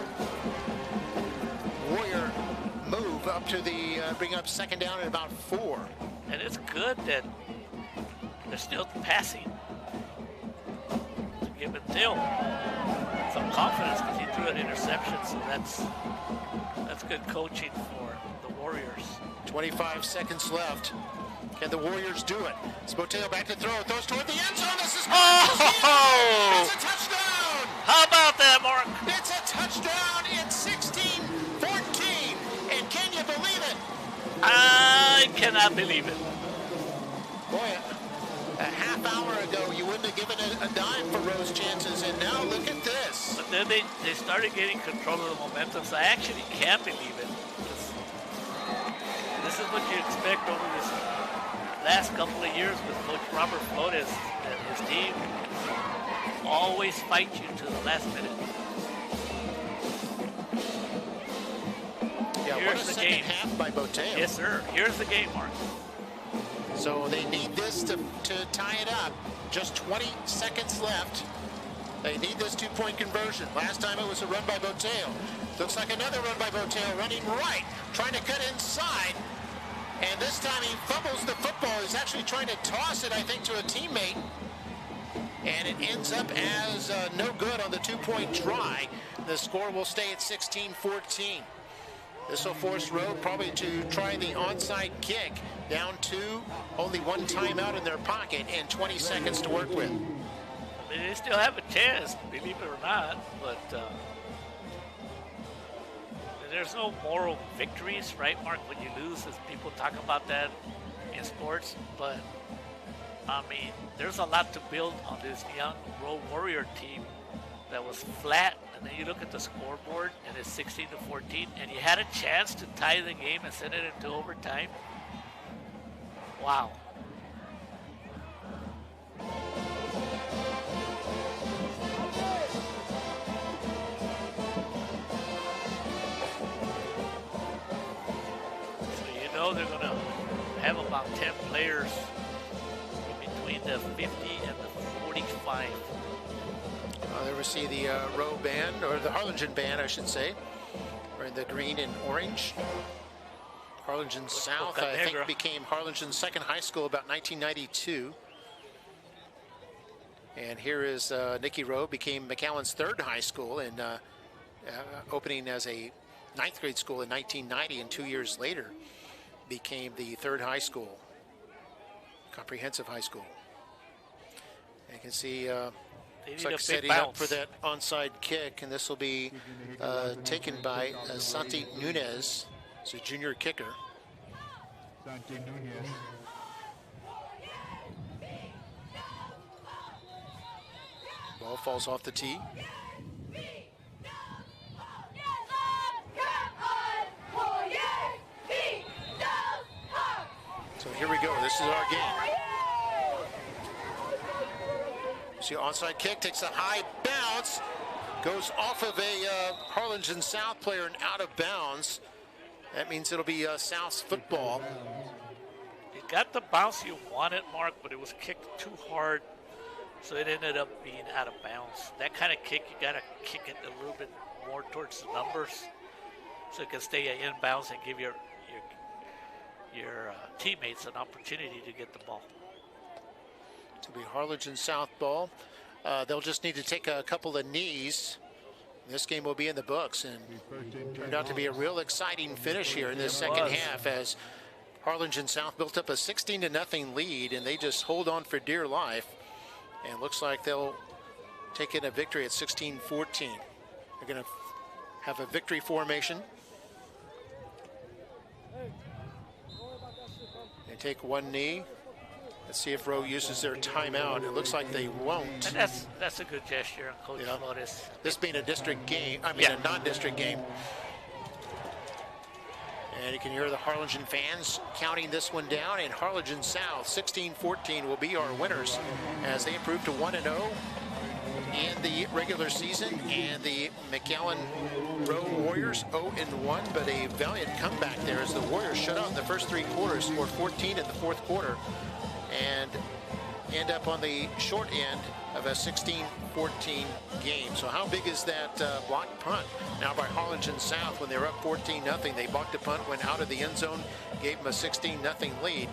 Warrior move up to the, bring up second down at about 4. And it's good that they're still passing. Give it Thiel some confidence because he threw an interception, so that's good coaching for the Warriors. 25 seconds left. Can the Warriors do it? Spoteo back to throw. Throws toward the end zone. This is It's a touchdown! How about that, Mark? It's a touchdown. It's 16-14. And can you believe it? I cannot believe it. Boy, a half hour ago, you wouldn't have given a dime for Rowe's chances, and now look at this. But then they started getting control of the momentum, so I actually can't believe it. This is what you expect over this last couple of years with Coach Robert Flores and his team. Always fight you to the last minute. Yeah, Here's what a the second game. half by Boteo. Yes, sir. Here's the game, Mark. So they need this to tie it up. Just 20 seconds left. They need this 2-point conversion. Last time it was a run by Boteo. Looks like another run by Boteo, running right, trying to cut inside. And this time he fumbles the football. He's actually trying to toss it, I think, to a teammate. And it ends up as no good on the 2-point try. The score will stay at 16-14. This will force Rowe probably to try the onside kick. Down 2, only one timeout in their pocket, and 20 seconds to work with. I mean, they still have a chance, believe it or not, but there's no moral victories, right, Mark, when you lose, as people talk about that in sports, but I mean, there's a lot to build on this young Rowe Warrior team that was flat, and then you look at the scoreboard, and it's 16-14, and you had a chance to tie the game and send it into overtime. Wow. So you know they're going to have about 10 players in between the 50 and the 45. There we see the Rowe band, or the Harlingen band, I should say, or in the green and orange. Harlingen South, I think, became Harlingen's second high school about 1992. And here is Nikki Rowe, became McAllen's third high school, and opening as a 9th grade school in 1990, and 2 years later became the third high school, comprehensive high school. And you can see looks like setting up for that onside kick, and this will be taken by Santi Nunez. He's a junior kicker. Santi Nunez. Ball falls off the tee. So here we go. This is our game. See, onside kick, takes a high bounce, goes off of a Harlingen South player and out of bounds. That means it'll be South's football. It got the bounce you wanted, Mark, but it was kicked too hard. So it ended up being out of bounds. That kind of kick, you got to kick it a little bit more towards the numbers so it can stay in bounds and give your teammates an opportunity to get the ball. To be Harlingen South ball. They'll just need to take a couple of knees. This game will be in the books, and turned out to be a real exciting finish here in this second half as Harlingen South built up a 16-0 lead, and they just hold on for dear life. And looks like they'll take in a victory at 16-14. They're going to have a victory formation. They take one knee. Let's see if Rowe uses their timeout. It looks like they won't. And that's a good gesture on Coach Flores. This being a district game, a non-district game. And you can hear the Harlingen fans counting this one down. And Harlingen South, 16-14, will be our winners as they improve to 1-0 in the regular season. And the McAllen Rowe Warriors 0-1, but a valiant comeback there as the Warriors shut out in the first three quarters, scored 14 in the fourth quarter, and end up on the short end of a 16-14 game. So how big is that blocked punt now by Harlingen South? When they were up 14-0, they blocked a punt, went out of the end zone, gave them a 16-0 lead,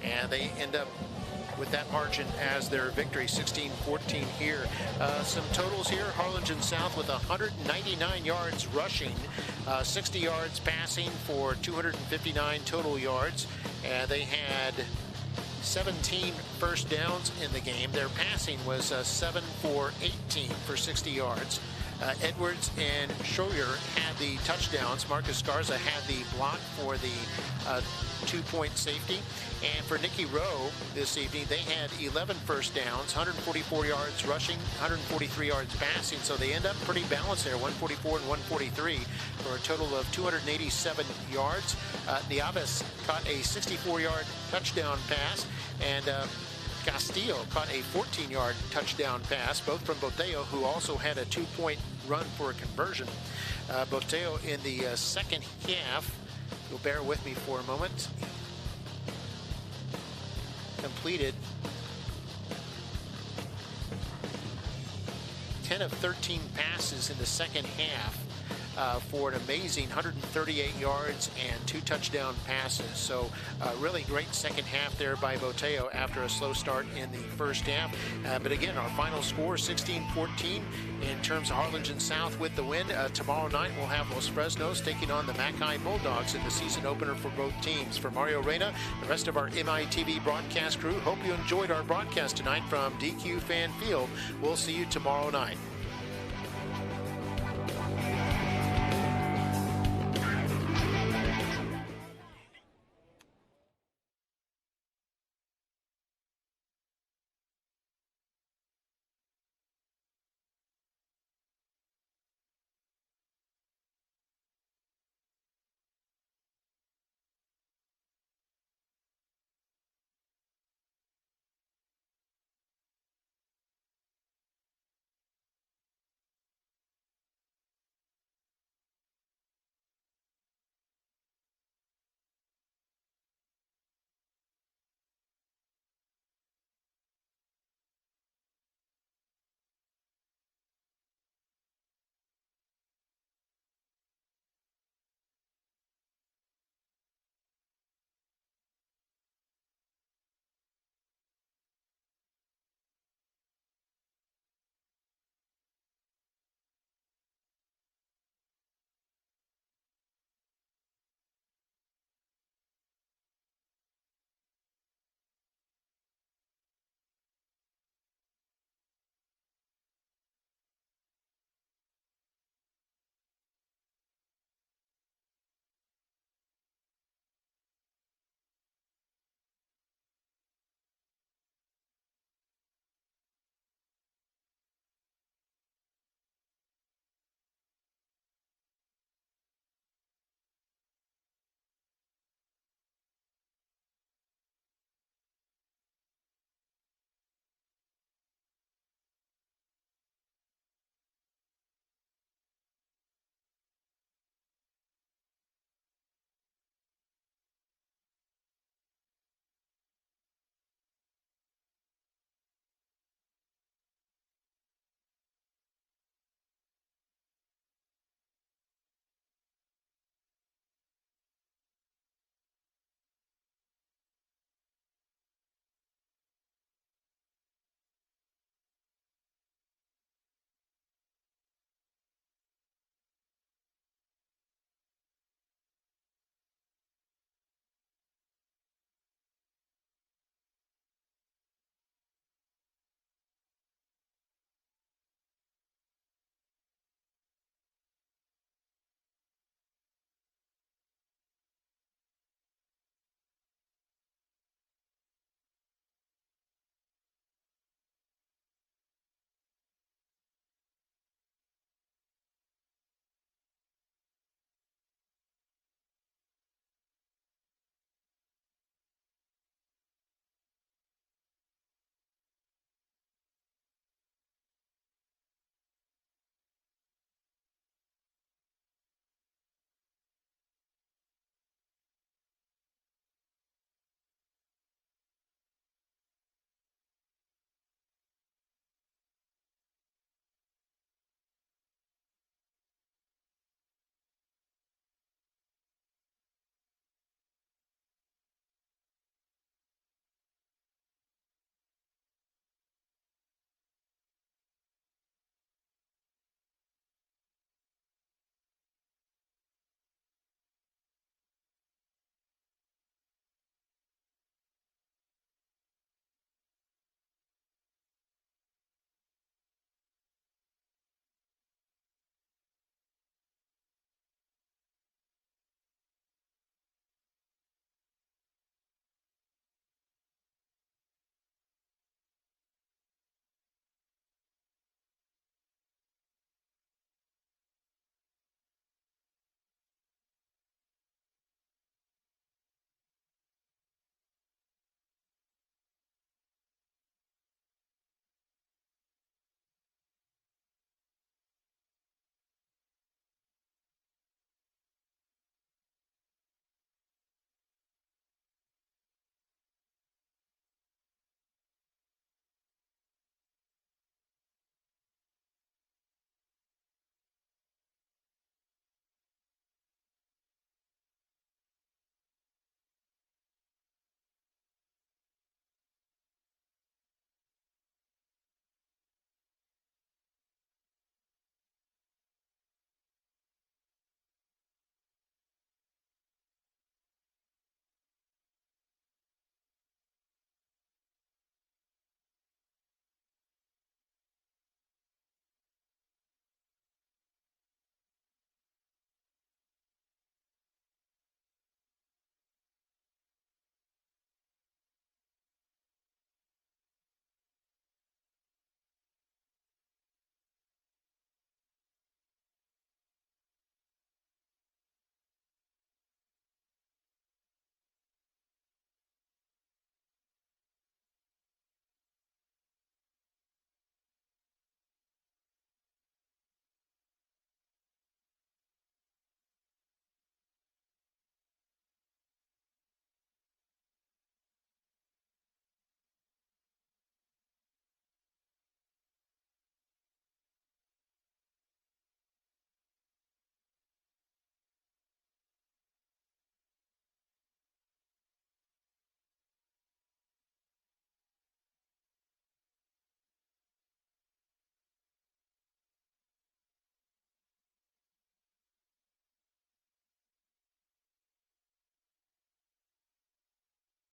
and they end up with that margin as their victory, 16-14 here. Some totals here: Harlingen South with 199 yards rushing, 60 yards passing for 259 total yards, and they had 17 first downs in the game. Their passing was 7 for 18 for 60 yards. Edwards and Schroeder had the touchdowns. Marcus Garza had the block for the 2-point safety. And for Nikki Rowe this evening, they had 11 first downs, 144 yards rushing, 143 yards passing. So they end up pretty balanced there, 144 and 143 for a total of 287 yards. Nieves caught a 64-yard touchdown pass, and Castillo caught a 14-yard touchdown pass, both from Boteo, who also had a 2-point run for a conversion. Boteo in the second half, you'll bear with me for a moment, completed 10 of 13 passes in the second half for an amazing 138 yards and 2 touchdown passes. So really great second half there by Boteo after a slow start in the first half. But again, our final score 16-14 in terms of Harlingen South with the win. Tomorrow night we'll have Los Fresnos taking on the McAllen Bulldogs in the season opener for both teams. For Mario Reyna, the rest of our MITV broadcast crew, hope you enjoyed our broadcast tonight from DQ Fan Field. We'll see you tomorrow night.